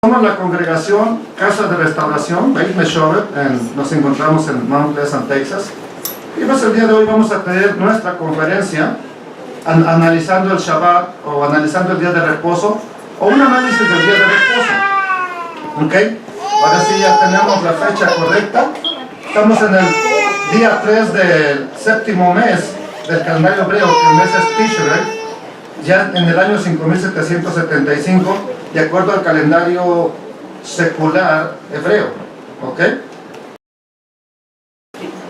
Somos la congregación Casa de Restauración, Beit Meshovet, nos encontramos en Mount Pleasant, Texas. Y pues el día de hoy vamos a tener nuestra conferencia analizando el Shabbat o analizando el día de reposo o un análisis del día de reposo. ¿Ok? Ahora sí ya tenemos la fecha correcta. Estamos en el día 3 del séptimo mes del calendario hebreo, que el mes es Tishrei, ya en el año 5775, de acuerdo al calendario secular hebreo. ¿Ok?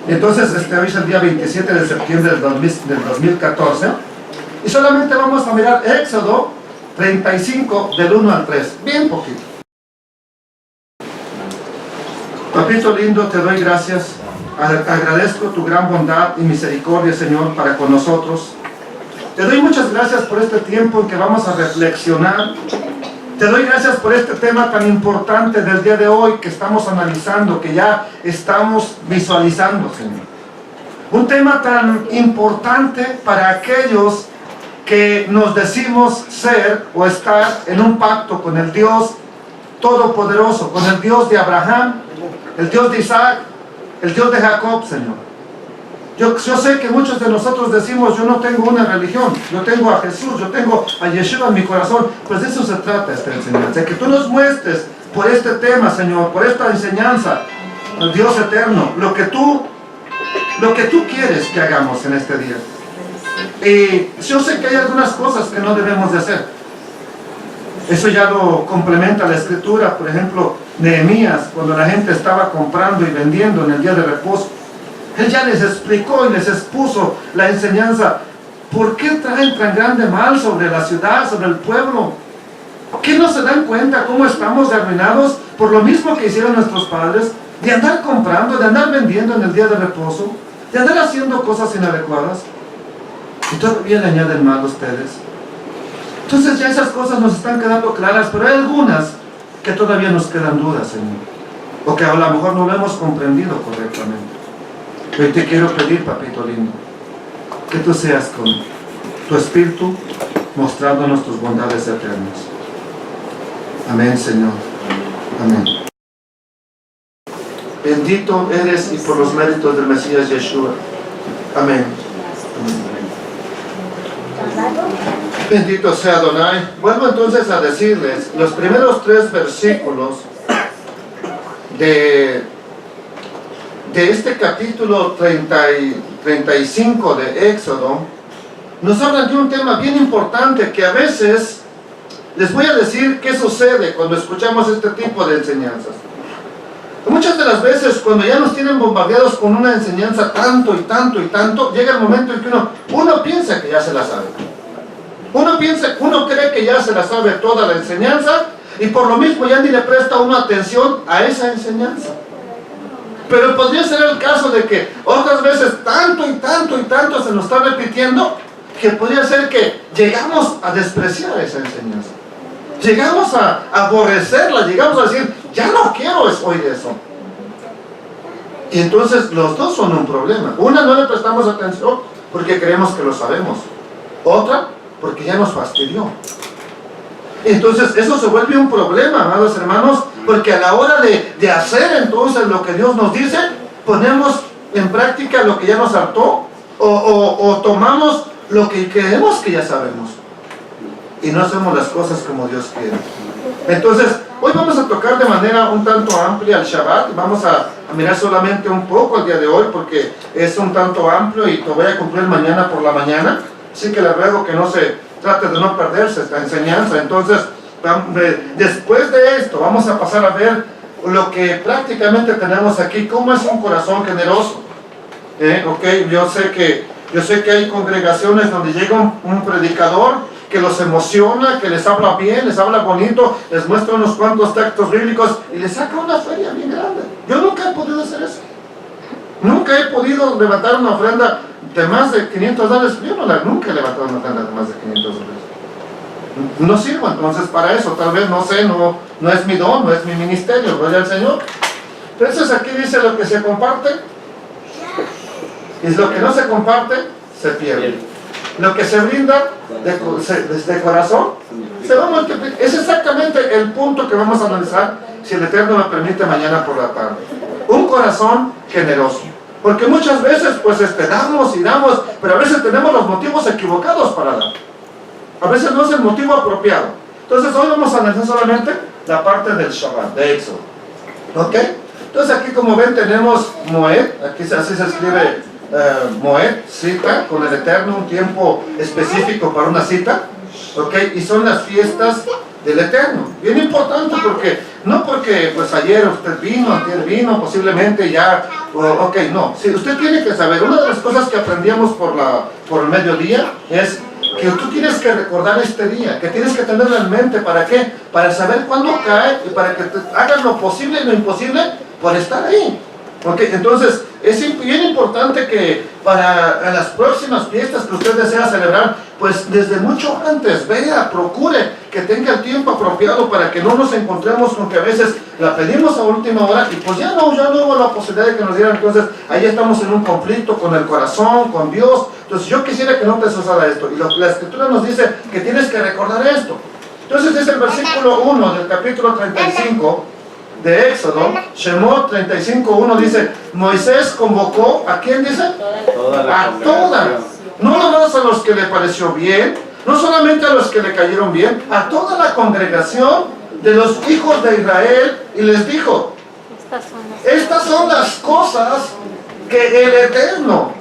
Entonces hoy es el día 27 de septiembre del 2014 y solamente vamos a mirar Éxodo 35 del 1 al 3, bien poquito. Papito lindo, te doy gracias, agradezco tu gran bondad y misericordia, Señor, para con nosotros. Te doy muchas gracias por este tiempo en que vamos a reflexionar. Te doy gracias por este tema tan importante del día de hoy que estamos analizando, que ya estamos visualizando, Señor. Un tema tan importante para aquellos que nos decimos ser o estar en un pacto con el Dios Todopoderoso, con el Dios de Abraham, el Dios de Isaac, el Dios de Jacob, Señor. Yo sé que muchos de nosotros decimos, yo no tengo una religión, yo tengo a Jesús, yo tengo a Yeshua en mi corazón. Pues de eso se trata esta enseñanza, que tú nos muestres por este tema, Señor, por esta enseñanza, Dios eterno, lo que tú quieres que hagamos en este día. Y yo sé que hay algunas cosas que no debemos de hacer. Eso ya lo complementa la Escritura. Por ejemplo, Nehemías, cuando la gente estaba comprando y vendiendo en el día de reposo, él ya les explicó y les expuso la enseñanza. ¿Por qué traen tan grande mal sobre la ciudad, sobre el pueblo? ¿Qué no se dan cuenta cómo estamos arruinados por lo mismo que hicieron nuestros padres? De andar comprando, de andar vendiendo en el día de reposo, de andar haciendo cosas inadecuadas. Y todavía le añaden mal a ustedes. Entonces ya esas cosas nos están quedando claras, pero hay algunas que todavía nos quedan dudas, Señor. O que a lo mejor no lo hemos comprendido correctamente. Hoy te quiero pedir, papito lindo, que tú seas con tu espíritu mostrándonos tus bondades eternas. Amén, Señor. Amén. Bendito eres y por los méritos del Mesías Yeshua. Amén. Bendito sea Adonai. Vuelvo entonces a decirles los primeros 3 versículos de este capítulo 35 de Éxodo. Nos hablan de un tema bien importante que a veces les voy a decir qué sucede cuando escuchamos este tipo de enseñanzas. Muchas de las veces cuando ya nos tienen bombardeados con una enseñanza tanto y tanto y tanto, llega el momento en que uno piensa que ya se la sabe. Uno cree que ya se la sabe toda la enseñanza y por lo mismo ya ni le presta una atención a esa enseñanza. Pero podría ser el caso de que otras veces tanto y tanto y tanto se nos está repitiendo que podría ser que llegamos a despreciar esa enseñanza. Llegamos a aborrecerla, llegamos a decir, ya no quiero oír eso. Y entonces los dos son un problema. Una, no le prestamos atención porque creemos que lo sabemos. Otra, porque ya nos fastidió. Entonces eso se vuelve un problema, amados hermanos, porque a la hora de hacer entonces lo que Dios nos dice, ponemos en práctica lo que ya nos hartó o tomamos lo que creemos que ya sabemos y no hacemos las cosas como Dios quiere. Entonces hoy vamos a tocar de manera un tanto amplia el Shabbat. Vamos a mirar solamente un poco el día de hoy porque es un tanto amplio y te voy a cumplir mañana por la mañana, así que le ruego que no se trate de no perderse esta enseñanza. Entonces después de esto vamos a pasar a ver lo que prácticamente tenemos aquí, cómo es un corazón generoso. Yo sé que hay congregaciones donde llega un predicador que los emociona, que les habla bien, les habla bonito, les muestra unos cuantos textos bíblicos y les saca una feria bien grande. Yo nunca he podido hacer eso. Nunca he podido levantar una ofrenda de más de $500. Yo nunca he levantado una ofrenda de más de $500. No sirvo entonces para eso, tal vez, no sé, no es mi don, no es mi ministerio, gloria al Señor. Entonces aquí dice lo que se comparte, y lo que no se comparte, se pierde. Lo que se brinda de corazón, se va a multiplicar. Es exactamente el punto que vamos a analizar, si el Eterno me permite, mañana por la tarde. Un corazón generoso. Porque muchas veces pues damos y damos, pero a veces tenemos los motivos equivocados para dar. A veces no es el motivo apropiado. Entonces hoy vamos a analizar solamente la parte del Shabbat, de Éxodo. ¿Ok? Entonces aquí, como ven, tenemos Moed, aquí así se escribe Moed, cita con el Eterno, un tiempo específico para una cita. ¿Ok? Y son las fiestas del Eterno. Bien importante, porque no porque pues ayer usted vino, antier vino, posiblemente ya, ok, no. Si usted tiene que saber, una de las cosas que aprendíamos por el mediodía es que tú tienes que recordar este día, que tienes que tenerlo en mente. ¿Para qué? Para saber cuándo cae y para que te hagas lo posible y lo imposible por estar ahí. Okay, entonces es bien importante que para las próximas fiestas que usted desea celebrar, pues desde mucho antes vea, procure que tenga el tiempo apropiado para que no nos encontremos con que a veces la pedimos a última hora y pues ya no hubo la posibilidad de que nos dieran. Entonces ahí estamos en un conflicto con el corazón, con Dios. Entonces yo quisiera que no te suceda esto, y la Escritura nos dice que tienes que recordar esto. Entonces es el versículo 1 del capítulo 35 de Éxodo, Shemot 35:1 dice: Moisés convocó, ¿a quién dice? A toda, no nomás a los que le pareció bien, no solamente a los que le cayeron bien, a toda la congregación de los hijos de Israel, y les dijo: estas son las cosas que el Eterno,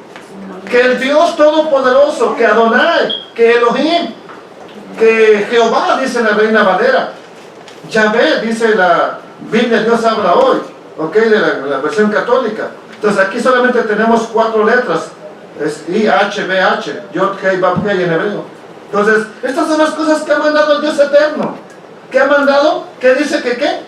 que el Dios Todopoderoso, que Adonai, que Elohim, que Jehová, dice la Reina Valera, Yahvé, dice la Biblia, Dios habla hoy, ok, de la versión católica. Entonces aquí solamente tenemos 4 letras, es I-H-B-H, Yod-Hei, Vav-Hei en hebreo. Entonces, estas son las cosas que ha mandado el Dios Eterno. ¿Qué ha mandado? ¿Qué dice que qué?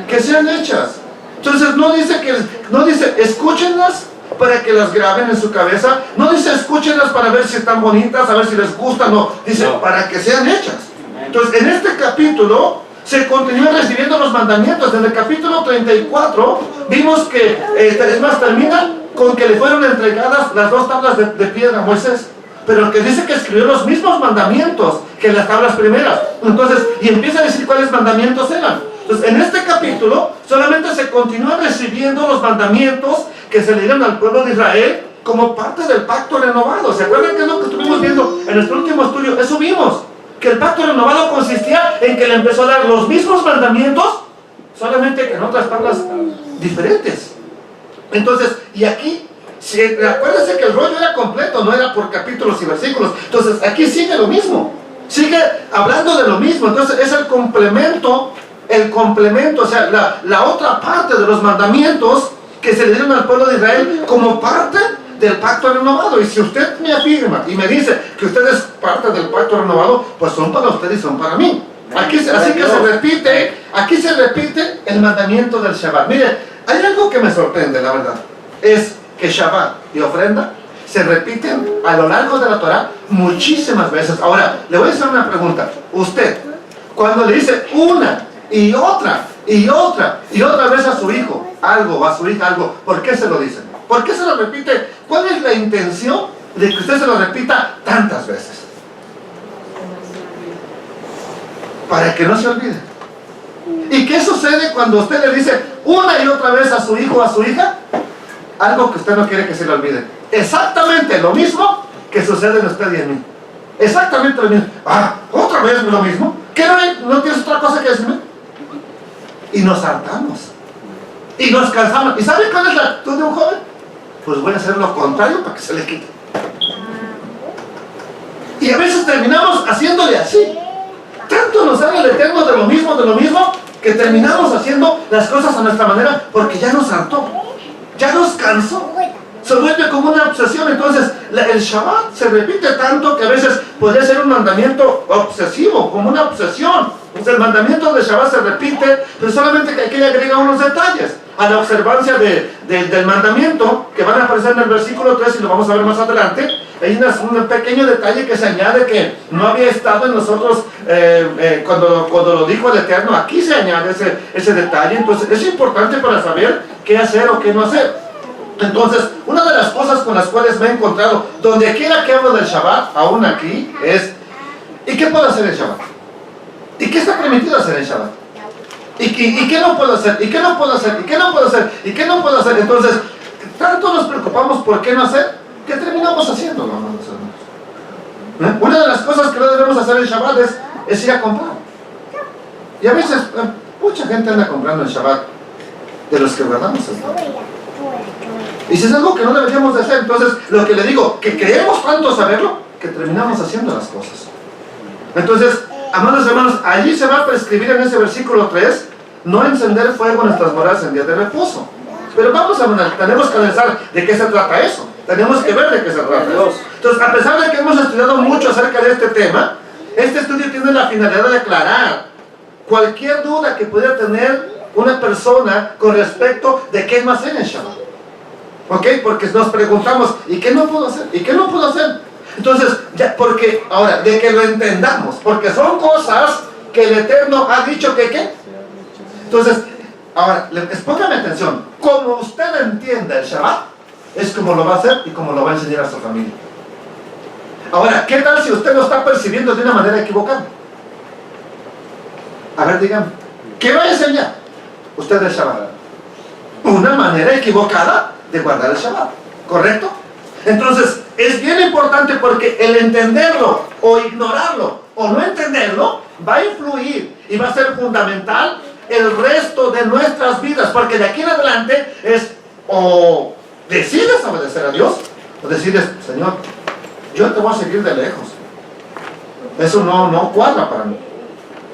Que sean hechas. Entonces no dice escúchenlas para que las graben en su cabeza, no dice escúchenlas para ver si están bonitas, a ver si les gustan, no, dice para que sean hechas. Entonces en este capítulo se continúan recibiendo los mandamientos. En el capítulo 34 vimos que, es más, termina con que le fueron entregadas las 2 tablas de piedra a Moisés, pero que dice que escribió los mismos mandamientos que las tablas primeras. Entonces, y empieza a decir cuáles mandamientos eran. Entonces, en este capítulo solamente se continúan recibiendo los mandamientos que se le dieron al pueblo de Israel como parte del pacto renovado. ¿Se acuerdan qué es lo que estuvimos viendo en nuestro último estudio? Eso vimos, que el pacto renovado consistía en que le empezó a dar los mismos mandamientos, solamente que en otras tablas diferentes. Entonces, y aquí, acuérdense que el rollo era completo, no era por capítulos y versículos. Entonces, aquí sigue lo mismo, sigue hablando de lo mismo. Entonces, es el complemento, o sea, la otra parte de los mandamientos que se le dieron al pueblo de Israel como parte del pacto renovado. Y si usted me afirma y me dice que usted es parte del pacto renovado, pues son para usted y son para mí. Aquí, así que aquí se repite el mandamiento del Shabbat. Mire, hay algo que me sorprende, la verdad, es que Shabbat y ofrenda se repiten a lo largo de la Torah muchísimas veces. Ahora, le voy a hacer una pregunta. Usted, cuando le dice una y otra vez a su hijo algo, o a su hija algo, ¿por qué se lo dice? ¿Por qué se lo repite? ¿Cuál es la intención de que usted se lo repita tantas veces? Para que no se olvide. ¿Y qué sucede cuando usted le dice una y otra vez a su hijo o a su hija algo que usted no quiere que se le olvide? Exactamente lo mismo que sucede en usted y en mí. Exactamente lo mismo. ¿Otra vez lo mismo? ¿Qué no tienes otra cosa que decirme? Y nos hartamos. Y nos cansamos. ¿Y sabe cuál es la actitud de un joven? Pues voy a hacer lo contrario para que se le quite. Y a veces terminamos haciéndole así. Tanto nos habla el Eterno de lo mismo, que terminamos haciendo las cosas a nuestra manera porque ya nos hartó, ya nos cansó. Se vuelve como una obsesión. Entonces el Shabbat se repite tanto que a veces podría ser un mandamiento obsesivo, como una obsesión. Entonces el mandamiento de Shabbat se repite, pero solamente que aquí le agrega unos detalles a la observancia del mandamiento que van a aparecer en el versículo 3 y lo vamos a ver más adelante. Hay un pequeño detalle que se añade que no había estado en nosotros cuando lo dijo el Eterno. Aquí se añade ese detalle. Entonces es importante para saber qué hacer o qué no hacer. Entonces, una de las cosas con las cuales me he encontrado, donde quiera que hablo del Shabbat, aún aquí, es: ¿y qué puedo hacer el Shabbat? ¿Y qué está permitido hacer en Shabbat? ¿Y qué no puedo hacer? ¿Y qué no puedo hacer? ¿Y qué no puedo hacer? ¿Y qué no puedo hacer? Entonces, tanto nos preocupamos por qué no hacer, que terminamos haciéndolo, amados hermanos. Una de las cosas que no debemos hacer en Shabbat es ir a comprar. Y a veces, mucha gente anda comprando en Shabbat de los que guardamos el Shabbat. Y si es algo que no deberíamos de hacer, entonces, lo que le digo, que creemos tanto saberlo, que terminamos haciendo las cosas. Entonces, amados hermanos, allí se va a prescribir en ese versículo 3, no encender fuego en nuestras moradas en días de reposo. Pero tenemos que pensar de qué se trata eso. Tenemos que ver de qué se trata eso. Entonces, a pesar de que hemos estudiado mucho acerca de este tema, este estudio tiene la finalidad de aclarar cualquier duda que pudiera tener una persona con respecto de qué es más en el Shabbat. ¿Ok? Porque nos preguntamos, ¿y qué no puedo hacer? ¿Y qué no puedo hacer? Entonces, ya, porque, ahora, de que lo entendamos, porque son cosas que el Eterno ha dicho que ¿qué? Entonces, ahora, póngame atención, como usted entienda el Shabbat, es como lo va a hacer y como lo va a enseñar a su familia. Ahora, ¿qué tal si usted lo está percibiendo de una manera equivocada? A ver, dígame, ¿qué va a enseñar usted del Shabbat? Una manera equivocada de guardar el Shabbat, ¿correcto? Entonces, es bien importante porque el entenderlo o ignorarlo o no entenderlo va a influir y va a ser fundamental el resto de nuestras vidas, porque de aquí en adelante es o decides obedecer a Dios o decides, Señor, yo te voy a seguir de lejos. Eso no cuadra para mí.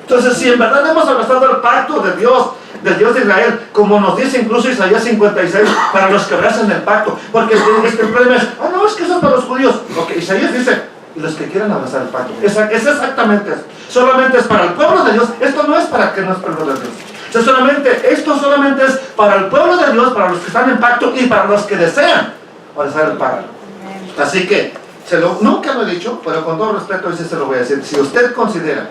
Entonces, si en verdad hemos abrazado el pacto de Dios, del Dios de Israel, como nos dice incluso Isaías 56, para los que abrazan el pacto, porque el problema es, no, es que eso es para los judíos. Ok, Isaías dice, y los que quieran abrazar el pacto. Es exactamente eso. Solamente es para el pueblo de Dios. Esto no es para que no es para el pueblo de Dios. Esto solamente es para el pueblo de Dios, para los que están en pacto y para los que desean abrazar el pacto. Así que, nunca lo he dicho, pero con todo respeto, hoy sí se lo voy a decir. Si usted considera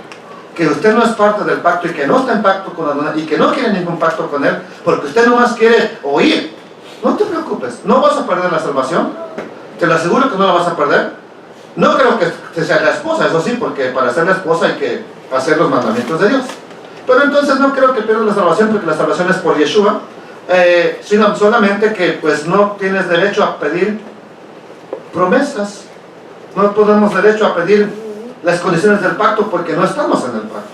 que usted no es parte del pacto y que no está en pacto con Adonai y que no quiere ningún pacto con él, porque usted nomás quiere oír, no te preocupes, no vas a perder la salvación, te lo aseguro que no la vas a perder. No creo que sea la esposa, eso sí, porque para ser la esposa hay que hacer los mandamientos de Dios. Pero entonces no creo que pierdas la salvación, porque la salvación es por Yeshua, sino solamente que pues no tienes derecho a pedir promesas, no tenemos derecho a pedir las condiciones del pacto porque no estamos en el pacto.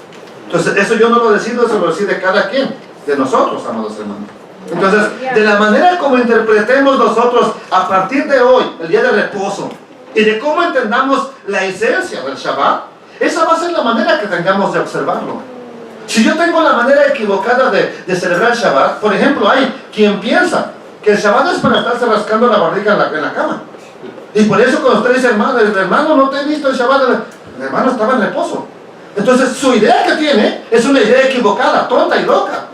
Entonces eso yo no lo decido, eso lo decide cada quien de nosotros, amados hermanos. Entonces, de la manera como interpretemos nosotros a partir de hoy el día de reposo y de cómo entendamos la esencia del Shabbat, esa va a ser la manera que tengamos de observarlo. Si yo tengo la manera equivocada de celebrar el Shabbat, por ejemplo, hay quien piensa que el Shabbat es para estarse rascando la barriga en la cama. Y por eso cuando usted dice, hermano, no te he visto el Shabbat, el hermano estaba en reposo. Entonces su idea que tiene es una idea equivocada, tonta y loca.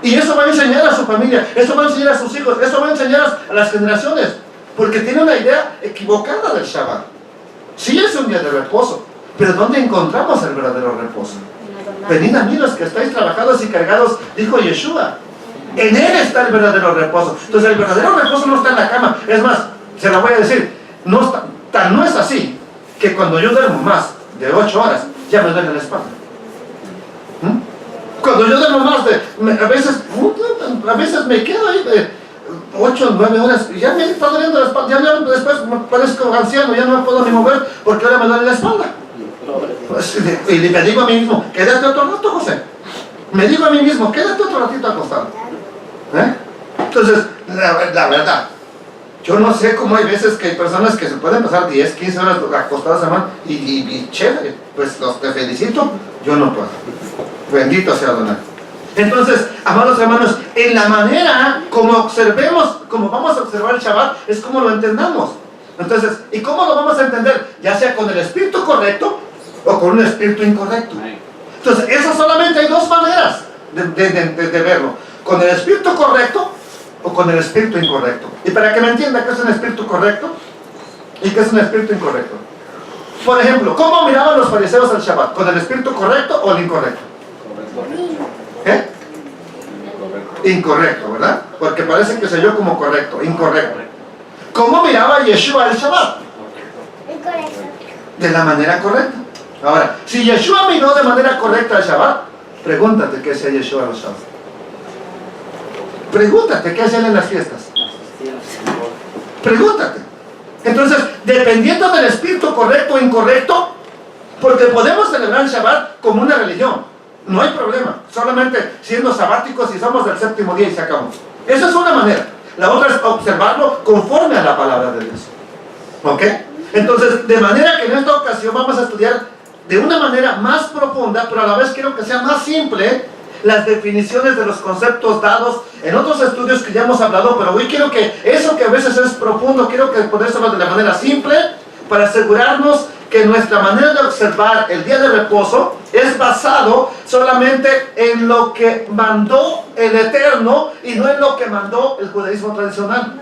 Y eso va a enseñar a su familia, eso va a enseñar a sus hijos, eso va a enseñar a las generaciones, porque tiene una idea equivocada del Shabbat. Sí es un día de reposo, pero ¿dónde encontramos el verdadero reposo? Venid a mí los que estáis trabajados y cargados, dijo Yeshua. En él está el verdadero reposo. Entonces el verdadero reposo no está en la cama. Es más, se lo voy a decir, no es así que cuando yo duermo más de 8 horas, ya me duele la espalda. Cuando yo duermo más a veces me quedo ahí de 8 o 9 horas y ya me está doliendo la espalda, ya después me parezco anciano, ya no me puedo ni mover porque ahora me duele la espalda. Pues, y me digo a mí mismo, quédate otro rato, José. Me digo a mí mismo, quédate otro ratito acostado. Entonces, la verdad, yo no sé cómo hay veces que hay personas que se pueden pasar 10, 15 horas acostadas, hermano, y chévere, pues te felicito, yo no puedo. Bendito sea Adonai. Entonces, amados hermanos, en la manera como observemos, como vamos a observar el Shabbat, es como lo entendamos. Entonces, ¿y cómo lo vamos a entender? Ya sea con el espíritu correcto o con un espíritu incorrecto. Entonces, eso solamente hay dos maneras de verlo. Con el espíritu correcto o con el espíritu incorrecto. Y para que me entienda qué es un espíritu correcto y qué es un espíritu incorrecto. Por ejemplo, ¿cómo miraban los fariseos al Shabbat? ¿Con el espíritu correcto o el incorrecto? Incorrecto, ¿verdad? Porque parece que se oyó como correcto, incorrecto. ¿Cómo miraba Yeshua el Shabbat? De la manera correcta. Ahora, si Yeshua miró de manera correcta el Shabbat, pregúntate qué hacía Yeshua los Shabbat. Pregúntate qué hacía él en las fiestas. Pregúntate. Entonces, dependiendo del espíritu correcto o incorrecto, porque podemos celebrar el Shabbat como una religión, no hay problema, solamente siendo sabáticos y somos del séptimo día y se acabó. Esa es una manera. La otra es observarlo conforme a la palabra de Dios. ¿Ok? Entonces, de manera que en esta ocasión vamos a estudiar de una manera más profunda, pero a la vez quiero que sea más simple, las definiciones de los conceptos dados en otros estudios que ya hemos hablado, pero hoy quiero que eso que a veces es profundo, quiero que ponérselo de la manera simple, para asegurarnos que nuestra manera de observar el día de reposo es basado solamente en lo que mandó el Eterno y no en lo que mandó el judaísmo tradicional.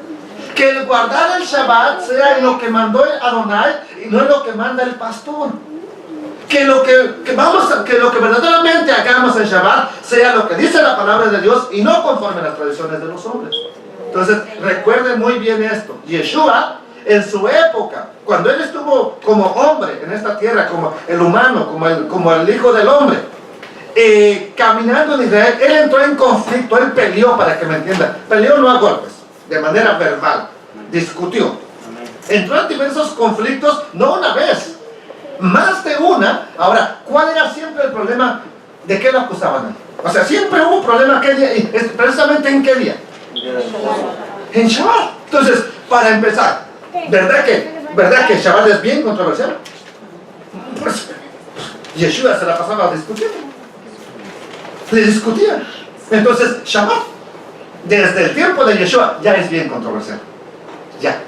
Que el guardar el Shabbat sea en lo que mandó el Adonai y no en lo que manda el pastor. Que lo que verdaderamente hagamos en Shabbat sea lo que dice la palabra de Dios y no conforme a las tradiciones de los hombres. Entonces, recuerden muy bien esto. Yeshua, en su época, cuando él estuvo como hombre en esta tierra, como el humano, como el hijo del hombre, caminando en Israel, él entró en conflicto, él peleó, para que me entiendan. Peleó no a golpes, de manera verbal, discutió. Entró en diversos conflictos, no una vez, más de una. Ahora, ¿cuál era siempre el problema? ¿De qué lo acusaban? O sea, siempre hubo problema aquel día, y precisamente ¿en qué día? En Shabbat. Entonces, para empezar, ¿verdad que Shabbat es bien controversial? Pues Yeshua se la pasaba discutiendo. Le discutían. Entonces, Shabbat, desde el tiempo de Yeshua, ya es bien controversial. Ya.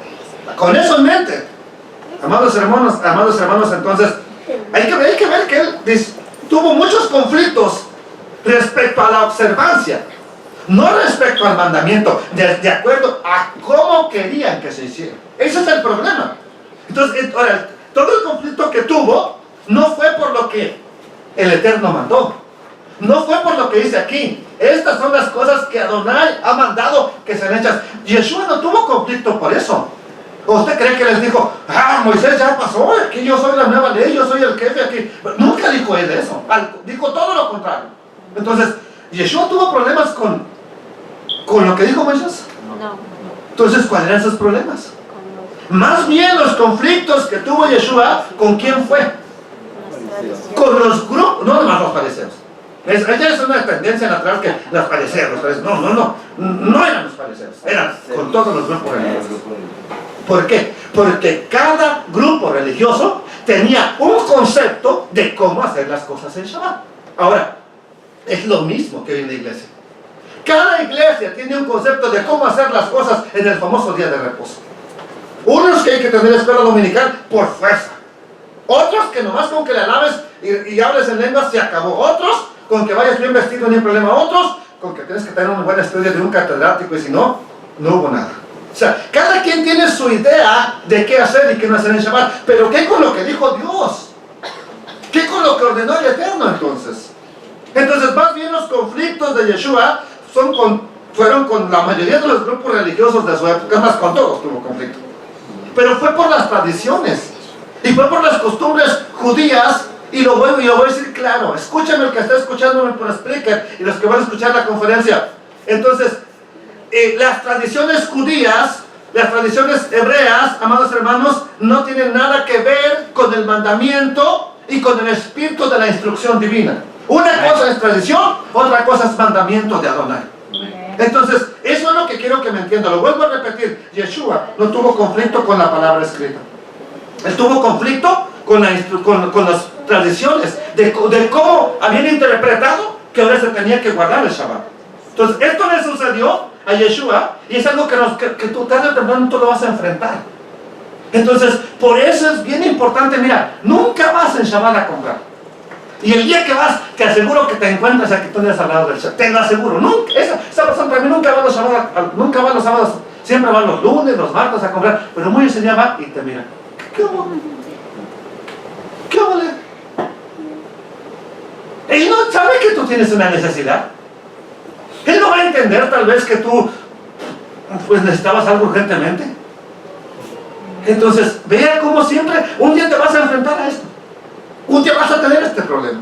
Con eso en mente, amados hermanos, entonces, hay que ver que él tuvo muchos conflictos respecto a la observancia, no respecto al mandamiento, de acuerdo a cómo querían que se hiciera. Ese es el problema. Entonces, ahora, todo el conflicto que tuvo no fue por lo que el Eterno mandó, no fue por lo que dice aquí. Estas son las cosas que Adonai ha mandado que sean hechas. Yeshua no tuvo conflicto por eso. ¿O usted cree que les dijo, Moisés ya pasó, aquí yo soy la nueva ley, yo soy el jefe aquí? Nunca dijo él eso, dijo todo lo contrario. Entonces, ¿Yeshua tuvo problemas con lo que dijo Moisés? No. Entonces, ¿cuáles eran sus problemas? Más bien los conflictos que tuvo Yeshua, ¿con quién fue? Con los grupos, no nomás los fariseos. Ella es una tendencia natural que los fariseos, no eran los fariseos, eran con todos los grupos religiosos. ¿Por qué? Porque cada grupo religioso tenía un concepto de cómo hacer las cosas en Shabbat. Ahora, es lo mismo que hoy en la iglesia. Cada iglesia tiene un concepto de cómo hacer las cosas en el famoso día de reposo. Unos que hay que tener escuela dominical por fuerza. Otros que nomás con que le alabes y hables en lenguas se acabó. Otros con que vayas bien vestido ni hay problema. Otros con que tienes que tener un buen estudio de un catedrático y si no, no hubo nada. O sea, cada quien tiene su idea de qué hacer y qué no hacer en Shabbat. Pero ¿qué con lo que dijo Dios? ¿Qué con lo que ordenó el Eterno entonces? Entonces, más bien los conflictos de Yeshua fueron con la mayoría de los grupos religiosos de su época, más con todos tuvo conflicto. Pero fue por las tradiciones y fue por las costumbres judías. Y lo voy a decir claro, escúchame el que está escuchándome por Spreaker y los que van a escuchar la conferencia. Entonces, las tradiciones judías, las tradiciones hebreas, amados hermanos, no tienen nada que ver con el mandamiento y con el espíritu de la instrucción divina. Una cosa es tradición, otra cosa es mandamiento de Adonai. Entonces, eso es lo que quiero que me entienda. Lo vuelvo a repetir, Yeshua no tuvo conflicto con la palabra escrita. Él tuvo conflicto con las tradiciones de cómo habían interpretado que ahora se tenía que guardar el Shabbat. Entonces, esto le sucedió a Yeshua y es algo que tú tarde o temprano tú lo vas a enfrentar. Entonces, por eso es bien importante, mira, nunca vas en Shabbat a comprar. Y el día que vas, te aseguro que te encuentras aquí tú al lado del Shabbat. Te lo aseguro, nunca. Esa persona para mí nunca va los Shabbat, nunca va los sábados, siempre van los lunes, los martes a comprar, pero muy ese día va y te mira. ¿Qué hubo? ¿Qué vale? Él no sabe que tú tienes una necesidad. Él no va a entender tal vez que tú pues necesitabas algo urgentemente. Entonces, vea cómo siempre un día te vas a enfrentar a esto. Un día vas a tener este problema.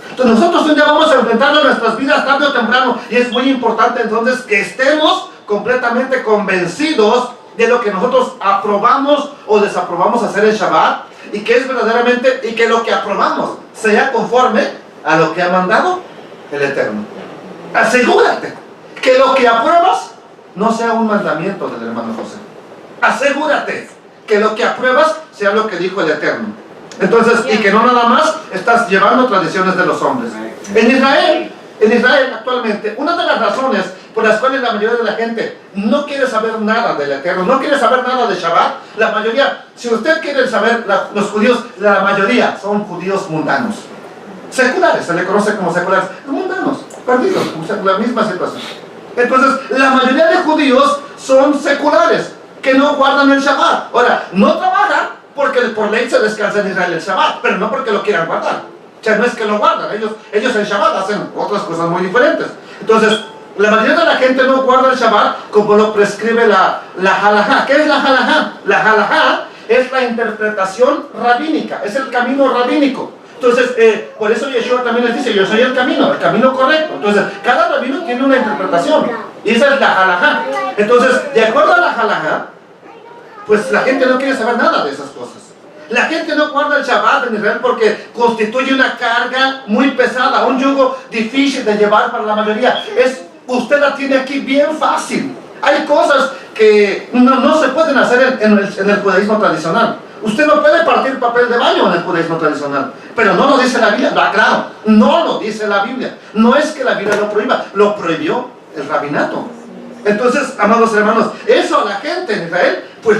Entonces nosotros un día vamos a enfrentarlo en nuestras vidas tarde o temprano, y es muy importante entonces que estemos completamente convencidos de lo que nosotros aprobamos o desaprobamos hacer en Shabbat, y que es verdaderamente, y que lo que aprobamos sea conforme a lo que ha mandado el Eterno. Asegúrate que lo que apruebas no sea un mandamiento del hermano José. Asegúrate que lo que apruebas sea lo que dijo el Eterno. Entonces, y que no nada más estás llevando tradiciones de los hombres. En Israel actualmente, una de las razones por las cuales la mayoría de la gente no quiere saber nada del Eterno, no quiere saber nada de Shabbat, la mayoría, si usted quiere saber, los judíos, la mayoría son judíos mundanos. Seculares, se le conoce como seculares, mundanos, perdidos, la misma situación. Entonces, la mayoría de judíos son seculares, que no guardan el Shabbat. Ahora, no trabajan porque por ley se descansa en Israel el Shabbat, pero no porque lo quieran guardar. O sea, no es que lo guardan, ellos en Shabbat hacen otras cosas muy diferentes. Entonces, la mayoría de la gente no guarda el Shabbat como lo prescribe la halajá. ¿Qué es la halajá? La halajá es la interpretación rabínica, es el camino rabínico. Entonces, por eso Yeshua también les dice, yo soy el camino correcto. Entonces, cada rabino tiene una interpretación, y esa es la halajá. Entonces, de acuerdo a la halajá, pues la gente no quiere saber nada de esas cosas. La gente no guarda el Shabbat en Israel porque constituye una carga muy pesada, un yugo difícil de llevar para la mayoría. Usted la tiene aquí bien fácil. Hay cosas que no se pueden hacer en el judaísmo tradicional. Usted no puede partir papel de baño en el judaísmo tradicional, pero no lo dice la Biblia, claro, no lo dice la Biblia. No es que la Biblia lo prohíba, lo prohibió el rabinato. Entonces, amados hermanos, eso a la gente en Israel, pues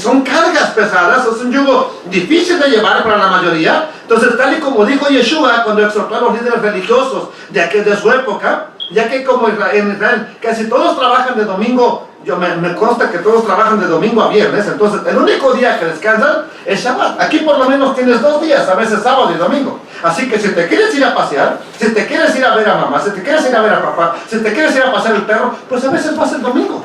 son cargas pesadas, es un yugo difícil de llevar para la mayoría. Entonces, tal y como dijo Yeshua cuando exhortó a los líderes religiosos de su época, ya que como en Israel casi todos trabajan de domingo, me consta que todos trabajan de domingo a viernes, entonces el único día que descansan es Shabbat. Aquí por lo menos tienes 2 días, a veces sábado y domingo. Así que si te quieres ir a pasear, si te quieres ir a ver a mamá, si te quieres ir a ver a papá, si te quieres ir a pasear el perro, pues a veces vas el domingo,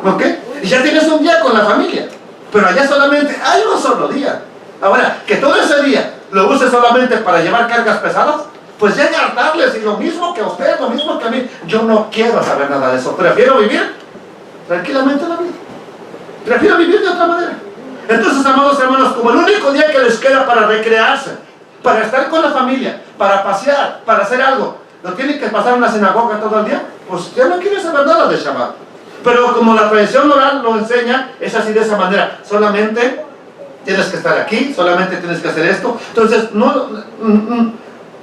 ¿ok? Y ya tienes un día con la familia, pero allá solamente hay un solo día. Ahora, que todo ese día lo uses solamente para llevar cargas pesadas, pues llega a hartarles, y lo mismo que a usted, lo mismo que a mí. Yo no quiero saber nada de eso, prefiero vivir tranquilamente la vida, prefiero vivir de otra manera. Entonces, amados hermanos, como el único día que les queda para recrearse, para estar con la familia, para pasear, para hacer algo, lo tienen que pasar en la sinagoga todo el día, pues ya no quieren saber nada de Shabbat. Pero como la tradición oral lo enseña, es así, de esa manera. Solamente tienes que estar aquí, solamente tienes que hacer esto. Entonces,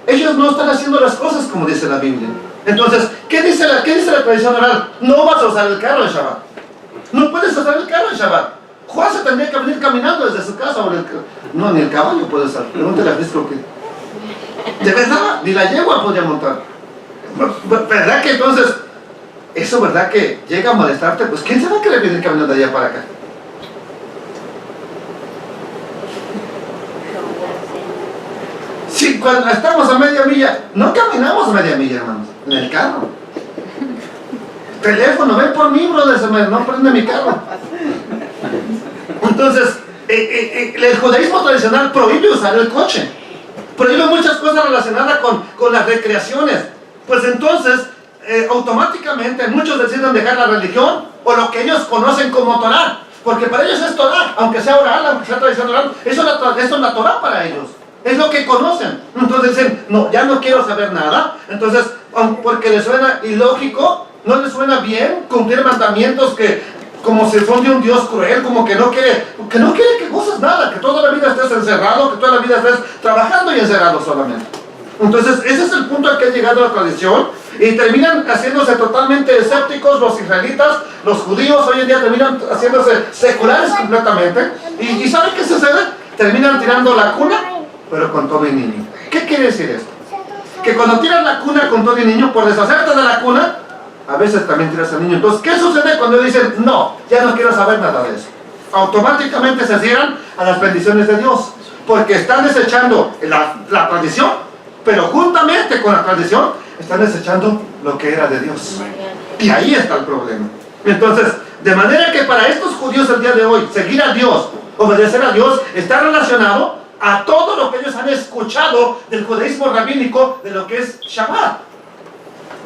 ellos no están haciendo las cosas como dice la Biblia. Entonces, ¿qué dice la tradición oral? No vas a usar el carro en Shabbat. No puedes usar el carro en Shabbat. Juan se tendría que venir caminando desde su casa. No, ni el caballo puede usar. Pregúntale a Cristo que... De verdad, ni la yegua podría montar. ¿Verdad que entonces, eso verdad que llega a molestarte? Pues ¿quién se va a querer venir caminando de allá para acá? Sí, cuando estamos a media milla, no caminamos a media milla, hermanos, en el carro. Teléfono, ven por mí, brother, no prende mi carro. Entonces, el judaísmo tradicional prohíbe usar el coche, prohíbe muchas cosas relacionadas con las recreaciones. Pues entonces, automáticamente muchos deciden dejar la religión o lo que ellos conocen como Torah, porque para ellos es Torah, aunque sea oral, aunque sea tradición oral, eso es la Torah para ellos. Es lo que conocen. Entonces dicen, no, ya no quiero saber nada. Entonces, porque les suena ilógico, no les suena bien cumplir mandamientos que, como si son de un Dios cruel, como que no quiere que goces nada, que toda la vida estés encerrado, que toda la vida estés trabajando y encerrado solamente. Entonces, ese es el punto al que ha llegado la tradición, y terminan haciéndose totalmente escépticos los israelitas, los judíos hoy en día terminan haciéndose seculares completamente. ¿Y saben qué sucede? Terminan tirando la cuna, pero con todo y niño. ¿Qué quiere decir esto? Que cuando tiras la cuna con todo y niño, por deshacerte de la cuna, a veces también tiras al niño. Entonces, ¿qué sucede cuando dicen, no, ya no quiero saber nada de eso? Automáticamente se cierran a las bendiciones de Dios, porque están desechando la tradición, pero juntamente con la tradición, están desechando lo que era de Dios. Y ahí está el problema. Entonces, de manera que para estos judíos el día de hoy, seguir a Dios, obedecer a Dios, está relacionado a todo lo que ellos han escuchado del judaísmo rabínico, de lo que es Shabbat,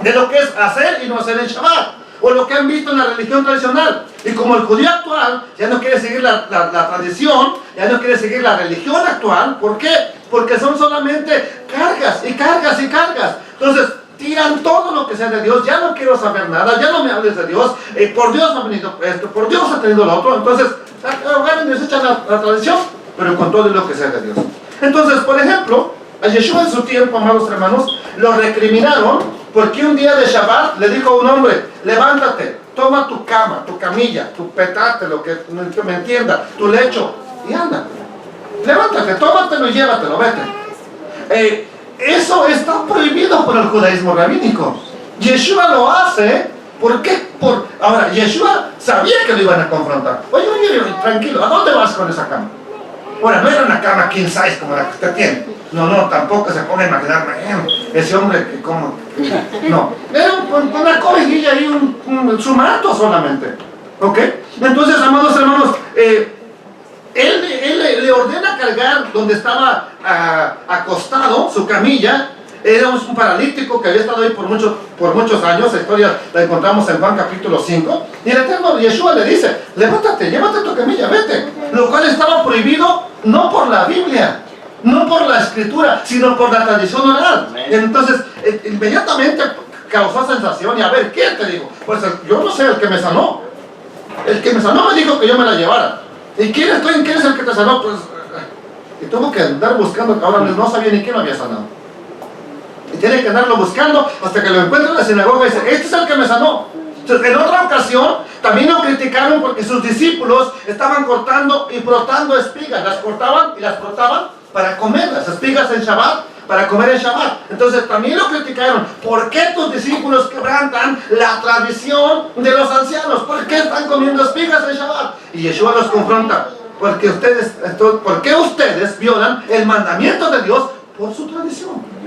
de lo que es hacer y no hacer en Shabbat, o lo que han visto en la religión tradicional. Y como el judío actual ya no quiere seguir la tradición, ya no quiere seguir la religión actual, ¿por qué? Porque son solamente cargas y cargas y cargas. Entonces tiran todo lo que sea de Dios. Ya no quiero saber nada, ya no me hables de Dios, por Dios ha venido esto, por Dios ha tenido lo otro. Entonces agarran y desechan la tradición, pero con todo lo que sea de Dios. Entonces, por ejemplo, a Yeshua en su tiempo, amados hermanos, lo recriminaron porque un día de Shabbat le dijo a un hombre: levántate, toma tu cama, tu camilla, tu petate, lo que me entienda, tu lecho, y anda. Levántate, tómatelo y llévatelo, vete. Eso está prohibido por el judaísmo rabínico. Yeshua lo hace, ¿por qué? Ahora, Yeshua sabía que lo iban a confrontar. Oye, tranquilo, ¿a dónde vas con esa cama? Ahora, no era una cama king size como la que usted tiene. No, tampoco se pone a imaginarme, ese hombre que como... No, era una cobijilla y su manto solamente. ¿Ok? Entonces, amados hermanos, él le ordena cargar donde estaba acostado, su camilla. Era un paralítico que había estado ahí por muchos años. La historia la encontramos en Juan capítulo 5. Y el eterno Yeshua le dice: levántate, llévate tu camilla, vete. Lo cual estaba prohibido no por la Biblia, no por la escritura, sino por la tradición oral. Entonces, inmediatamente causó sensación. Y a ver, ¿quién te dijo? Pues yo no sé, el que me sanó. El que me sanó me dijo que yo me la llevara. ¿Y quién es el que te sanó? Pues, y tuvo que andar buscando, ahora no sabía ni quién lo había sanado. Y tiene que andarlo buscando hasta que lo encuentra en la sinagoga y dice: este es el que me sanó. Entonces, en otra ocasión, también lo criticaron porque sus discípulos estaban cortando y frotando espigas. Las cortaban y las frotaban para comer las espigas en Shabbat, para comer en Shabbat. Entonces también lo criticaron: ¿por qué tus discípulos quebrantan la tradición de los ancianos? ¿Por qué están comiendo espigas en Shabbat? Y Yeshua los confronta: ¿por qué ustedes violan el mandamiento de Dios por su tradición?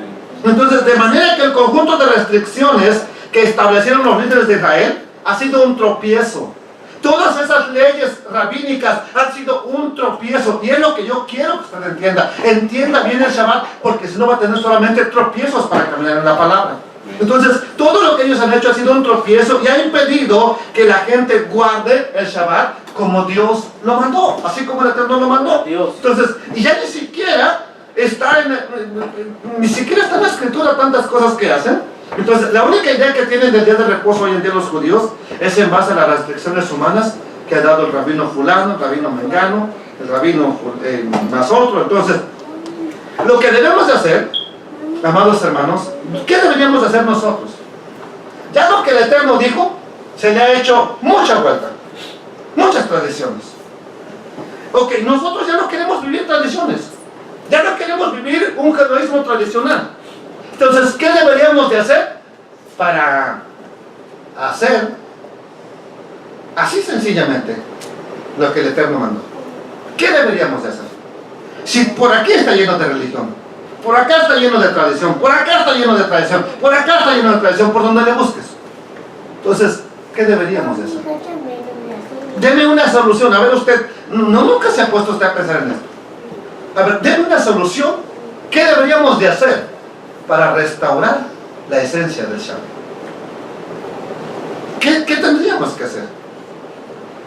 Entonces, de manera que el conjunto de restricciones que establecieron los líderes de Israel ha sido un tropiezo. Todas esas leyes rabínicas han sido un tropiezo. Y es lo que yo quiero que usted entienda. Entienda bien el Shabbat, porque si no va a tener solamente tropiezos para caminar en la palabra. Entonces, todo lo que ellos han hecho ha sido un tropiezo y ha impedido que la gente guarde el Shabbat como Dios lo mandó, así como el Eterno lo mandó. Entonces, y ya ni siquiera está en la escritura tantas cosas que hacen. Entonces, la única idea que tienen del día de reposo hoy en día los judíos es en base a las restricciones humanas que ha dado el rabino fulano, el rabino mengano, el rabino más otro. Entonces, lo que debemos de hacer, amados hermanos, ¿qué deberíamos hacer nosotros? Ya lo que el Eterno dijo, se le ha hecho mucha vuelta, muchas tradiciones. Ok, nosotros ya no queremos vivir tradiciones, ya no queremos vivir un judaísmo tradicional. Entonces, ¿qué deberíamos de hacer para hacer así sencillamente lo que el Eterno mandó? ¿Qué deberíamos de hacer? Si por aquí está lleno de religión, por acá está lleno de tradición, por acá está lleno de tradición, por acá está lleno de tradición, por donde le busques. Entonces, ¿qué deberíamos de hacer? Deme una solución. A ver, usted, nunca se ha puesto usted a pensar en esto. A ver, deme una solución. ¿Qué deberíamos de hacer para restaurar la esencia del Shabbat? ¿Qué tendríamos que hacer?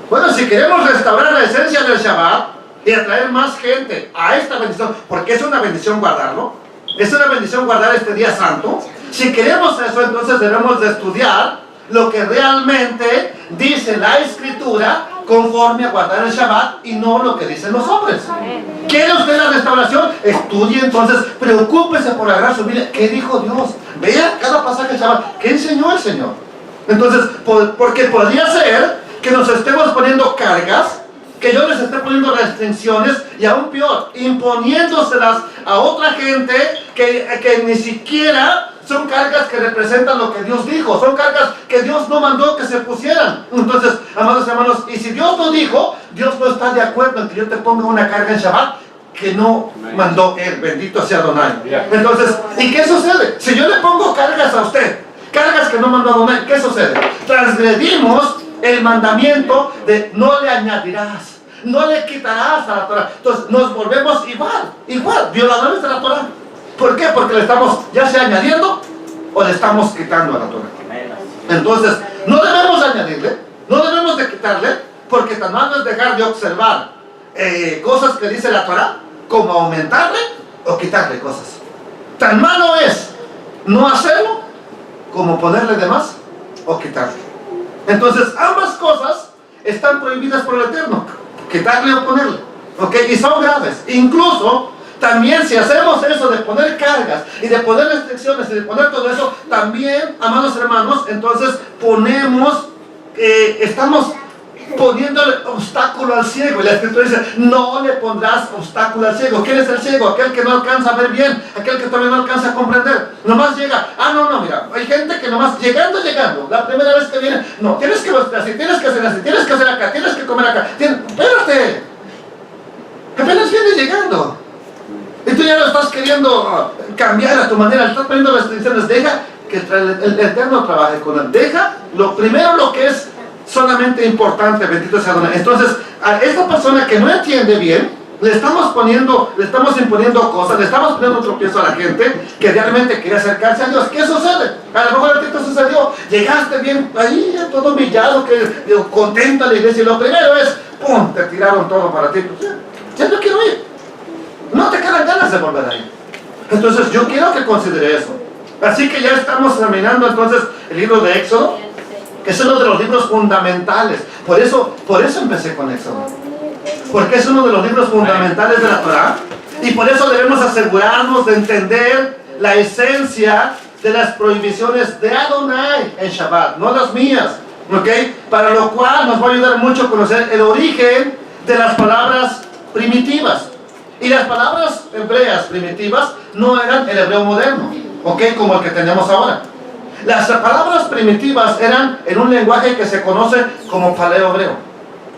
Bueno, si queremos restaurar la esencia del Shabbat y atraer más gente a esta bendición, porque es una bendición guardarlo, es una bendición guardar este día santo. Si queremos eso, entonces debemos de estudiar lo que realmente dice la Escritura conforme a guardar el Shabbat y no lo que dicen los hombres. ¿Quiere usted la restauración? Estudie entonces, preocúpese por agarrar su Biblia. ¿Qué dijo Dios? Vea cada pasaje del Shabbat. ¿Qué enseñó el Señor? Entonces, porque podría ser que nos estemos poniendo cargas, que yo les esté poniendo restricciones y aún peor, imponiéndoselas a otra gente que ni siquiera son cargas que representan lo que Dios dijo, son cargas que Dios no mandó que se pusieran. Entonces, amados hermanos, y si Dios lo dijo, Dios no está de acuerdo en que yo te ponga una carga en Shabbat que no mandó Él, bendito sea Adonai. Entonces, ¿y qué sucede? Si yo le pongo cargas a usted, cargas que no mandó Adonai, ¿qué sucede? Transgredimos el mandamiento de no le añadirás, no le quitarás a la Torah. Entonces nos volvemos igual, violadores de la Torah. ¿Por qué? Porque le estamos ya sea añadiendo o le estamos quitando a la Torah. Entonces, no debemos añadirle, no debemos de quitarle, porque tan malo es dejar de observar cosas que dice la Torah, como aumentarle o quitarle cosas. Tan malo es no hacerlo, como ponerle de más o quitarle. Entonces, ambas cosas están prohibidas por el Eterno, quitarle o ponerle, ¿ok? Y son graves. Incluso, también si hacemos eso de poner cargas y de poner restricciones y de poner todo eso, también, amados hermanos, entonces estamos poniéndole obstáculo al ciego. Y la Escritura dice, no le pondrás obstáculo al ciego. ¿Quién es el ciego? Aquel que no alcanza a ver bien, aquel que todavía no alcanza a comprender. Nomás llega, mira, hay gente que nomás llegando, la primera vez que viene, no, tienes que vestir así, tienes que hacer así, tienes que hacer acá, tienes que comer acá. Espérate, apenas vienes llegando. Y tú ya lo estás queriendo cambiar a tu manera, le estás poniendo restricciones. Deja que el Eterno trabaje con él. Deja lo que es solamente importante, bendito sea Adonai. Entonces, a esta persona que no entiende bien, le estamos imponiendo cosas, le estamos poniendo tropiezo a la gente que realmente quiere acercarse a Dios. ¿Qué sucede? A lo mejor a ti te sucedió, llegaste bien ahí, todo humillado, contento a la iglesia, y lo primero es, ¡pum!, te tiraron todo para ti. Pues ya no quiero ir. No te quedan ganas de volver ahí. Entonces yo quiero que considere eso. Así que ya estamos terminando entonces el libro de Éxodo, que es uno de los libros fundamentales. Por eso empecé con Éxodo, porque es uno de los libros fundamentales de la Torah, y por eso debemos asegurarnos de entender la esencia de las prohibiciones de Adonai en Shabbat, no las mías, ¿ok? Para lo cual nos va a ayudar mucho a conocer el origen de las palabras primitivas. Y las palabras hebreas primitivas no eran el hebreo moderno, ¿ok? Como el que tenemos ahora. Las palabras primitivas eran en un lenguaje que se conoce como paleo-hebreo.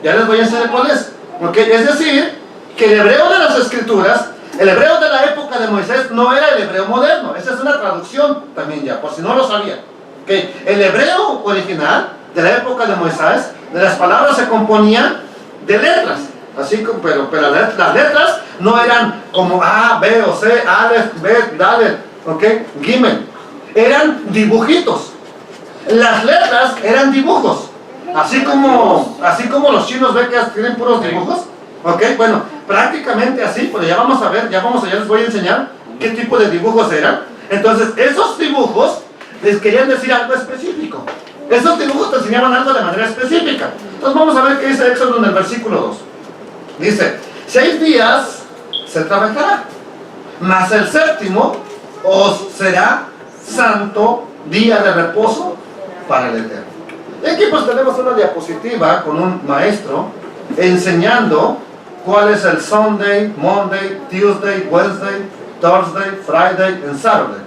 Ya les voy a enseñar cuál es, ¿ok? Es decir, que el hebreo de las escrituras, el hebreo de la época de Moisés, no era el hebreo moderno. Esa es una traducción también ya, por si no lo sabían. ¿Okay? El hebreo original de la época de Moisés, de las palabras se componían de letras. Así como, pero las letras no eran como A, B o C, Aleph, Bet, Dalet, ¿ok? Gimel. Eran dibujitos. Las letras eran dibujos. Así como los chinos ven que tienen puros dibujos. ¿Ok? Bueno, prácticamente así, pero ya les voy a enseñar qué tipo de dibujos eran. Entonces, esos dibujos les querían decir algo específico. Esos dibujos te enseñaban algo de manera específica. Entonces vamos a ver qué dice Éxodo en el versículo 2. Dice, 6 días se trabajará, mas el séptimo os será santo día de reposo para el Eterno. Y aquí pues tenemos una diapositiva con un maestro enseñando cuál es el Sunday, Monday, Tuesday, Wednesday, Thursday, Friday and Saturday.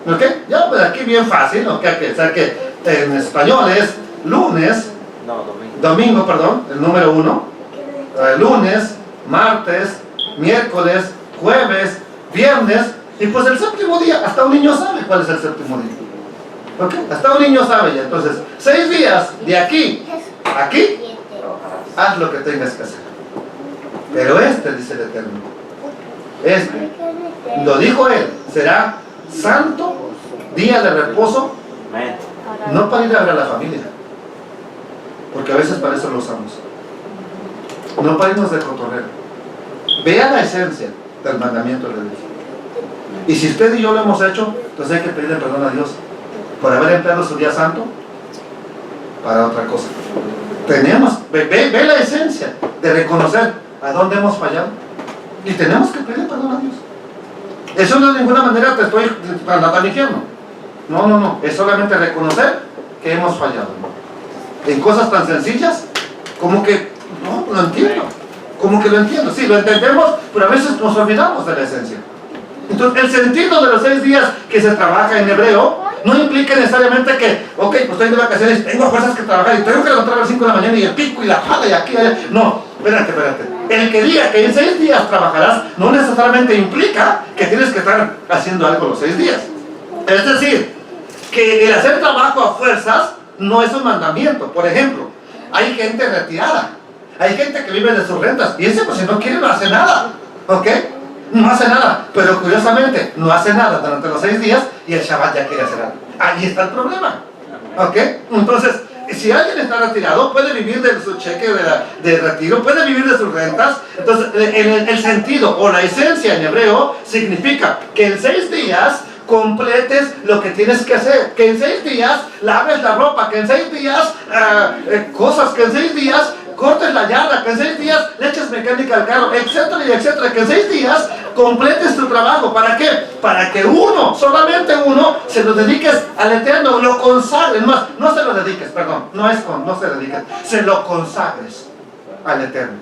¿Ok? Ya pues aquí bien fácil, ¿ok? O sea que en español es lunes, domingo, el número 1, lunes, martes, miércoles, jueves, viernes, y pues el séptimo día, hasta un niño sabe cuál es el séptimo día. ¿Ok? Hasta un niño sabe ya. Entonces, 6 días de aquí a aquí, haz lo que tengas que hacer. Pero dice el Eterno, lo dijo él, será santo día de reposo, no para ir a ver a la familia, porque a veces para eso lo usamos, no para irnos de cotorreo. Vea la esencia del mandamiento de Dios. Y si usted y yo lo hemos hecho, entonces hay que pedirle perdón a Dios por haber empleado su día santo para otra cosa. Ve la esencia de reconocer a dónde hemos fallado, y tenemos que pedirle perdón a Dios. Eso no de ninguna manera te estoy mandando al infierno. No, es solamente reconocer que hemos fallado, ¿no? En cosas tan sencillas como que no lo entiendo, sí, lo entendemos, pero a veces nos olvidamos de la esencia. Entonces, el sentido de los 6 días que se trabaja en hebreo no implica necesariamente que, ok, pues estoy de vacaciones, tengo fuerzas que trabajar y tengo que levantar a las 5 de la mañana y el pico y la jala y aquí, allá. No, espérate. El que diga que en 6 días trabajarás no necesariamente implica que tienes que estar haciendo algo los 6 días. Es decir, que el hacer trabajo a fuerzas no es un mandamiento. Por ejemplo, hay gente retirada Hay gente que vive de sus rentas y ese, pues si no quiere, no hace nada. ¿Ok? No hace nada. Pero curiosamente, no hace nada durante los 6 días y el Shabbat ya quiere hacer algo. Ahí está el problema. ¿Ok? Entonces, si alguien está retirado, puede vivir de su cheque de retiro, puede vivir de sus rentas. Entonces, el sentido o la esencia en hebreo significa que en 6 días completes lo que tienes que hacer, que en 6 días laves la ropa, que en 6 días cosas, que en 6 días cortes la yarda, que en 6 días le eches mecánica al carro, etcétera y etcétera, que en 6 días completes tu trabajo. ¿Para qué? Para que uno, solamente uno, se lo dediques al Eterno, lo consagres. Más, no se lo dediques, perdón, no se dediques, se lo consagres al Eterno.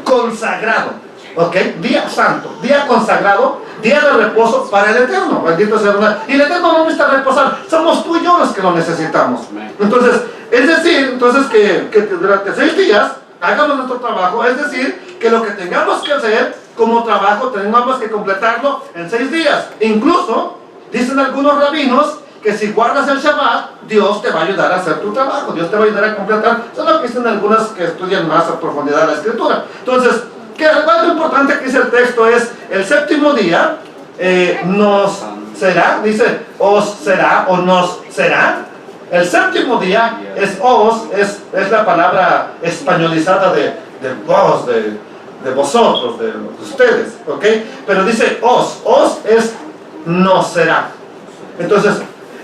Consagrado, ¿ok? Día santo, día consagrado, día de reposo para el Eterno. Bendito sea Dios. Y el Eterno no necesita reposar, somos tú y yo los que lo necesitamos. Entonces, es decir, que durante 6 días hagamos nuestro trabajo, es decir, que lo que tengamos que hacer como trabajo tengamos que completarlo en 6 días. Incluso, dicen algunos rabinos, que si guardas el Shabbat, Dios te va a ayudar a hacer tu trabajo, Dios te va a ayudar a completar. Eso es lo que dicen algunas que estudian más a profundidad la Escritura. Entonces, que algo importante que dice el texto es, el séptimo día nos será, dice, os será o nos será. El séptimo día es os, es la palabra españolizada de vos, de vosotros, de ustedes, ¿ok? Pero dice os es nos será. Entonces,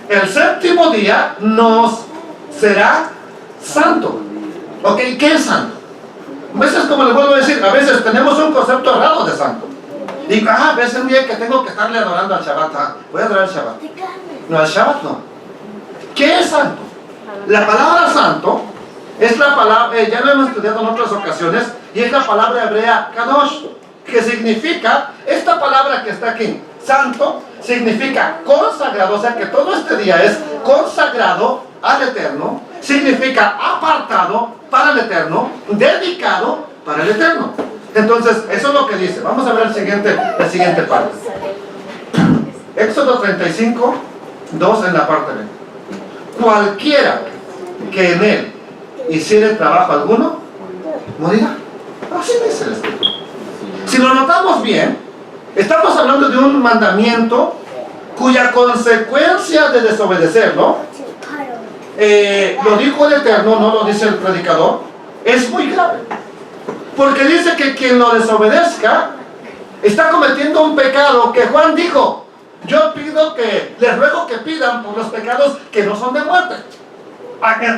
el séptimo día nos será santo. ¿Ok? ¿Qué es santo? A veces, como les vuelvo a decir, a veces tenemos un concepto errado de santo. Y a veces un día que tengo que estarle adorando al Shabbat, voy a adorar al Shabbat. No, al Shabbat no. ¿Qué es santo? La palabra santo es la palabra, ya lo hemos estudiado en otras ocasiones, y es la palabra hebrea kadosh, que significa, esta palabra que está aquí, santo, significa consagrado, o sea que todo este día es consagrado al Eterno, significa apartado para el Eterno, dedicado para el Eterno. Entonces, eso es lo que dice. Vamos a ver la siguiente parte. Éxodo 35, 2 en la parte B. Cualquiera que en él hiciere trabajo alguno, morirá. Así dice la Escritura. Si lo notamos bien, estamos hablando de un mandamiento cuya consecuencia de desobedecerlo, lo dijo el Eterno, no lo dice el predicador, es muy grave. Porque dice que quien lo desobedezca está cometiendo un pecado que Juan dijo, yo les ruego que pidan por los pecados que no son de muerte.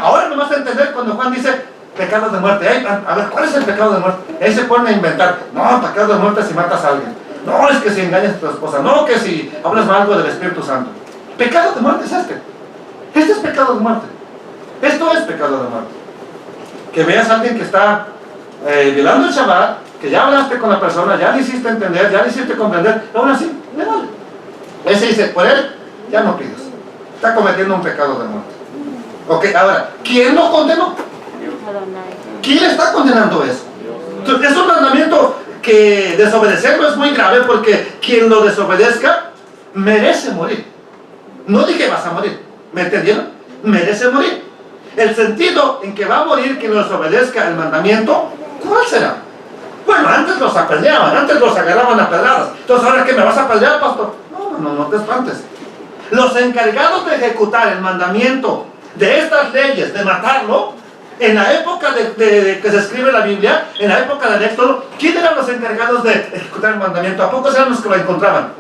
Ahora me vas a entender cuando Juan dice pecados de muerte. A ver, ¿cuál es el pecado de muerte? Ahí se ponen a inventar. No, pecado de muerte si matas a alguien. No, es que si engañas a tu esposa. No, que si hablas mal algo del Espíritu Santo. Pecado de muerte es este. Este es pecado de muerte. Esto es pecado de muerte. Que veas a alguien que está violando el Shabbat, que ya hablaste con la persona, ya le hiciste entender, ya le hiciste comprender, aún así, le vale. Ese dice, por él, ya no pidas. Está cometiendo un pecado de muerte. Ok, ahora, ¿quién lo condenó? ¿Quién está condenando eso? Entonces, es un mandamiento que desobedecerlo es muy grave porque quien lo desobedezca merece morir. No dije vas a morir, ¿me entendieron? Merece morir. El sentido en que va a morir quien los obedezca el mandamiento, ¿cuál será? Bueno, antes los apedreaban, antes los agarraban a pedradas. Entonces, ¿ahora qué me vas a apedrear, pastor? No te espantes. Los encargados de ejecutar el mandamiento de estas leyes, de matarlo, en la época de que se escribe la Biblia, en la época del Éxodo, ¿quién eran los encargados de ejecutar el mandamiento? ¿A pocos eran los que lo encontraban?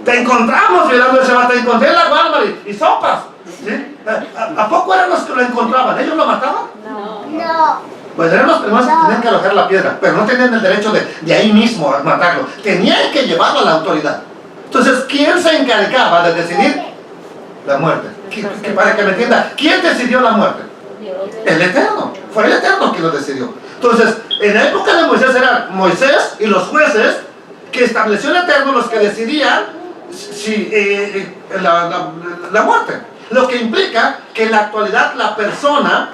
Te encontramos violando el Shabbat, te encontré en la Bárbara y sopas. ¿Sí? ¿A poco eran los que lo encontraban? ¿Ellos lo mataban? No. Pues eran los primeros que tenían que alojar la piedra, pero no tenían el derecho de ahí mismo a matarlo. Tenían que llevarlo a la autoridad. Entonces, ¿quién se encargaba de decidir la muerte? Para que me entienda, ¿quién decidió la muerte? El Eterno. Fue el Eterno quien lo decidió. Entonces, en la época de Moisés eran Moisés y los jueces que estableció el Eterno los que decidían la muerte. Lo que implica que en la actualidad la persona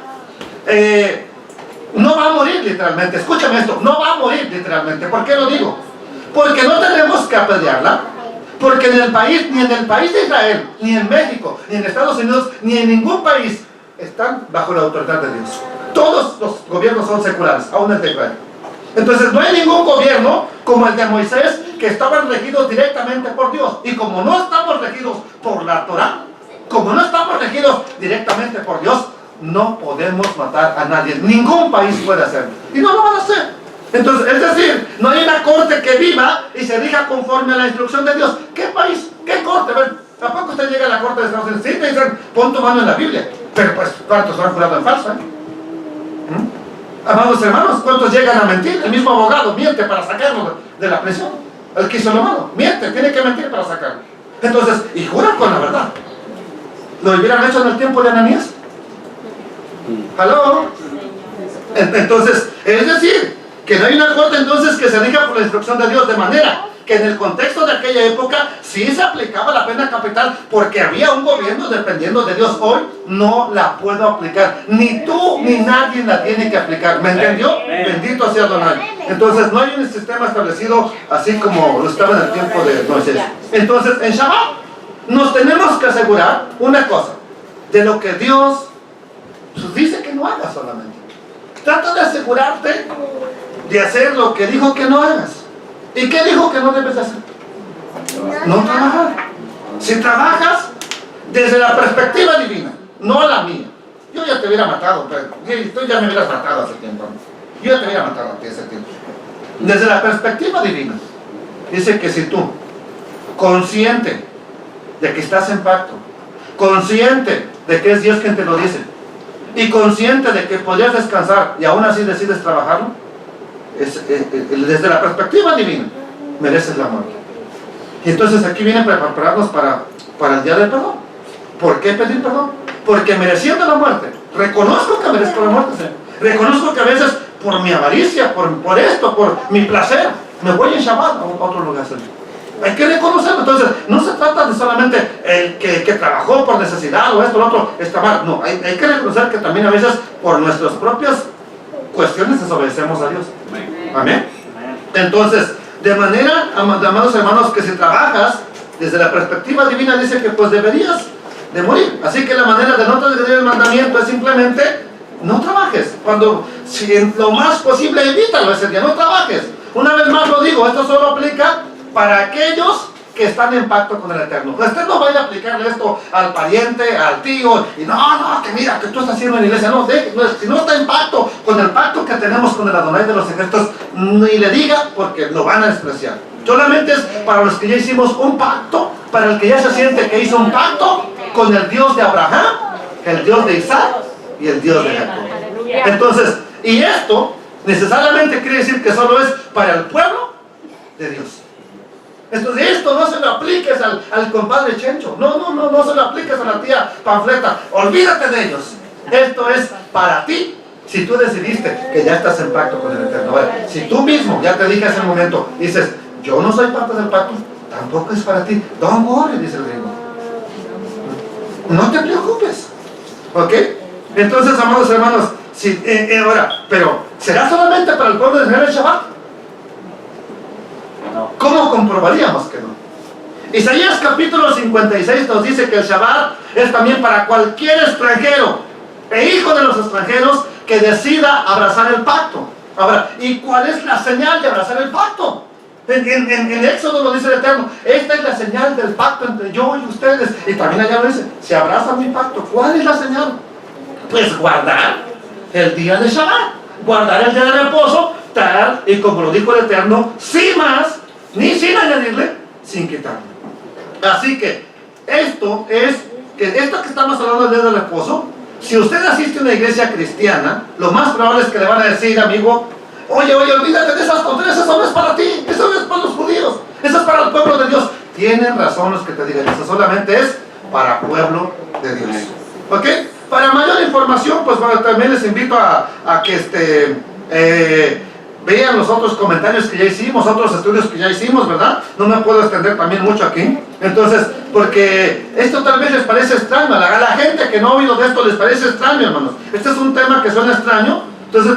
no va a morir literalmente. Escúchame esto, no va a morir literalmente. ¿Por qué lo digo? Porque no tenemos que apedrearla. Porque en el país, ni en el país de Israel, ni en México, ni en Estados Unidos, ni en ningún país están bajo la autoridad de Dios. Todos los gobiernos son seculares, aún el de Israel. Entonces no hay ningún gobierno como el de Moisés, que estaban regidos directamente por Dios. Y como no estamos regidos por la Torah, como no estamos regidos directamente por Dios, no podemos matar a nadie. Ningún país puede hacerlo. Y no lo van a hacer. Entonces, es decir, no hay una corte que viva y se rija conforme a la instrucción de Dios. ¿Qué país? ¿Qué corte? ¿A poco usted llega a la corte de Estados Unidos? Sí, te dicen, pon tu mano en la Biblia. Pero pues, ¿cuántos han jurado en falso? Amados hermanos, ¿cuántos llegan a mentir? El mismo abogado miente para sacarlo de la prisión. El que hizo lo malo, miente, tiene que mentir para sacarlo. Entonces, y juran con la verdad. ¿Lo hubieran hecho en el tiempo de Ananías? ¿Aló? Entonces, es decir, que no hay una corte entonces que se rija por la instrucción de Dios, de manera que en el contexto de aquella época sí se aplicaba la pena capital porque había un gobierno dependiendo de Dios. Hoy no la puedo aplicar, ni tú ni nadie la tiene que aplicar. ¿Me entendió? Bendito sea Adonai. Entonces no hay un sistema establecido así como lo estaba en el tiempo de Moisés. Entonces en Shabbat nos tenemos que asegurar una cosa, de lo que Dios dice que no hagas solamente. Trata de asegurarte de hacer lo que dijo que no hagas. ¿Y qué dijo que no debes hacer? No trabajar. Si trabajas desde la perspectiva divina, no la mía. Yo ya te hubiera matado, pero tú ya me hubieras matado hace tiempo. Yo ya te hubiera matado a ti hace tiempo. Desde la perspectiva divina, dice que si tú, consciente de que estás en pacto, consciente de que es Dios quien te lo dice, y consciente de que podrías descansar y aún así decides trabajarlo, desde la perspectiva divina, mereces la muerte. Y entonces aquí viene para prepararnos para el día del perdón. ¿Por qué pedir perdón? Porque mereciendo la muerte, reconozco que merezco la muerte, Señor. Reconozco que a veces por mi avaricia, por esto, por mi placer, me voy en Shabbat a otro lugar, Señor. Hay que reconocerlo. Entonces no se trata de solamente el que trabajó por necesidad o esto o lo otro está mal. No, hay que reconocer que también a veces por nuestras propias cuestiones desobedecemos a Dios. Amén. Entonces, de manera, amados hermanos, que si trabajas desde la perspectiva divina, dice que pues deberías de morir. Así que la manera de no transgredir el mandamiento es simplemente no trabajes. Si en lo más posible evítalo ese día, no trabajes. Una vez más lo digo, esto solo aplica para aquellos que están en pacto con el Eterno. Usted no vaya a aplicarle esto al pariente, al tío, y no, que mira, que tú estás haciendo en la iglesia. No, si no está en pacto con el pacto que tenemos con el Adonai de los ejércitos, ni le diga porque lo van a despreciar. Solamente es para los que ya hicimos un pacto, para el que ya se siente que hizo un pacto con el Dios de Abraham, el Dios de Isaac y el Dios de Jacob. Entonces, y esto necesariamente quiere decir que solo es para el pueblo de Dios. Entonces esto no se lo apliques al compadre Chencho, no se lo apliques a la tía Panfleta, olvídate de ellos. Esto es para ti, si tú decidiste que ya estás en pacto con el Eterno. Ahora, si tú mismo, ya te dije hace un momento, dices, yo no soy parte del pacto, tampoco es para ti. Don't worry, dice el gringo. No te preocupes, ¿ok? Entonces, amados hermanos, ahora, pero ¿será solamente para el pueblo de Israel el Shabbat? ¿Cómo comprobaríamos que no? Isaías capítulo 56 nos dice que el Shabbat es también para cualquier extranjero e hijo de los extranjeros que decida abrazar el pacto. Ahora, ¿y cuál es la señal de abrazar el pacto? En Éxodo lo dice el Eterno, esta es la señal del pacto entre yo y ustedes. Y también allá lo dice, si abrazan mi pacto, ¿cuál es la señal? Pues guardar el día de Shabbat, guardar el día de reposo, tal y como lo dijo el Eterno, sin más, ni sin añadirle, sin quitarle. Así que esto que estamos hablando del día de reposo, si usted asiste a una iglesia cristiana, lo más probable es que le van a decir, amigo, oye, olvídate de esas tonterías, eso no es para ti, eso no es para los judíos, eso es para el pueblo de Dios. Tienen razón los que te digan, eso solamente es para pueblo de Dios. ¿Ok? Para mayor información, pues bueno, también les invito a que vean los otros comentarios que ya hicimos, otros estudios que ya hicimos, ¿verdad? No me puedo extender también mucho aquí. Entonces, porque esto tal vez les parece extraño, a la gente que no ha oído de esto les parece extraño, hermanos. Este es un tema que suena extraño. Entonces,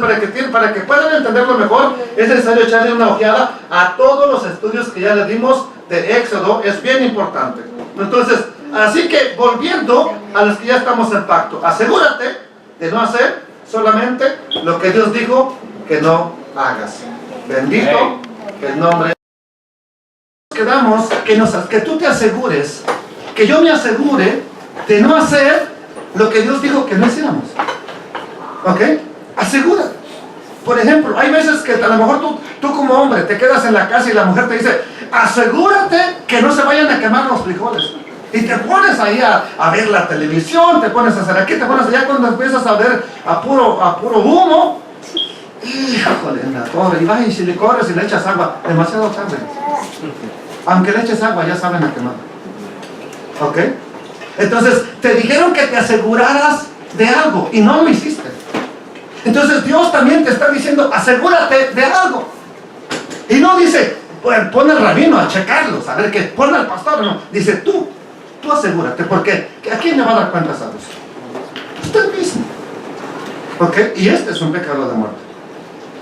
para que puedan entenderlo mejor, es necesario echarle una ojeada a todos los estudios que ya les dimos de Éxodo. Es bien importante. Entonces, así que volviendo a los que ya estamos en pacto, asegúrate de no hacer solamente lo que Dios dijo que no hagas. Bendito el nombre. Quedamos que tú te asegures, que yo me asegure de no hacer lo que Dios dijo que no hiciéramos. ¿Ok? Asegúrate. Por ejemplo, hay veces que a lo mejor tú como hombre te quedas en la casa y la mujer te dice, asegúrate que no se vayan a quemar los frijoles. Y te pones ahí a ver la televisión, te pones a hacer aquí, te pones allá, cuando empiezas a ver a puro humo. Híjole, la torre, y vas y si le corres y le echas agua, demasiado tarde. Aunque le eches agua, ya saben a quemar. ¿Ok? Entonces, te dijeron que te aseguraras de algo y no lo hiciste. Entonces, Dios también te está diciendo, asegúrate de algo. Y no dice, pues, pon al rabino a checarlos, a ver qué, pon al pastor, no. Dice, tú asegúrate, porque ¿a quién le va a dar cuentas a Dios? Usted mismo. ¿Ok? Y este es un pecado de muerte.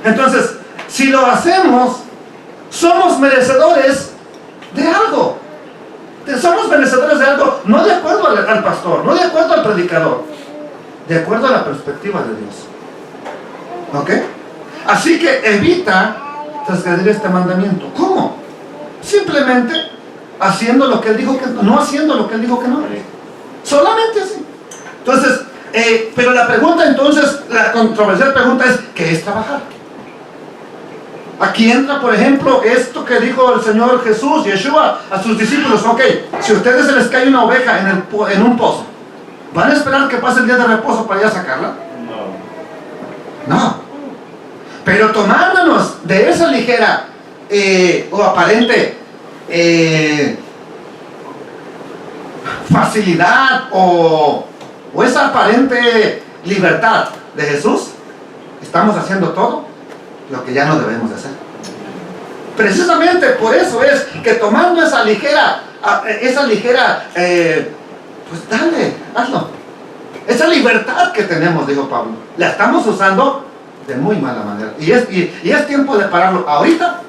Entonces, si lo hacemos, somos merecedores de algo. Somos merecedores de algo, no de acuerdo al pastor, no de acuerdo al predicador, de acuerdo a la perspectiva de Dios. ¿Ok? Así que evita transgredir este mandamiento. ¿Cómo? Simplemente haciendo lo que Él dijo que no, no haciendo lo que Él dijo que no. Solamente así. Entonces, pero la pregunta entonces, la controversial pregunta es, ¿qué es trabajar? Aquí entra, por ejemplo, esto que dijo el Señor Jesús, Yeshua, a sus discípulos. Ok, si a ustedes se les cae una oveja en un pozo, ¿van a esperar que pase el día de reposo para ir a sacarla? No. Pero tomándonos de esa ligera o aparente facilidad o esa aparente libertad de Jesús, estamos haciendo todo lo que ya no debemos de hacer. Precisamente por eso es que tomando esa ligera, pues dale, hazlo. Esa libertad que tenemos, dijo Pablo, la estamos usando de muy mala manera. Y es tiempo de pararlo ahorita,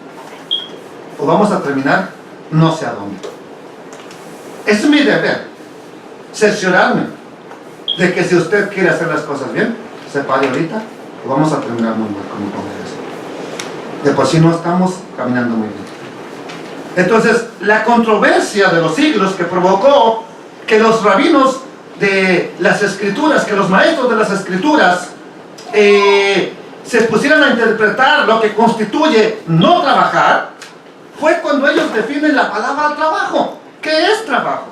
o vamos a terminar no sé a dónde. Es mi deber cerciorarme de que si usted quiere hacer las cosas bien, se pare ahorita, o vamos a terminar muy mal con mi congregación. De por sí no estamos caminando muy bien. Entonces, la controversia de los siglos que provocó que los rabinos de las escrituras, que los maestros de las escrituras se pusieran a interpretar lo que constituye no trabajar, fue cuando ellos definen la palabra trabajo. ¿Qué es trabajo?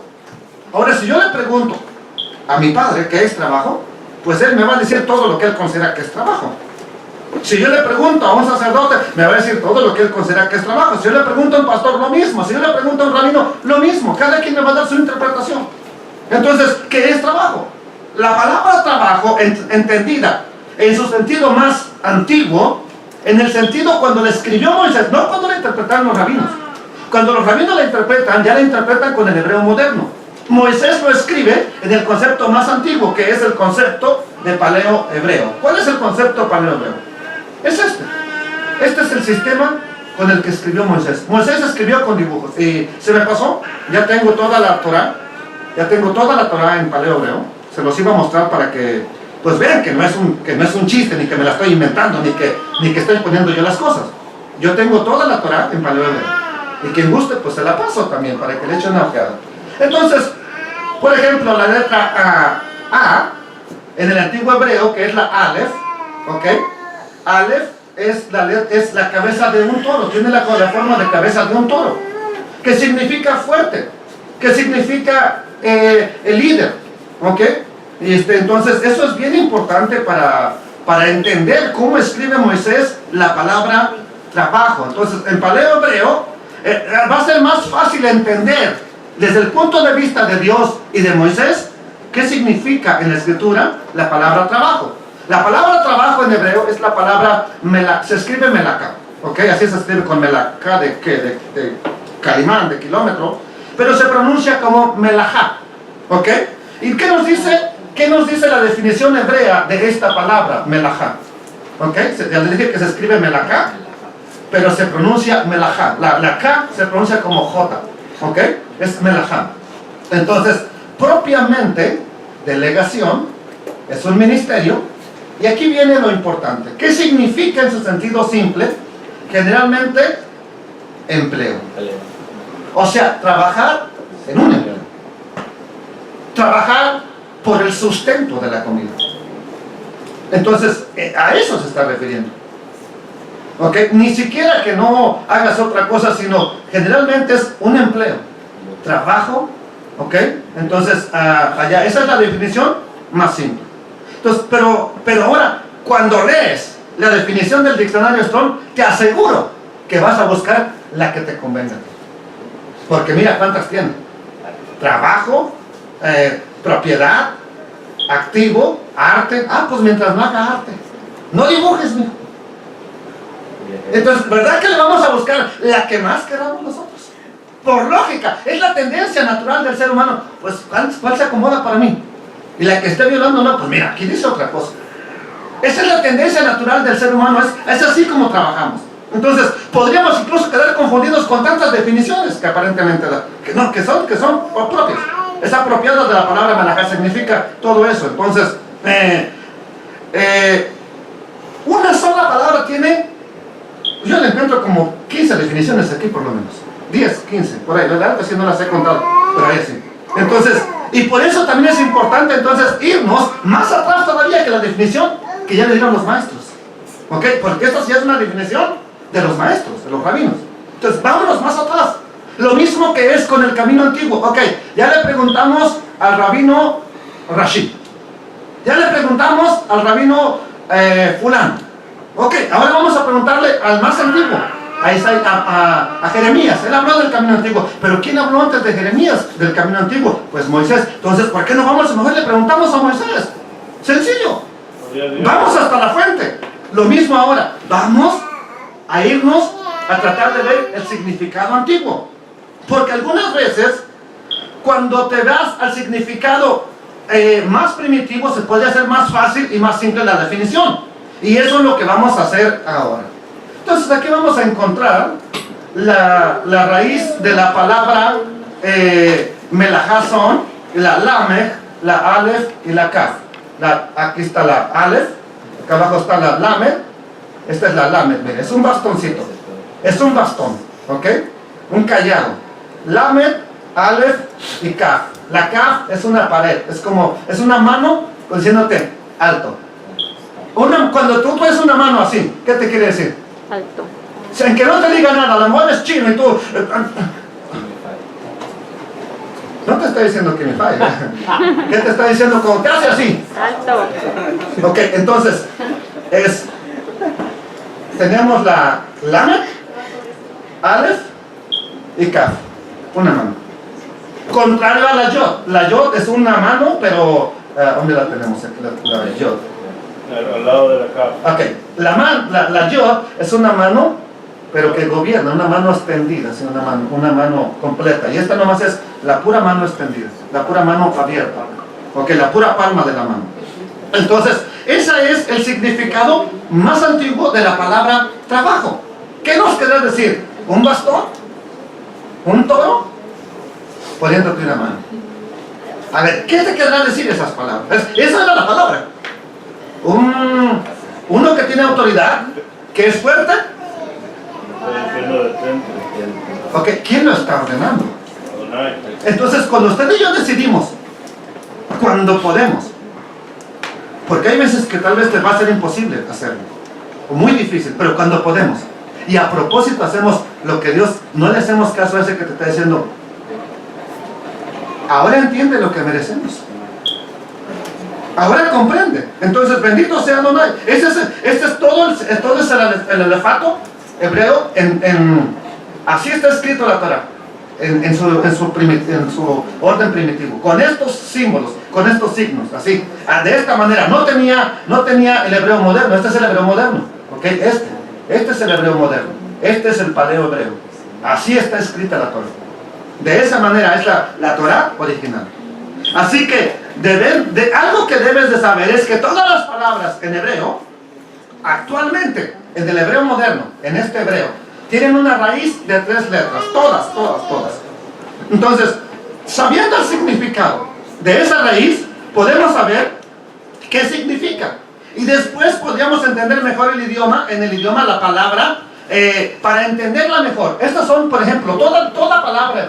Ahora, si yo le pregunto a mi padre qué es trabajo, pues él me va a decir todo lo que él considera que es trabajo. Si yo le pregunto a un sacerdote, me va a decir todo lo que él considera que es trabajo. Si yo le pregunto a un pastor, lo mismo. Si yo le pregunto a un rabino, lo mismo. Cada quien me va a dar su interpretación. Entonces, ¿qué es trabajo? La palabra trabajo, entendida en su sentido más antiguo, en el sentido cuando la escribió Moisés, no cuando la interpretaron los rabinos. Cuando los rabinos la interpretan, ya la interpretan con el hebreo moderno. Moisés lo escribe en el concepto más antiguo, que es el concepto de paleo hebreo. ¿Cuál es el concepto paleo hebreo? Es este. Este es el sistema con el que escribió Moisés. Moisés escribió con dibujos. Y se me pasó, ya tengo toda la Torah. Ya tengo toda la Torah en paleo hebreo. Se los iba a mostrar para que pues vean que no es un chiste, ni que me la estoy inventando, ni que estoy poniendo yo las cosas. Yo tengo toda la Torah en paleo hebreo. Y quien guste, pues se la paso también para que le echen una ojeada. Entonces, por ejemplo, la letra A en el antiguo hebreo, que es la Aleph, ¿ok? Aleph es la cabeza de un toro, tiene la forma de cabeza de un toro, que significa fuerte, que significa el líder, ¿ok? Entonces, eso es bien importante para entender cómo escribe Moisés la palabra trabajo. Entonces, en paleo hebreo va a ser más fácil entender desde el punto de vista de Dios y de Moisés qué significa en la escritura la palabra trabajo. La palabra trabajo en hebreo es la palabra se escribe melaka, ¿ok? Así se escribe con melaka de calimán, de kilómetro, pero se pronuncia como melajá, ¿ok? ¿Y qué nos dice la definición hebrea de esta palabra melajá? ¿Ok? Ya les dije que se escribe melaka, pero se pronuncia melajá. La K se pronuncia como J, ¿ok? Es melajá. Entonces, propiamente, delegación es un ministerio Y aquí viene lo importante. ¿Qué significa en su sentido simple? Generalmente, empleo. O sea, trabajar en un empleo. Trabajar por el sustento de la comida. Entonces, a eso se está refiriendo. ¿Ok? Ni siquiera que no hagas otra cosa, sino generalmente es un empleo. Trabajo. ¿Ok? Entonces, allá, esa es la definición más simple. Entonces, pero ahora, cuando lees la definición del diccionario Strong, te aseguro que vas a buscar la que te convenga. Porque mira cuántas tiene. Trabajo, propiedad, activo, arte. Pues mientras no haga arte. No dibujes, mijo. Entonces, ¿verdad que le vamos a buscar la que más queramos nosotros? Por lógica, es la tendencia natural del ser humano. Pues, ¿cuál se acomoda para mí? Y la que esté violando, no, pues mira, aquí dice otra cosa. Esa es la tendencia natural del ser humano, es así como trabajamos. Entonces, podríamos incluso quedar confundidos con tantas definiciones que aparentemente que son propias. Es apropiado de la palabra melajá, significa todo eso. Entonces, una sola palabra tiene, yo le encuentro como 15 definiciones aquí por lo menos. 10, 15, por ahí, ¿verdad? Así no las he contado, pero ahí sí. Entonces, y por eso también es importante entonces irnos más atrás todavía que la definición que ya le dieron los maestros. ¿Ok? Porque esta sí es una definición de los maestros, de los rabinos. Entonces, vámonos más atrás. Lo mismo que es con el camino antiguo. Ok, ya le preguntamos al rabino Rashid. Ya le preguntamos al rabino fulano. Ok, ahora vamos a preguntarle al más antiguo. A Jeremías. Él habló del camino antiguo. Pero ¿quién habló antes de Jeremías del camino antiguo? Pues Moisés. Entonces, ¿por qué no vamos? Mejor le preguntamos a Moisés. Sencillo. Vamos hasta la fuente. Lo mismo ahora. Vamos a irnos a tratar de ver el significado antiguo. Porque algunas veces, cuando te das al significado más primitivo, se puede hacer más fácil y más simple la definición. Y eso es lo que vamos a hacer ahora. Entonces aquí vamos a encontrar la raíz de la palabra melajá son la lamej, la alef y la kaf. Aquí está la alef, acá abajo está la lamej, esta es la lamej, mire, es un bastoncito, es un bastón, ¿ok? Un callado. Lamed, alef y kaf. La kaf es una pared, es una mano diciéndote alto. Cuando tú pones una mano así, ¿qué te quiere decir? Alto. Sin que no te diga nada, la mueves chino y tú... No te está diciendo que me falle. ¿Qué te está diciendo cuando te hace así? Alto. Ok, entonces, tenemos la lamed, alef y kaf. Una mano. Contrario a la yod. La yod es una mano, pero... ¿dónde la tenemos? Aquí la yod. Al lado de la capa. Ok. La yod es una mano, pero que gobierna, una mano extendida, ¿sí? una mano completa. Y esta nomás es la pura mano extendida, la pura mano abierta. Ok, la pura palma de la mano. Entonces, ese es el significado más antiguo de la palabra trabajo. ¿Qué nos quiere decir? ¿Un bastón? ¿Un toro? Poniéndote una mano. A ver, ¿qué te querrá decir esas palabras? Esa era la palabra. Uno que tiene autoridad, que es fuerte. Ok, ¿quién lo está ordenando? Entonces, cuando usted y yo decidimos, cuando podemos, porque hay veces que tal vez te va a ser imposible hacerlo, o muy difícil, pero cuando podemos, y a propósito hacemos lo que Dios, no le hacemos caso a ese que te está diciendo, ahora entiende lo que merecemos. Ahora comprende. Entonces, bendito sea Adonai. Este es todo el alefato hebreo. Así está escrito la Torah. En su orden primitivo. Con estos símbolos, con estos signos. Así. De esta manera. No tenía el hebreo moderno. Este es el hebreo moderno. ¿Okay? Este es el hebreo moderno. Este es el paleo hebreo. Así está escrita la Torah. De esa manera es la Torah original. Así que algo que debes de saber es que todas las palabras en hebreo, actualmente, en el hebreo moderno, en este hebreo, tienen una raíz de 3 letras. Todas. Entonces, sabiendo el significado de esa raíz, podemos saber qué significa. Y después podríamos entender mejor el idioma, en el idioma la palabra, para entenderla mejor. Estas son, por ejemplo, toda palabra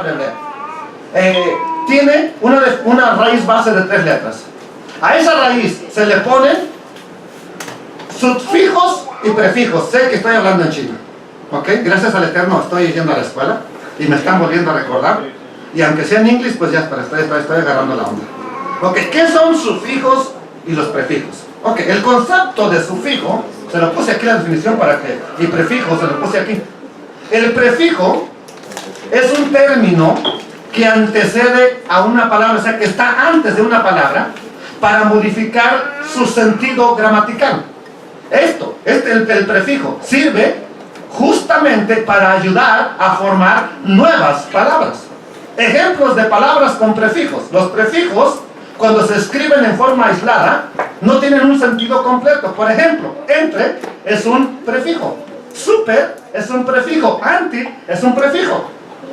hebrea, tiene una raíz base de 3 letras. A esa raíz se le ponen sufijos y prefijos. Sé que estoy hablando en chino, ¿ok? Gracias al Eterno estoy yendo a la escuela y me están volviendo a recordar. Y aunque sea en inglés, pues ya estoy agarrando la onda. ¿Ok? ¿Qué son sufijos y los prefijos? Ok, el concepto de sufijo, se lo puse aquí la definición y prefijo, se lo puse aquí. El prefijo es un término que antecede a una palabra, o sea, que está antes de una palabra, para modificar su sentido gramatical. El prefijo sirve justamente para ayudar a formar nuevas palabras. Ejemplos de palabras con prefijos. Los prefijos, cuando se escriben en forma aislada, no tienen un sentido completo. Por ejemplo, entre es un prefijo, super es un prefijo, anti es un prefijo.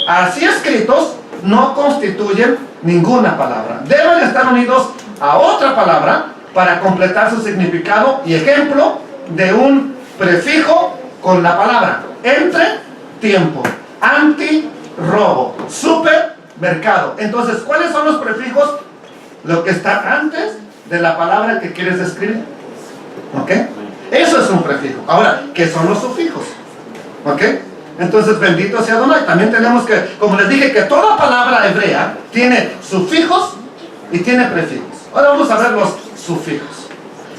Así escritos, no constituyen ninguna palabra. Deben estar unidos a otra palabra para completar su significado. Y ejemplo de un prefijo con la palabra: entre, tiempo; anti, robo; super, mercado. Entonces, ¿cuáles son los prefijos? Lo que está antes de la palabra que quieres escribir. ¿Ok? Eso es un prefijo. Ahora, ¿qué son los sufijos? ¿Ok? Entonces, bendito sea Adonai. También tenemos que, como les dije, que toda palabra hebrea tiene sufijos y tiene prefijos. Ahora vamos a ver los sufijos.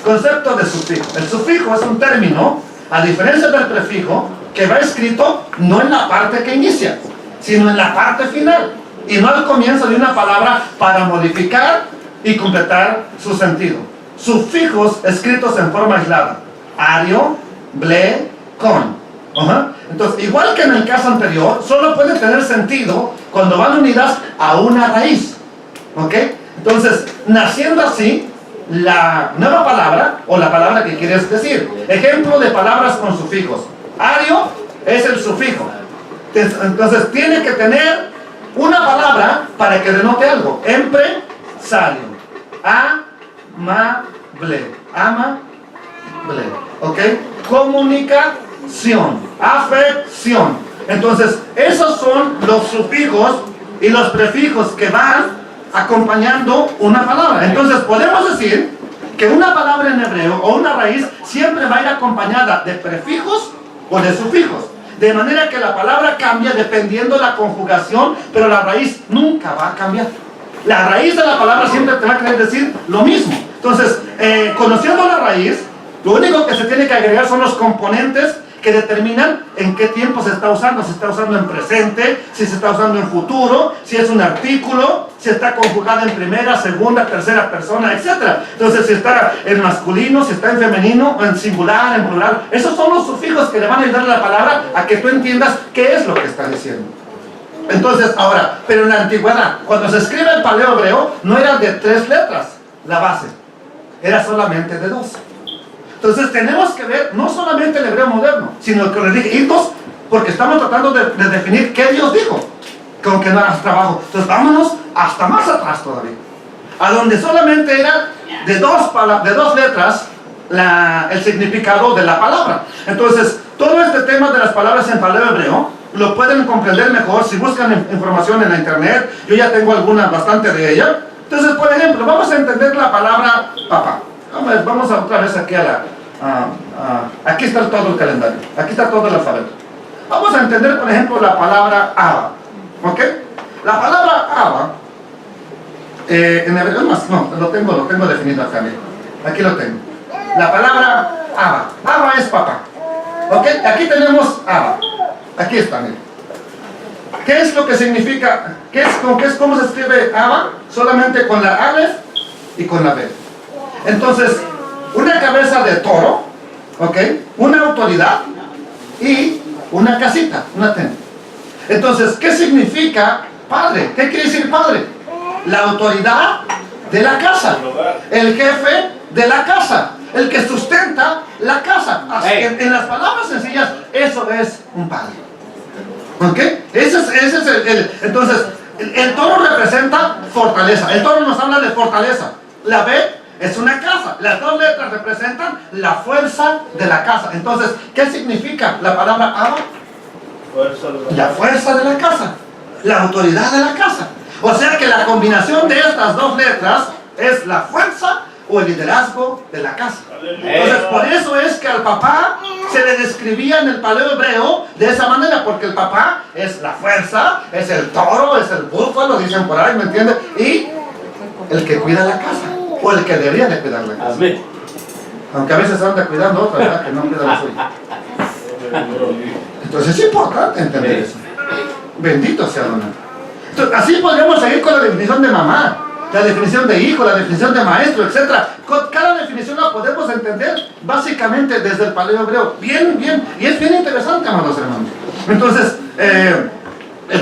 Concepto de sufijo. El sufijo es un término, a diferencia del prefijo, que va escrito no en la parte que inicia, sino en la parte final, y no al comienzo de una palabra, para modificar y completar su sentido. Sufijos escritos en forma aislada: ario, ble, con. Entonces, igual que en el caso anterior, solo puede tener sentido cuando van unidas a una raíz. ¿Ok? Entonces, naciendo así la nueva palabra o la palabra que quieres decir. Ejemplo de palabras con sufijos: ario es el sufijo. Entonces, tiene que tener una palabra para que denote algo. Empresario. Amable. Amable. ¿Ok? Comunicación. Afección. Entonces, esos son los sufijos y los prefijos que van acompañando una palabra. Entonces, podemos decir que una palabra en hebreo o una raíz siempre va a ir acompañada de prefijos o de sufijos. De manera que la palabra cambia dependiendo de la conjugación, pero la raíz nunca va a cambiar. La raíz de la palabra siempre te va a querer decir lo mismo. Entonces, conociendo la raíz, lo único que se tiene que agregar son los componentes que determinan en qué tiempo se está usando. Si se está usando en presente, si se está usando en futuro, si es un artículo, si está conjugada en primera, segunda, tercera persona, etc. Entonces, si está en masculino, si está en femenino, en singular, en plural. Esos son los sufijos que le van a ayudar a la palabra a que tú entiendas qué es lo que está diciendo. Entonces, ahora, pero en la antigüedad, cuando se escribe el paleo hebreo, no era de 3 letras la base, era solamente de 2. Entonces tenemos que ver no solamente el hebreo moderno, sino que les dije, hitos, porque estamos tratando de definir qué Dios dijo, con que no hagas trabajo. Entonces vámonos hasta más atrás todavía, a donde solamente era de dos letras el significado de la palabra. Entonces, todo este tema de las palabras en paleo hebreo lo pueden comprender mejor si buscan información en la internet. Yo ya tengo bastante de ella. Entonces, por ejemplo, vamos a entender la palabra papá. Vamos otra vez aquí aquí está todo el calendario, aquí está todo el alfabeto. Vamos a entender, por ejemplo, la palabra Abba. ¿Ok? La palabra Abba, en hebreo, lo tengo definido acá, mira. Aquí lo tengo. La palabra Abba. Abba es papá. ¿Ok? Aquí tenemos Abba. Aquí está, mira. ¿Qué es lo que significa? ¿Cómo se escribe Abba? Solamente con la Aleph y con la B. Entonces, una cabeza de toro, ¿ok? Una autoridad y una casita, una tenda. Entonces, ¿qué significa padre? ¿Qué quiere decir padre? La autoridad de la casa, el jefe de la casa, el que sustenta la casa. En las palabras sencillas, eso es un padre. ¿Ok? Ese es entonces, el toro representa fortaleza. El toro nos habla de fortaleza. La B es una casa. Las dos letras representan la fuerza de la casa. Entonces, ¿qué significa la palabra Abba? La fuerza de la casa, la autoridad de la casa. O sea que la combinación de estas dos letras es la fuerza o el liderazgo de la casa. Entonces, por eso es que al papá se le describía en el paleohebreo de esa manera, porque el papá es la fuerza, es el toro, es el búfalo, dicen por ahí, ¿me entiendes? Y el que cuida la casa, o el que debería de cuidar la casa. Aunque a veces anda cuidando otra, ¿verdad? Que no cuida la suya. Entonces es importante entender eso. Bendito sea Adonai. Entonces, así podríamos seguir con la definición de mamá, la definición de hijo, la definición de maestro, etc. Cada definición la podemos entender básicamente desde el paleohebreo. Bien, y es bien interesante, amados hermanos. Entonces,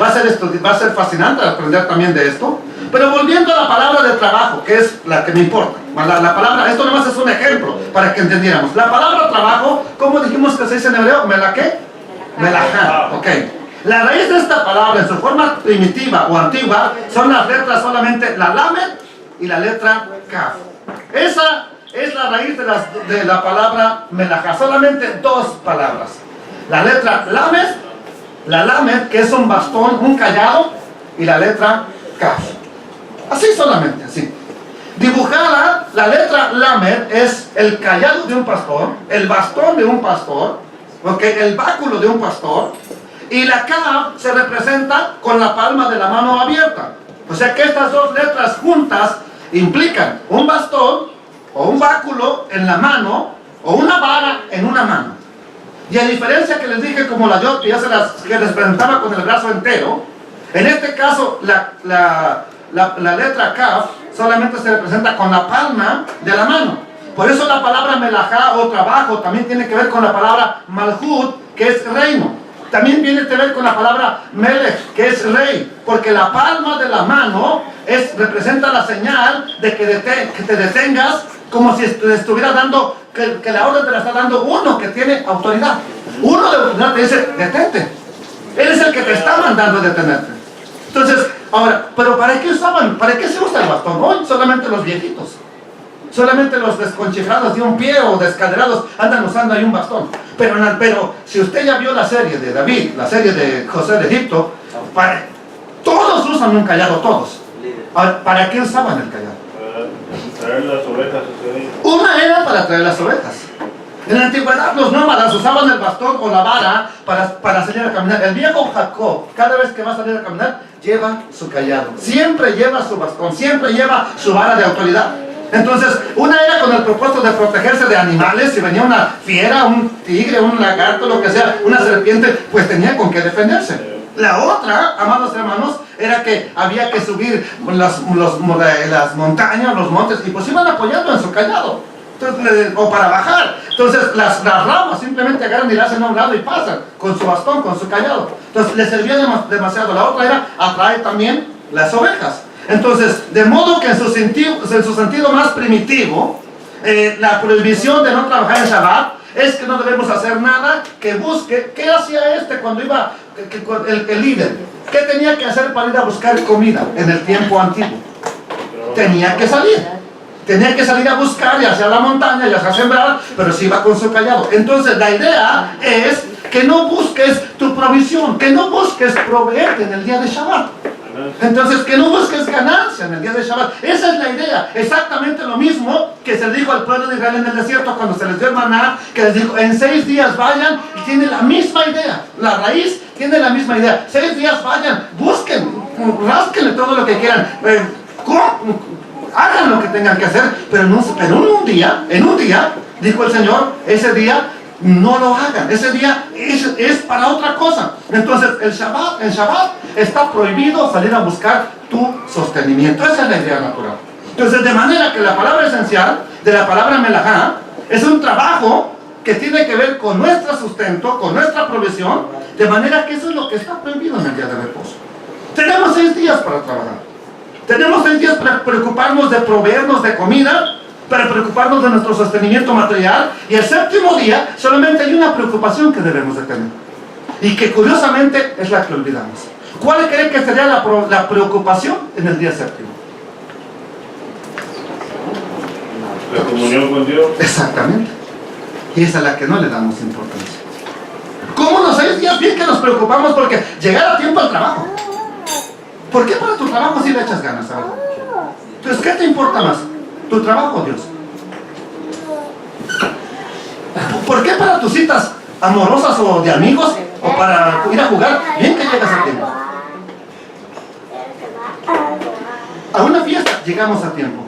va a ser fascinante aprender también de esto. Pero volviendo a la palabra de trabajo, que es la que me importa. La palabra, esto nomás es un ejemplo para que entendiéramos. La palabra trabajo, ¿cómo dijimos que se dice en hebreo? ¿Mela qué? Melajá, ok. La raíz de esta palabra en su forma primitiva o antigua son las letras solamente la lamed y la letra kaf. Esa es la raíz de la palabra melajá. Solamente dos palabras. La letra la lamed, que es un bastón, un callado, y la letra kaf. Así solamente, así. Dibujada, la letra lamed es el callado de un pastor, el bastón de un pastor, okay, el báculo de un pastor, y la kaf se representa con la palma de la mano abierta. O sea que estas dos letras juntas implican un bastón o un báculo en la mano o una vara en una mano. Y a diferencia que les dije como la yot, que les presentaba con el brazo entero, en este caso la letra kaf solamente se representa con la palma de la mano. Por eso la palabra melajá o trabajo también tiene que ver con la palabra malhut, que es reino. También viene que ver con la palabra melech, que es rey, porque la palma de la mano representa la señal de que te detengas, como si te estuviera dando, que la orden te la está dando uno que tiene autoridad. Uno de autoridad te dice, detente. Él es el que te está mandando a detenerte. Entonces, ahora, ¿pero para qué usaban? ¿Para qué se usa el bastón? Hoy solamente los viejitos. Solamente los desconchiflados de un pie o descaderados andan usando ahí un bastón. Pero si usted ya vio la serie de David, la serie de José de Egipto, todos usan un callado, todos. Ahora, ¿para qué usaban el callado? Para traer las ovejas. Una era para traer las ovejas. En la antigüedad los nómadas usaban el bastón o la vara para salir a caminar. El viejo Jacob, cada vez que va a salir a caminar, lleva su callado. Siempre lleva su bastón, siempre lleva su vara de autoridad. Entonces, una era con el propósito de protegerse de animales. Si venía una fiera, un tigre, un lagarto, lo que sea, una serpiente, pues tenía con qué defenderse. La otra, amados hermanos, era que había que subir las montañas, los montes, y pues iban apoyando en su callado. Entonces, o para bajar. Entonces, las ramas simplemente agarran y la hacen a un lado y pasan con su bastón, con su callado. Entonces, les servía demasiado. La otra era atraer también las ovejas. Entonces, de modo que en su sentido más primitivo, la prohibición de no trabajar en Shabbat es que no debemos hacer nada que busque. ¿Qué hacía cuando iba el líder? ¿Qué tenía que hacer para ir a buscar comida en el tiempo antiguo? Tenía que salir a buscar, ya sea a la montaña, ya sea a sembrar, pero sí iba con su callado. Entonces la idea es que no busques tu provisión, que no busques proveerte en el día de Shabbat. Entonces, que no busques ganancia en el día de Shabbat. Esa es la idea. Exactamente lo mismo que se le dijo al pueblo de Israel en el desierto cuando se les dio el maná, que les dijo, en 6 días vayan, y tiene la misma idea. La raíz tiene la misma idea. 6 días vayan, busquen, rásquenle todo lo que quieran, hagan lo que tengan que hacer, pero en un día, dijo el Señor, ese día no lo hagan. Ese día es para otra cosa. Entonces, en Shabbat está prohibido salir a buscar tu sostenimiento. Esa es la idea natural. Entonces, de manera que la palabra esencial de la palabra melajá es un trabajo que tiene que ver con nuestro sustento, con nuestra provisión, de manera que eso es lo que está prohibido en el día de reposo. Tenemos 6 días para trabajar. Tenemos 6 días para preocuparnos de proveernos de comida, para preocuparnos de nuestro sostenimiento material, y el 7º día solamente hay una preocupación que debemos de tener, y que curiosamente es la que olvidamos. ¿Cuál cree que sería la preocupación en el día 7º? La comunión con Dios. Exactamente. Y esa es la que no le damos importancia. ¿Cómo nos hay días bien que nos preocupamos porque llegar a tiempo al trabajo? ¿Por qué para tu trabajo sí le echas ganas? ¿Sabes? Entonces, ¿qué te importa más? ¿Tu trabajo o Dios? ¿Por qué para tus citas amorosas o de amigos o para ir a jugar bien que llegas a tiempo? A una fiesta llegamos a tiempo.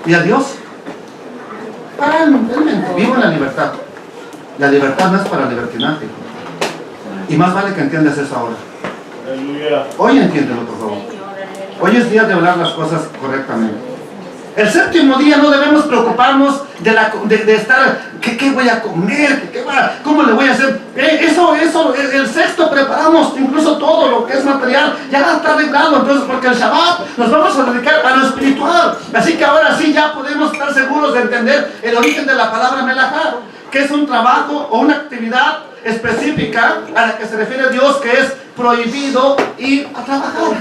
¿Y a Dios? Realmente, vivo en la libertad. La libertad no es para libertinaje. Y más vale que entiendas eso ahora. Aleluya. Hoy entiéndelo, por favor. Hoy es día de hablar las cosas correctamente. El séptimo día no debemos preocuparnos de estar, ¿qué voy a comer? ¿Cómo le voy a hacer? El sexto preparamos incluso todo lo que es material, ya está arreglado. Entonces, porque el Shabbat nos vamos a dedicar a lo espiritual. Así que ahora sí ya podemos estar seguros de entender el origen de la palabra melajá, que es un trabajo o una actividad específica a la que se refiere Dios, que es prohibido ir a trabajar.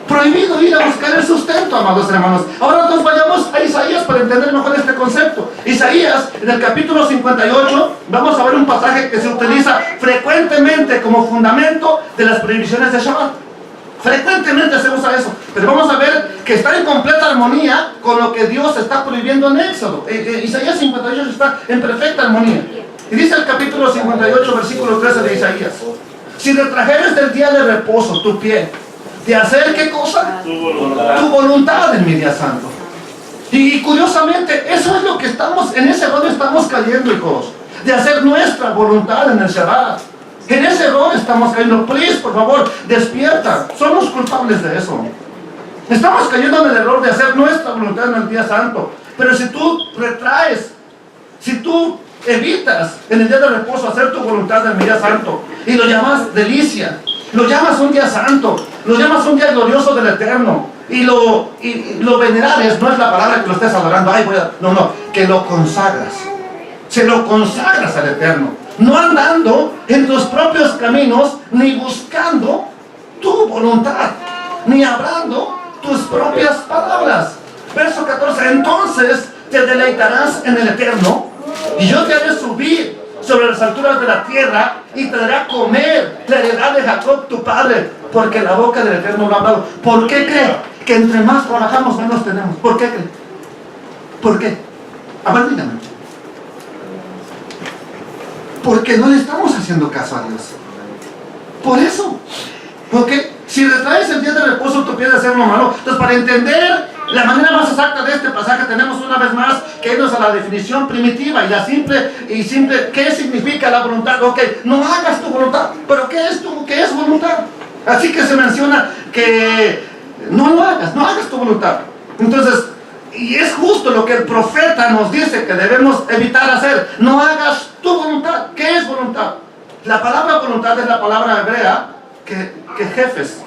Prohibido ir a buscar el sustento, amados hermanos. Ahora entonces vayamos a Isaías para entender mejor este concepto. Isaías, en el capítulo 58, vamos a ver un pasaje que se utiliza frecuentemente como fundamento de las prohibiciones de Shabbat. Frecuentemente se usa eso, pero vamos a ver que está en completa armonía con lo que Dios está prohibiendo en Éxodo. Isaías 58 está en perfecta armonía. Y dice el capítulo 58, versículo 13 de Isaías: si retrajeres del día de reposo tu pie, de hacer ¿qué cosa? Tu voluntad en mi día santo. Y curiosamente, eso es lo que en ese error estamos cayendo, hijos. De hacer nuestra voluntad en el Shabbat. En ese error estamos cayendo. Please, por favor, despierta. Somos culpables de eso. Estamos cayendo en el error de hacer nuestra voluntad en el día santo. Pero si tú retraes, si tú evitas en el día de reposo hacer tu voluntad en el día santo y lo llamas delicia, lo llamas un día santo, lo llamas un día glorioso del Eterno, y lo venerares, no es la palabra que lo estés adorando, no, que lo consagras, se lo consagras al Eterno, no andando en tus propios caminos, ni buscando tu voluntad, ni hablando tus propias palabras. Verso 14, entonces te deleitarás en el Eterno, y yo te haré subir sobre las alturas de la tierra y te daré a comer la heredad de Jacob tu padre, porque la boca del Eterno lo ha hablado. ¿Por qué cree que entre más trabajamos menos tenemos? ¿Por qué cree? ¿Por qué? A ver, dígame. Porque no le estamos haciendo caso a Dios. Por eso. Porque si retraes el día de reposo tu pie de hacer lo malo. Entonces, para entender la manera más exacta de este pasaje, tenemos una vez más que irnos a la definición primitiva y la simple, ¿qué significa la voluntad? Ok, no hagas tu voluntad, pero ¿qué es voluntad? Así que se menciona que no lo hagas, no hagas tu voluntad. Entonces, y es justo lo que el profeta nos dice que debemos evitar hacer. No hagas tu voluntad. ¿Qué es voluntad? La palabra voluntad es la palabra hebrea que jefes.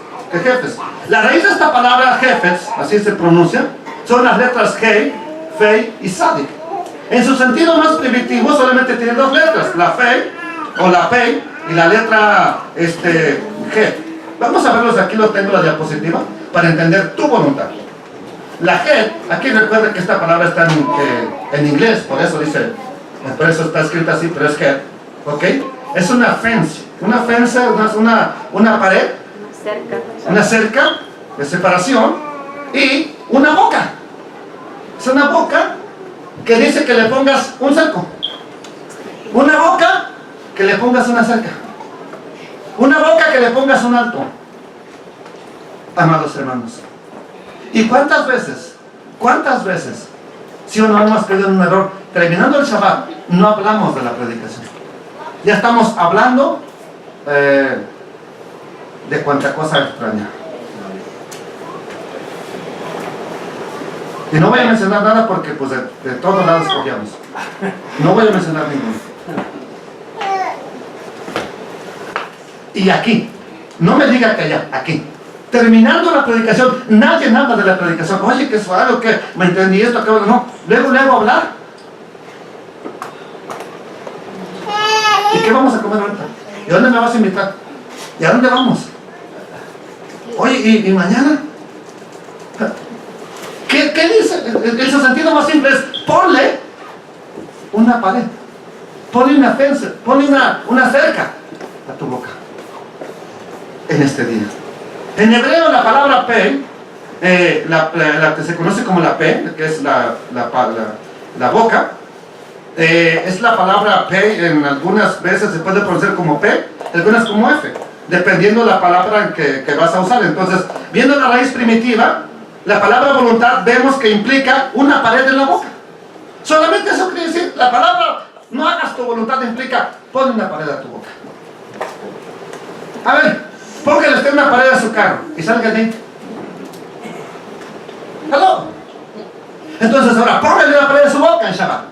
La raíz de esta palabra jefes, así se pronuncia, son las letras Hei, Fei y Sadik. En su sentido más primitivo solamente tiene dos letras, la Fei o la Pei y la letra G. Vamos a verlos, aquí lo tengo la diapositiva para entender tu voluntad. La G, aquí recuerden que esta palabra está en inglés, por eso está escrita así, pero es G, ¿ok? Es una fence, una pared, una cerca de separación y una boca. Es una boca que dice que le pongas un cerco, una boca que le pongas una cerca, una boca que le pongas un alto. Amados hermanos, ¿y cuántas veces, si o no hemos caído en un error? Terminando el Shabbat, no hablamos de la predicación, ya estamos hablando de cuanta cosa extraña. Y no voy a mencionar nada porque pues de todos lados cogíamos. No voy a mencionar ninguno. Y aquí, no me diga que allá, aquí. Terminando la predicación, nadie habla de la predicación. Oye, que suave, o que me entendí esto, que no. Luego hablar. ¿Y qué vamos a comer ahorita? ¿Y dónde me vas a invitar? ¿Y a dónde vamos? Oye, ¿y mañana? ¿Qué dice? En su sentido más simple es, ponle una pared, ponle una fence, ponle una cerca a tu boca en este día. En hebreo la palabra pe, la que se conoce como la pe, que es la boca, es la palabra pe. En algunas veces se puede pronunciar como p, algunas como f, dependiendo la palabra que vas a usar. Entonces, viendo la raíz primitiva, la palabra voluntad vemos que implica una pared en la boca. Solamente eso quiere decir, la palabra no hagas tu voluntad implica pon una pared a tu boca. A ver, póngale usted una pared a su carro y salga de ahí. ¿Aló? Entonces ahora póngale una pared a su boca en Shabbat.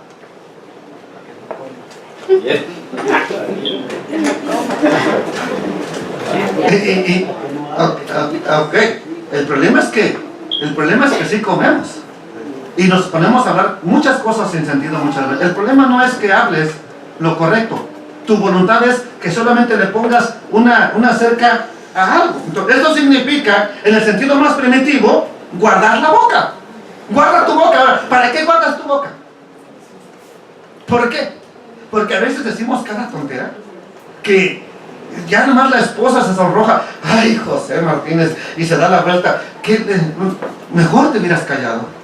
Ok, el problema es que sí comemos y nos ponemos a hablar muchas cosas sin sentido muchas veces. El problema no es que hables lo correcto, tu voluntad es que solamente le pongas una cerca a algo. Entonces, esto significa, en el sentido más primitivo, guardar la boca. Guarda tu boca. Ahora, ¿para qué guardas tu boca? ¿Por qué? Porque a veces decimos cada tontera que ya nomás la esposa se sonroja. Ay, José Martínez, y se da la vuelta. Mejor te hubieras callado.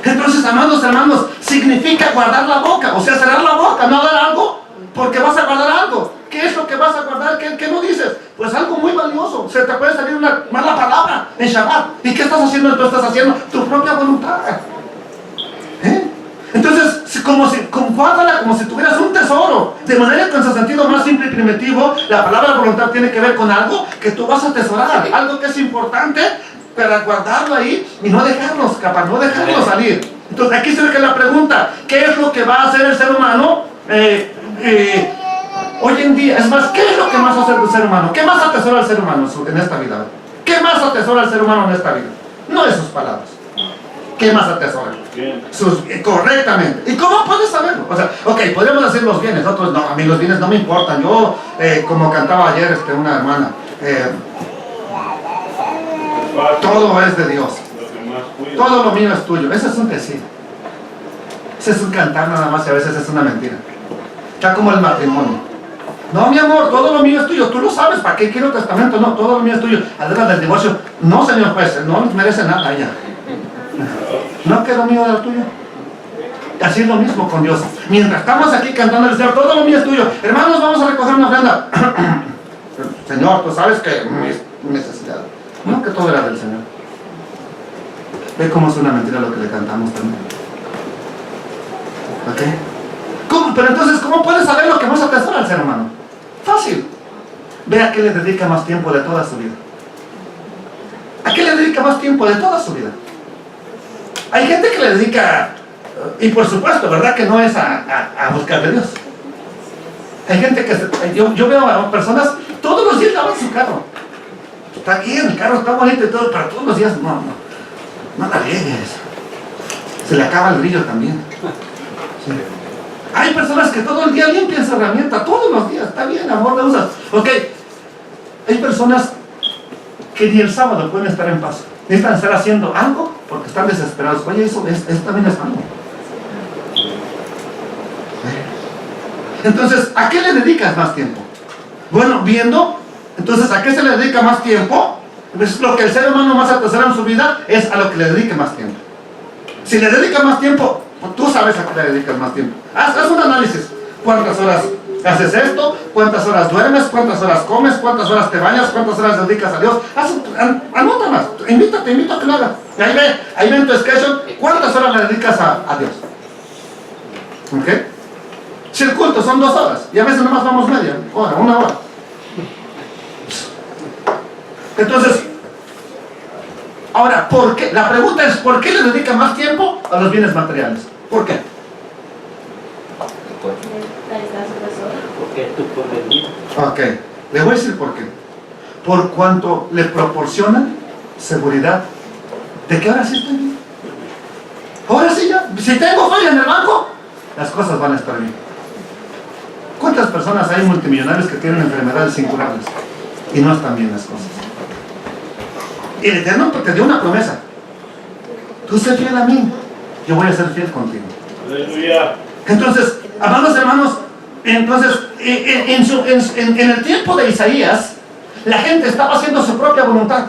Entonces, amados hermanos, significa guardar la boca, o sea, cerrar la boca, no hablar algo, porque vas a guardar algo. ¿Qué es lo que vas a guardar? ¿Qué no dices? Pues algo muy valioso. Se te puede salir una mala palabra en Shabbat. ¿Y qué estás haciendo? Tú estás haciendo tu propia voluntad. Entonces, guárdala como si tuvieras un tesoro. De manera que en su sentido más simple y primitivo, la palabra voluntad tiene que ver con algo que tú vas a atesorar, algo que es importante para guardarlo ahí y no dejarlo escapar, no dejarlo salir. Entonces aquí se ve que la pregunta, ¿qué es lo que va a hacer el ser humano hoy en día? Es más, ¿qué es lo que más hace el ser humano? ¿Qué más atesora el ser humano en esta vida? ¿Qué más atesora el ser humano en esta vida? No es sus palabras. ¿Qué más atesora? Correctamente. ¿Y cómo puedes saberlo? O sea, ok, podríamos decir los bienes, otros no, a mí los bienes no me importan. Yo, como cantaba ayer una hermana, todo es de Dios. Todo lo mío es tuyo. Ese es un decir. Ese es un cantar nada más y a veces es una mentira. Está como el matrimonio. No, mi amor, todo lo mío es tuyo. Tú lo sabes, ¿para qué quiero testamento? No, todo lo mío es tuyo. Al día del divorcio, no, señor juez, no merece nada ella. No quedó mío de lo tuyo. Así es lo mismo con Dios. Mientras estamos aquí cantando al Señor, todo lo mío es tuyo. Hermanos, vamos a recoger una ofrenda. Señor, tú sabes que mi necesidad. No, que todo era del Señor. Ve cómo es una mentira lo que le cantamos también. ¿Ok? ¿Cómo? Pero entonces, ¿cómo puedes saber lo que más atesora al ser humano? Fácil. Ve a qué le dedica más tiempo de toda su vida. ¿A qué le dedica más tiempo de toda su vida? Hay gente que le dedica, y por supuesto, ¿verdad? Que no es a buscar de Dios. Hay gente que, yo veo a personas, todos los días lavan su carro. Está bien, el carro está bonito y todo, pero todos los días, no la riegues. Se le acaba el brillo también. Sí. Hay personas que todo el día limpian esa herramienta, todos los días, está bien, amor, la usas. Ok, hay personas que ni el sábado pueden estar en paz. Necesitan estar haciendo algo porque están desesperados. Oye, eso también es malo. Entonces, ¿a qué le dedicas más tiempo? Bueno, viendo, entonces, ¿a qué se le dedica más tiempo? Pues lo que el ser humano más atesora en su vida es a lo que le dedique más tiempo. Si le dedica más tiempo, pues tú sabes a qué le dedicas más tiempo. Haz un análisis. ¿Cuántas horas haces esto? ¿Cuántas horas duermes? ¿Cuántas horas comes? ¿Cuántas horas te bañas? ¿Cuántas horas dedicas a Dios? Anota más. Te invito a que lo hagas. Ahí ve en tu schedule cuántas horas le dedicas a Dios. ¿Ok? Si el culto son 2 horas y a veces nomás vamos media hora, 1 hora. Entonces, ahora, ¿por qué? La pregunta es, ¿por qué le dedica más tiempo a los bienes materiales? ¿Por qué? Porque tú puedes vivir. Ok, le voy a decir por qué. Por cuanto le proporcionan seguridad de que ahora sí estoy bien. Ahora sí ya, si tengo falla en el banco, las cosas van a estar bien. ¿Cuántas personas hay multimillonarios que tienen enfermedades incurables y no están bien las cosas? El Eterno te dio una promesa. Tú sé fiel a mí, yo voy a ser fiel contigo. Aleluya. Entonces, amados hermanos, entonces, en el tiempo de Isaías, la gente estaba haciendo su propia voluntad.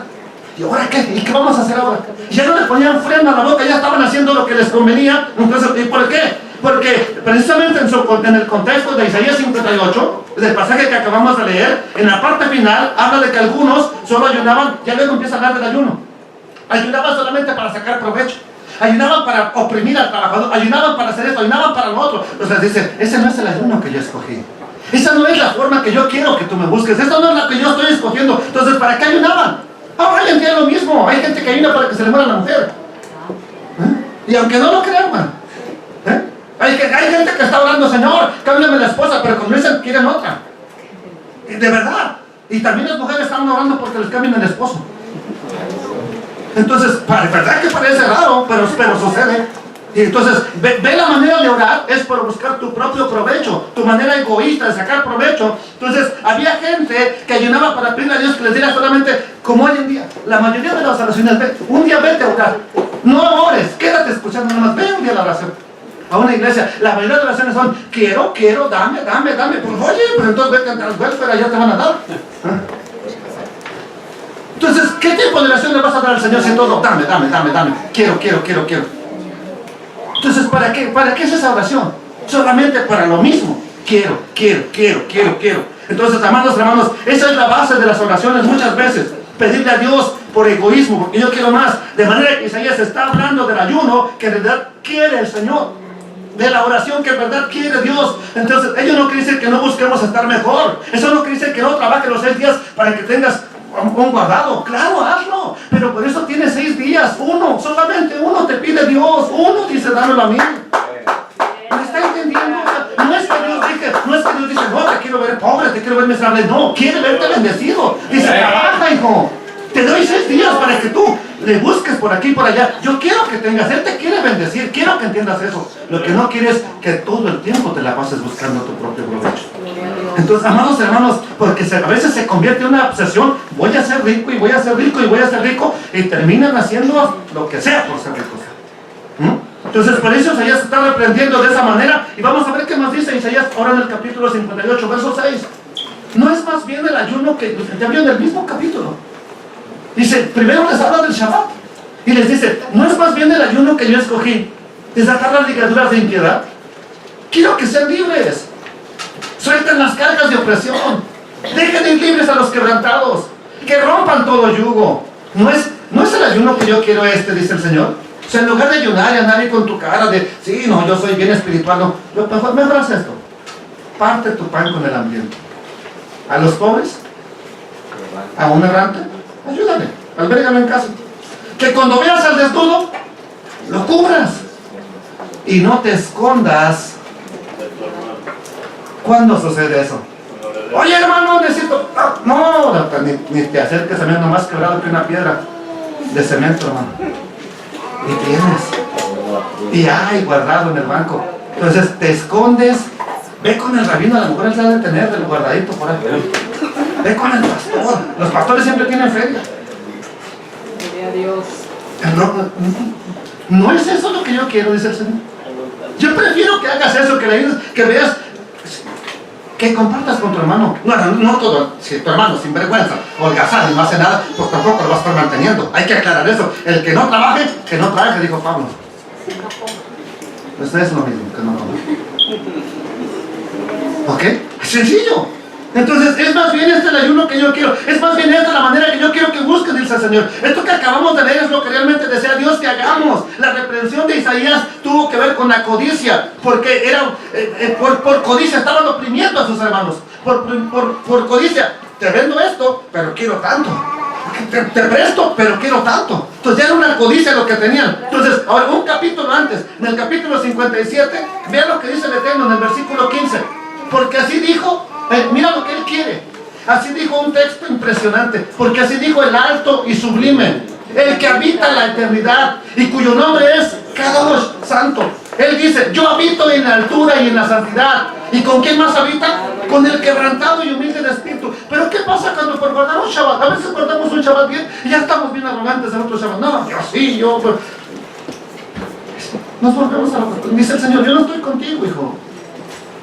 ¿Y ahora qué? ¿Y qué vamos a hacer ahora? Ya no les ponían freno a la boca, ya estaban haciendo lo que les convenía. Entonces, ¿y por qué? Porque precisamente en el contexto de Isaías 58, del pasaje que acabamos de leer, en la parte final, habla de que algunos solo ayunaban, ya luego empieza a hablar del ayuno. Ayunaban solamente para sacar provecho. Ayunaban para oprimir al trabajador, ayunaban para hacer esto, ayunaban para lo otro. Entonces dice, ese no es el ayuno que yo escogí. Esa no es la forma que yo quiero que tú me busques. Esta no es la que yo estoy escogiendo. Entonces, ¿para qué ayunaban? Ahora hoy en día es lo mismo. Hay gente que ayuna para que se le muera la mujer. Y aunque no lo crean, man. Hay gente que está orando, Señor, cámbiame la esposa, pero cuando dicen quieren otra. De verdad. Y también las mujeres están orando porque les cambien el esposo. Entonces, verdad que parece raro, pero sucede. Y entonces, ve la manera de orar es por buscar tu propio provecho, tu manera egoísta de sacar provecho. Entonces, había gente que ayunaba para pedirle a Dios que les diera solamente, como hoy en día, la mayoría de las oraciones, un día vete a orar, no ores, quédate escuchando nada más, ve un día a la oración, a una iglesia. La mayoría de las oraciones son, quiero, dame, pues oye, pues entonces vete a las welfare, ya te van a dar. Entonces, ¿qué tipo de oración le vas a dar al Señor si todo, dame, quiero? Entonces, ¿para qué es esa oración? Solamente para lo mismo. Quiero. Entonces, amados hermanos, esa es la base de las oraciones muchas veces. Pedirle a Dios por egoísmo, porque yo quiero más. De manera que Isaías está hablando del ayuno que en realidad quiere el Señor. De la oración que en verdad quiere Dios. Entonces, ello no quiere decir que no busquemos estar mejor. Eso no quiere decir que no trabajes los 6 días para que tengas un guardado. Claro, hazlo. Pero por eso tienes 6 días. Solamente uno te pide Dios. Uno dice, dámelo a mí. ¿Me está entendiendo? No es que Dios dice, no, te quiero ver pobre, te quiero ver miserable. No, quiere verte bendecido. Dice, trabaja, hijo. Te doy 6 días para que tú le busques por aquí y por allá. Yo quiero que tengas, Él te quiere bendecir. Quiero que entiendas eso. Lo que no quieres es que todo el tiempo te la pases buscando tu propio provecho. Entonces, amados hermanos, porque a veces se convierte en una obsesión. Voy a ser rico y voy a ser rico y voy a ser rico. Y terminan haciendo lo que sea por ser ricos. Entonces, por eso Isaías se está reprendiendo de esa manera. Y vamos a ver qué más dice Isaías ahora en el capítulo 58, verso 6. No es más bien el ayuno que ya vio en el mismo capítulo. Dice, primero les habla del Shabbat. Y les dice, no es más bien el ayuno que yo escogí, desatar las ligaduras de impiedad. Quiero que sean libres. Suelten las cargas de opresión. Dejen ir libres a los quebrantados. Que rompan todo yugo. No es el ayuno que yo quiero dice el Señor. O sea, en lugar de ayunar y andar ahí con tu cara de, sí, no, yo soy bien espiritual, no. Mejor haz esto. Parte tu pan con el hambriento. A los pobres, a un errante, ayúdale, albergalo en casa. Que cuando veas al desnudo, lo cubras. Y no te escondas. ¿Cuándo sucede eso? Oye, hermano, necesito... No, ni te acerques a mí, nomás quebrado que una piedra de cemento, hermano. Y tienes. Y hay guardado en el banco. Entonces te escondes. Ve con el rabino, a lo mejor él se ha de tener el guardadito por ahí. Ve con el pastor. Los pastores siempre tienen feria. Gloria a Dios. No es eso lo que yo quiero, dice el Señor. Yo prefiero que hagas eso, que veas, que compartas con tu hermano. No todo, si tu hermano sin vergüenza, holgazán y no hace nada, pues tampoco lo vas a estar manteniendo. Hay que aclarar eso. El que no trabaje, dijo Pablo. Pues es lo mismo, que no trabaje. ¿Ok? Es sencillo. Entonces, es más bien el ayuno que yo quiero. Es más bien esta la manera que yo quiero que busques, dice el Señor. Esto que acabamos de leer es lo que realmente desea Dios que hagamos. La reprensión de Isaías tuvo que ver con la codicia. Porque era por codicia estaban oprimiendo a sus hermanos. Por codicia. Te vendo esto, pero quiero tanto. Te presto, pero quiero tanto. Entonces ya era una codicia lo que tenían. Entonces, ahora un capítulo antes, en el capítulo 57, vean lo que dice el Eterno en el versículo 15. Porque así dijo, mira lo que Él quiere. Así dijo un texto impresionante. Porque así dijo el alto y sublime, el que habita en la eternidad y cuyo nombre es Kadosh, santo. Él dice, yo habito en la altura y en la santidad. ¿Y con quién más habita? Con el quebrantado y humilde de espíritu. Pero ¿qué pasa cuando por guardar un Shabbat? A veces guardamos un un Shabbat bien y ya estamos bien arrogantes en otro Shabbat. No, yo sí, yo... Pues, nos volvemos a lo que dice el Señor, yo no estoy contigo, hijo.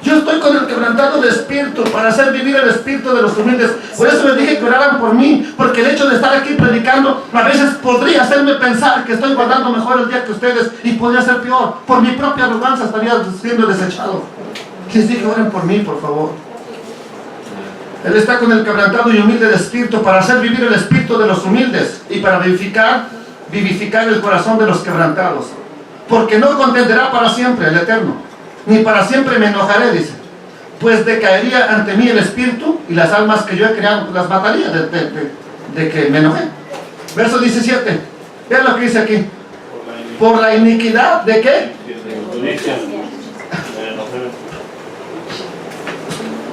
Yo estoy con el quebrantado de espíritu para hacer vivir el espíritu de los humildes. Por eso les dije que oraran por mí, porque el hecho de estar aquí predicando a veces podría hacerme pensar que estoy guardando mejor el día que ustedes y podría ser peor. Por mi propia arrogancia estaría siendo desechado. Les dije, oren por mí, por favor. Él está con el quebrantado y humilde de espíritu para hacer vivir el espíritu de los humildes y para vivificar el corazón de los quebrantados. Porque no contenderá para siempre el Eterno, ni para siempre me enojaré, dice. Pues decaería ante mí el espíritu y las almas que yo he creado, las mataría de que me enojé. Verso 17. Vean lo que dice aquí. Por la iniquidad de qué?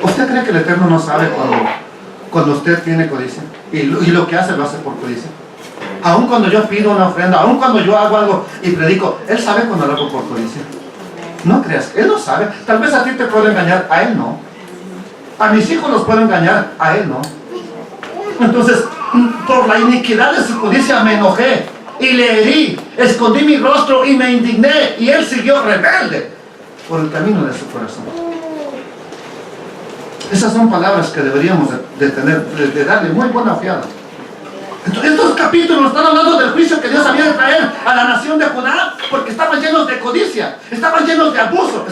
¿Usted cree que el Eterno no sabe cuando usted tiene codicia? Y lo que hace lo hace por codicia. Aun cuando yo pido una ofrenda, aun cuando yo hago algo y predico, Él sabe cuando lo hago por codicia. No creas, Él lo sabe. Tal vez a ti te puedo engañar, a Él no. A mis hijos los puedo engañar, a Él no. Entonces, por la iniquidad de su codicia me enojé y le herí, escondí mi rostro y me indigné, y Él siguió rebelde por el camino de su corazón. Esas son palabras que deberíamos de darle muy buena ojeada. Entonces, estos capítulos están hablando del juicio que Dios había de traer a la nación de Judá, porque estaban llenos de codicia, estaban llenos de abuso,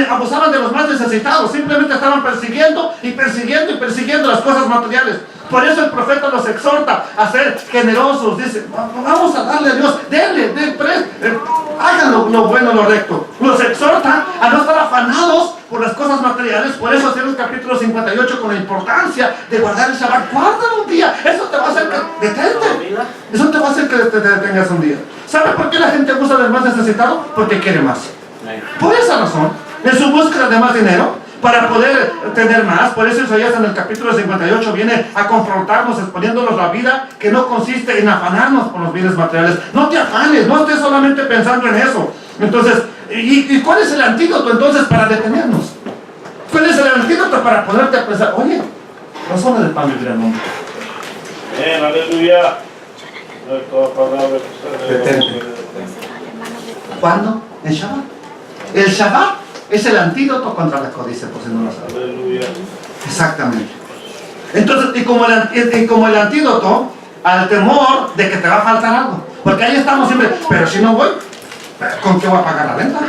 abusaban de los más necesitados, simplemente estaban persiguiendo las cosas materiales. Por eso el profeta los exhorta a ser generosos. Dice, vamos a darle a Dios, hagan lo bueno, lo recto. Los exhorta a no estar afanados por las cosas materiales. Por eso hace el capítulo 58 con la importancia de guardar el Shabbat. Guárdalo un día, eso te va a hacer que detente. Eso te va a hacer que te detengas un día. ¿Sabe por qué la gente abusa del más necesitado? Porque quiere más. Por esa razón, en su búsqueda de más dinero, para poder tener más. Por eso Isaías en el capítulo 58 viene a confrontarnos, exponiéndonos la vida que no consiste en afanarnos por los bienes materiales. No te afanes, no estés solamente pensando en eso. Entonces, ¿y cuál es el antídoto entonces para detenernos? ¿Cuál es el antídoto para ponerte a pensar? Oye, razón del pan vivir al mundo. Aleluya. Detente. ¿Cuándo? En Shabbat. El Shabbat es el antídoto contra la codicia, por si no lo sabes. Aleluya. Exactamente. Entonces, y como el antídoto al temor de que te va a faltar algo. Porque ahí estamos siempre, pero si no voy, ¿con qué voy a pagar la renta?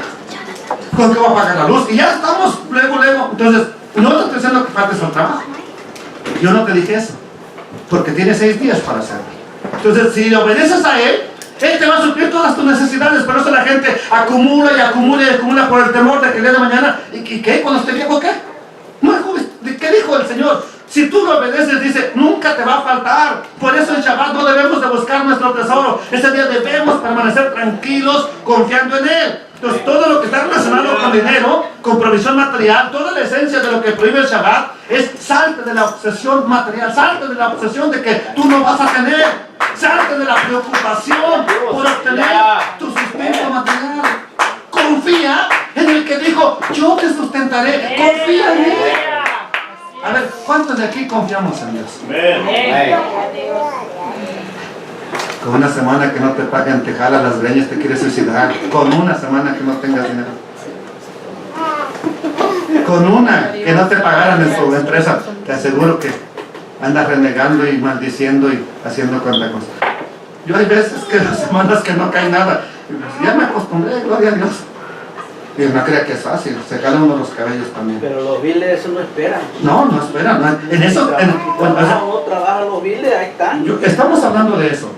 ¿Con qué voy a pagar la luz? Y ya estamos luego. Entonces, no te estoy diciendo que faltes al trabajo. Yo no te dije eso. Porque tienes 6 días para hacerlo. Entonces, si le obedeces a Él te va a suplir todas tus necesidades. Por eso la gente acumula por el temor de que el día de mañana, ¿y qué? Cuando esté viejo, ¿qué? No, ¿qué dijo el Señor? Si tú lo obedeces, dice, nunca te va a faltar. Por eso en Shabbat no debemos de buscar nuestro tesoro. Ese día debemos permanecer tranquilos, confiando en Él. Entonces, todo lo que está relacionado con dinero, con provisión material, toda la esencia de lo que prohíbe el Shabbat es salte de la obsesión material, salte de la obsesión de que tú no vas a tener. Salte de la preocupación por obtener tu sustento material. Confía en el que dijo, yo te sustentaré. Confía en Él. A ver, ¿cuántos de aquí confiamos en Dios? Con una semana que no te pagan, te jala las greñas, te quieres suicidar. Con una semana que no tengas dinero. Con una que no te pagaran en su empresa, te aseguro que andas renegando y maldiciendo y haciendo cuanta cosa. Yo hay veces que las semanas que no cae nada, ya me acostumbré, gloria a Dios. Y no crea que es fácil, se jala uno los cabellos también. Pero los biles eso no esperan. No esperan. En eso, no trabajan los biles, ahí están. Estamos hablando de eso.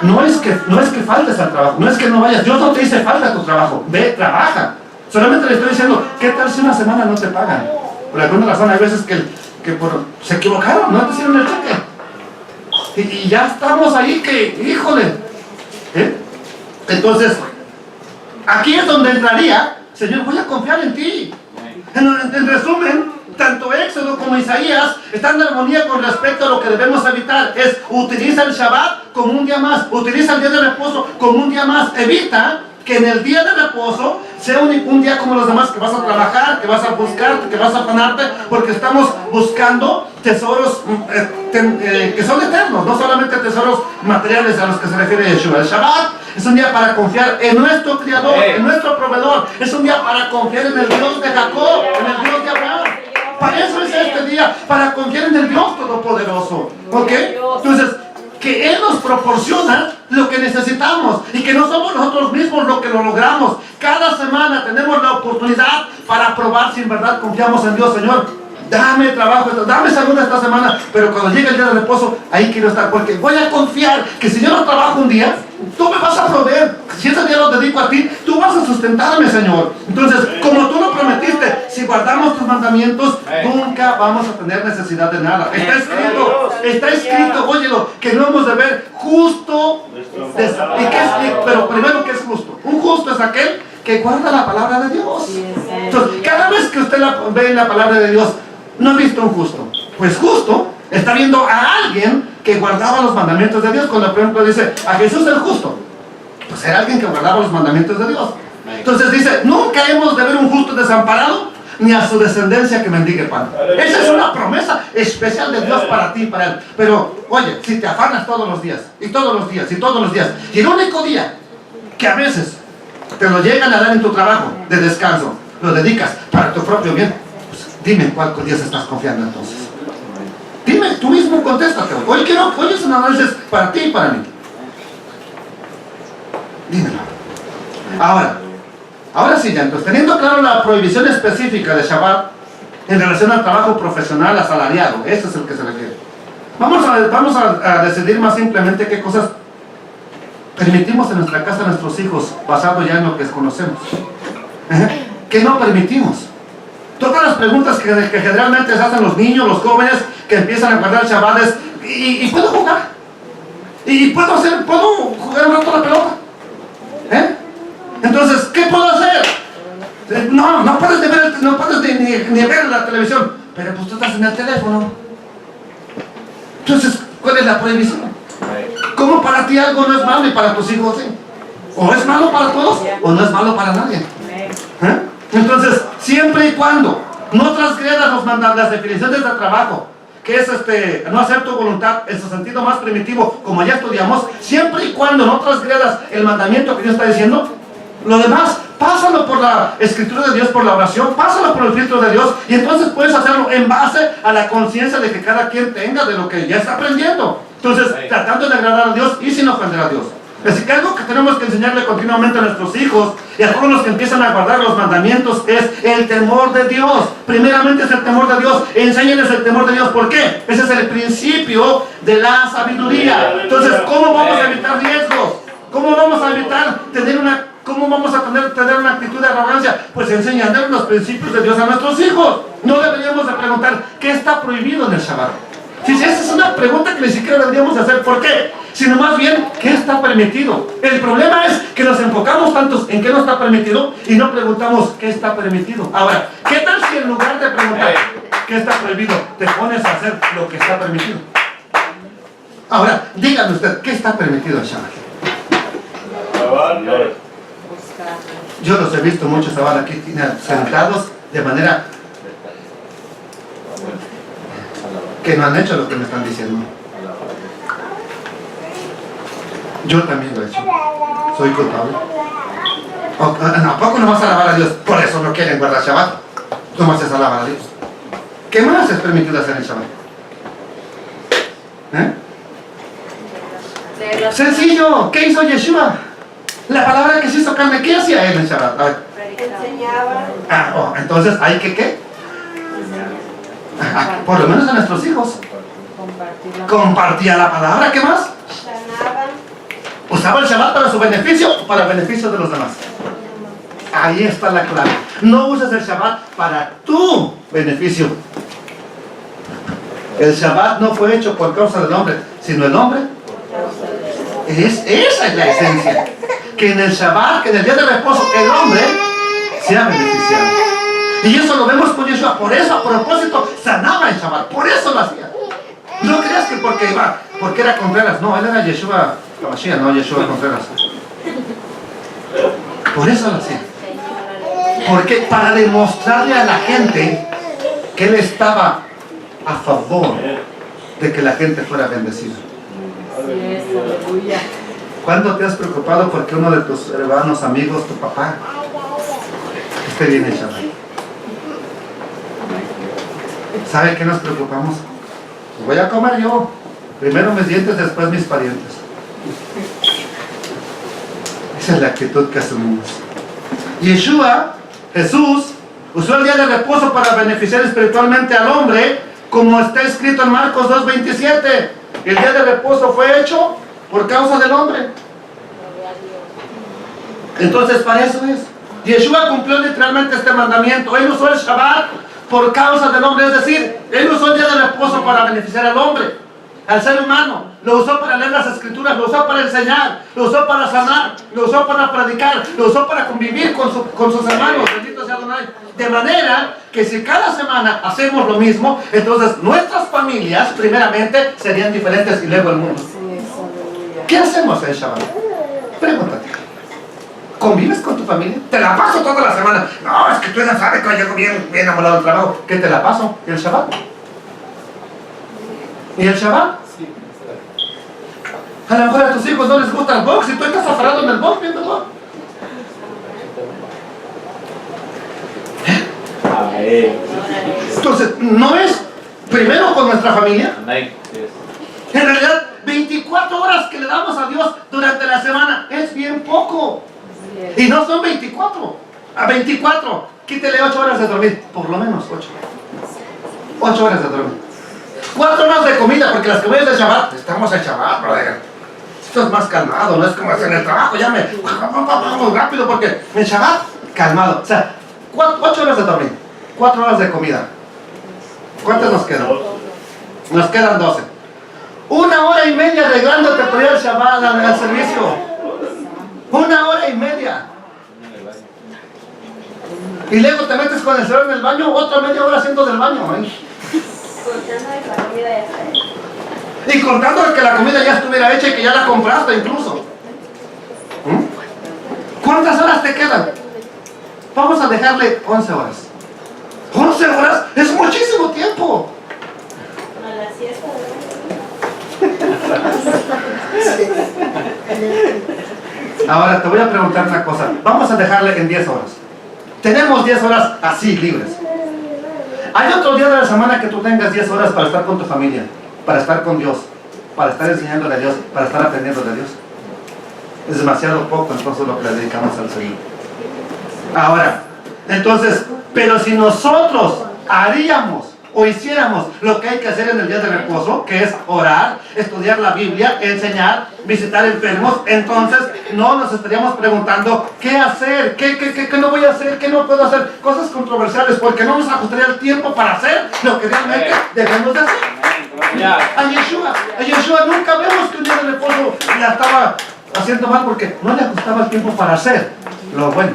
No es que faltes al trabajo, no es que no vayas. Dios no te dice falta tu trabajo, ve, trabaja. Solamente le estoy diciendo, ¿qué tal si una semana no te pagan? Por alguna razón hay veces que se equivocaron, no te hicieron el cheque. Y ya estamos ahí que, híjole. Entonces, aquí es donde entraría, Señor, voy a confiar en ti. En resumen, tanto Éxodo como Isaías están en armonía con respecto a lo que debemos evitar. Es utiliza el Shabbat como un día más, utiliza el día de reposo como un día más. Evita que en el día de reposo sea un día como los demás, que vas a trabajar, que vas a buscar, que vas a afanarte, porque estamos buscando tesoros que son eternos, no solamente tesoros materiales a los que se refiere Yeshua. El Shabbat es un día para confiar en nuestro Creador, en nuestro Proveedor. Es un día para confiar en el Dios de Jacob, en el Dios de Abraham. Para eso es este día, para confiar en el Dios Todopoderoso. ¿Ok? Entonces, que Él nos proporciona lo que necesitamos y que no somos nosotros mismos los que lo logramos. Cada semana tenemos la oportunidad para probar si en verdad confiamos en Dios. Señor, dame trabajo, dame salud esta semana, pero cuando llegue el día de reposo, ahí quiero estar, porque voy a confiar que si yo no trabajo un día, tú me vas a proveer. Si ese día lo dedico a ti, tú vas a sustentarme, Señor. Entonces, como tú lo prometiste, si guardamos tus mandamientos, nunca vamos a tener necesidad de nada. Está escrito, óyelo, que no hemos de ver justo. Pero primero, ¿qué es justo? Un justo es aquel que guarda la palabra de Dios. Entonces, cada vez que usted ve en la palabra de Dios, no ha visto un justo. Pues justo está viendo a alguien que guardaba los mandamientos de Dios. Cuando por ejemplo dice a Jesús el justo, pues era alguien que guardaba los mandamientos de Dios. Entonces dice, nunca hemos de ver un justo desamparado, ni a su descendencia que mendigue pan. Esa es una promesa especial de Dios para ti y para él. Pero oye, si te afanas todos los días, y todos los días, y todos los días, y el único día que a veces te lo llegan a dar en tu trabajo de descanso, lo dedicas para tu propio bien, pues dime en cuál Dios estás confiando entonces. Dime, tú mismo contéstate. Hoy es un análisis para ti y para mí. Dímelo. Ahora sí, ya, entonces, teniendo claro la prohibición específica de Shabbat en relación al trabajo profesional asalariado, ese es el que se refiere. Vamos a decidir más simplemente qué cosas permitimos en nuestra casa a nuestros hijos, basado ya en lo que conocemos. ¿Qué no permitimos? Todas las preguntas que generalmente se hacen los niños, los jóvenes que empiezan a guardar Shabbat es, ¿y puedo jugar? ¿Y puedo jugar un rato a la pelota? Entonces, ¿qué puedo hacer? No puedes ni ver la televisión, pero pues tú estás en el teléfono. Entonces, ¿cuál es la prohibición? ¿Cómo para ti algo no es malo y para tus hijos sí? ¿O es malo para todos o no es malo para nadie? Entonces, siempre y cuando no transgredas las definiciones de trabajo, que es no hacer tu voluntad en su sentido más primitivo, como ya estudiamos, siempre y cuando no transgredas el mandamiento que Dios está diciendo, lo demás, pásalo por la escritura de Dios, por la oración, pásalo por el filtro de Dios, y entonces puedes hacerlo en base a la conciencia de que cada quien tenga de lo que ya está aprendiendo. Entonces, tratando de agradar a Dios y sin ofender a Dios. Así que algo que tenemos que enseñarle continuamente a nuestros hijos y a todos los que empiezan a guardar los mandamientos es el temor de Dios. Primeramente es el temor de Dios. Enséñales el temor de Dios. ¿Por qué? Ese es el principio de la sabiduría. Entonces, ¿cómo vamos a evitar riesgos? ¿Cómo vamos a evitar tener una actitud de arrogancia? Pues enseñando los principios de Dios a nuestros hijos. No deberíamos de preguntar ¿qué está prohibido en el Shabbat? Si esa es una pregunta que ni siquiera deberíamos hacer. ¿Por qué? Sino más bien, ¿qué está permitido? El problema es que nos enfocamos tantos en qué no está permitido y no preguntamos qué está permitido. Ahora, ¿qué tal si en lugar de preguntar qué está prohibido, te pones a hacer lo que está permitido? Ahora, dígame usted, ¿qué está permitido en Shabbat? Yo los he visto muchos Shabbat aquí sentados de manera que no han hecho lo que me están diciendo. Yo también lo he hecho. Soy culpable. ¿A poco no vas a alabar a Dios? Por eso no quieren guardar Shabbat. ¿Cómo haces alabar a Dios? ¿Qué más es permitido hacer en Shabbat? Sencillo. ¿Qué hizo Yeshua? La palabra que se hizo carne, ¿qué hacía él en Shabbat? A ver. Enseñaba. Entonces, ¿hay que qué? Por lo menos a nuestros hijos. Compartía la palabra. ¿Qué más? Usaba el Shabbat para su beneficio o para el beneficio de los demás. Ahí está la clave. No uses el Shabbat para tu beneficio. El Shabbat no fue hecho por causa del hombre, sino el hombre. Esa es la esencia. Que en el Shabbat, que en el día de reposo, el hombre sea beneficiado. Y eso lo vemos con Yeshua. Por eso, a propósito, sanaba el Shabbat. Por eso lo hacía. No creas que porque era Contreras. No, él era Yeshua Hamashiach, no Yeshua Contreras. Por eso lo hacía. Porque para demostrarle a la gente que él estaba a favor de que la gente fuera bendecida. Aleluya. ¿Cuándo te has preocupado porque uno de tus hermanos, amigos, tu papá, esté bien hecho? ¿Sabe qué nos preocupamos? Voy a comer yo. Primero mis dientes, después mis parientes. Esa es la actitud que asumimos. Yeshua, Jesús, usó el día de reposo para beneficiar espiritualmente al hombre, como está escrito en Marcos 2:27. El día de reposo fue hecho por causa del hombre. Entonces, para eso es. Yeshua cumplió literalmente este mandamiento. Él usó el Shabbat por causa del hombre, es decir, él usó el día de reposo para beneficiar al hombre, al ser humano. Lo usó para leer las escrituras, lo usó para enseñar, lo usó para sanar, lo usó para predicar, lo usó para convivir con sus hermanos. Bendito sea Adonai. De manera que si cada semana hacemos lo mismo, entonces nuestras familias primeramente serían diferentes y luego el mundo. ¿Qué hacemos en Shabbat? Pregúntate. ¿Convives con tu familia? ¿Te la paso toda la semana? No, es que tú ya sabes que yo llego bien amolado del trabajo. ¿Qué te la paso? ¿Y el Shabbat? ¿Y el Shabbat? A lo mejor a tus hijos no les gusta el box y tú estás aferrado en el box viendo el box. Entonces, ¿no es primero con nuestra familia? En realidad, 24 horas que le damos a Dios durante la semana es bien poco. Y no son 24. A 24, quítele 8 horas de dormir. Por lo menos 8. 8 horas de dormir. 4 horas de comida, porque las comidas de Shabbat, estamos en Shabbat, brother. Esto es más calmado, no es como en el trabajo, ya me vamos rápido porque en Shabbat, calmado. O sea, 8 horas de dormir, 4 horas de comida. ¿Cuántas nos quedan? Nos quedan 12. 1 hora y media arreglándote para ir al Shabbat, al servicio. 1 hora y media. Y luego te metes con el celular en el baño, otra media hora haciendo del baño. Y contando de que la comida ya estuviera hecha y que ya la compraste incluso. ¿Cuántas horas te quedan? Vamos a dejarle 11 horas. 11 horas es muchísimo tiempo. A la siesta, Ahora te voy a preguntar una cosa. Vamos a dejarle en 10 horas. Tenemos 10 horas así libres. Hay otro día de la semana que tú tengas 10 horas para estar con tu familia, para estar con Dios, para estar enseñándole a Dios, para estar aprendiendo de Dios. Es demasiado poco entonces lo que le dedicamos al Señor. Ahora, entonces, pero si nosotros haríamos o hiciéramos lo que hay que hacer en el día de reposo, que es orar, estudiar la Biblia, enseñar, visitar enfermos, entonces no nos estaríamos preguntando qué hacer, qué no voy a hacer, qué no puedo hacer, cosas controversiales, porque no nos ajustaría el tiempo para hacer lo que realmente debemos de hacer. A Yeshua nunca vemos que un día de reposo la estaba haciendo mal porque no le ajustaba el tiempo para hacer lo bueno.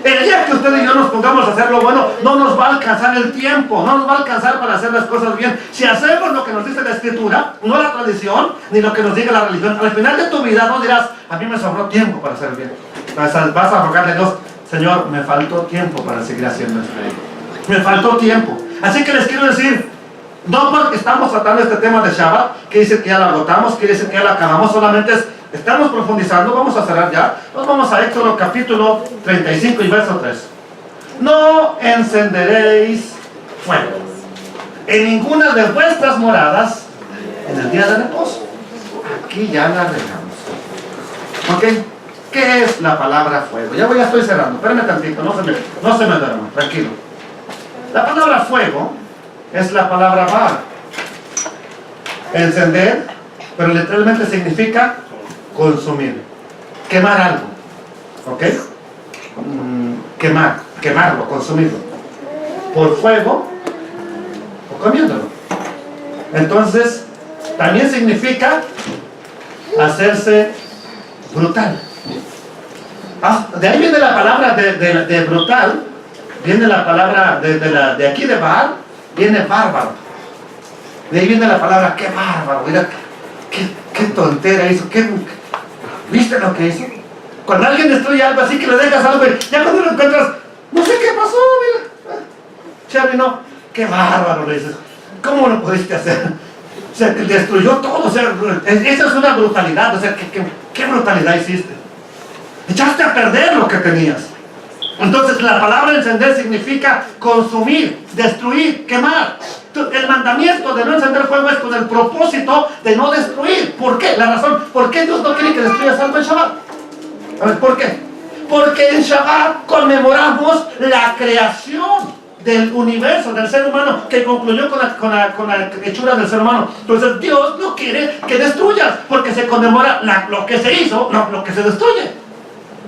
El día que usted y yo nos pongamos a hacer lo bueno, no nos va a alcanzar el tiempo, no nos va a alcanzar para hacer las cosas bien. Si hacemos lo que nos dice la Escritura, no la tradición, ni lo que nos diga la religión, al final de tu vida no dirás, a mí me sobró tiempo para hacer bien. Vas a rogarle a Dios, Señor, me faltó tiempo para seguir haciendo esto. Me faltó tiempo. Así que les quiero decir, no porque estamos tratando este tema de Shabbat, que dice que ya lo agotamos, que dice que ya lo acabamos, solamente estamos profundizando. Vamos a cerrar ya. Nos vamos a Éxodo capítulo 35 y verso 3. No encenderéis fuego en ninguna de vuestras moradas en el día de reposo. Aquí ya la arreglamos. ¿Ok? ¿Qué es la palabra fuego? Ya estoy cerrando. Espérenme tantito, no se me duerman, tranquilo. La palabra fuego es la palabra bar. Encender, pero literalmente significa consumir, quemar algo, ¿ok? Quemarlo, consumirlo, por fuego o comiéndolo. Entonces, también significa hacerse brutal. De ahí viene la palabra de brutal, viene la palabra de aquí de bar, viene bárbaro. De ahí viene la palabra, qué bárbaro, mira, qué tontera hizo, ¿viste lo que hizo? Cuando alguien destruye algo así, que le dejas algo y ya cuando lo encuentras, no sé qué pasó, mira. Charlie, no, qué bárbaro, le dices. ¿Cómo lo pudiste hacer? O sea, que destruyó todo, o sea, esa es una brutalidad, o sea, ¿qué brutalidad hiciste? Echaste a perder lo que tenías. Entonces la palabra encender significa consumir, destruir, quemar. El mandamiento de no encender fuego es con el propósito de no destruir. ¿Por qué? La razón, ¿por qué Dios no quiere que destruyas algo en Shabbat? A ver, ¿por qué? Porque en Shabbat conmemoramos la creación del universo, del ser humano, que concluyó con la hechura del ser humano. Entonces Dios no quiere que destruyas, porque se conmemora lo que se hizo, no lo que se destruye.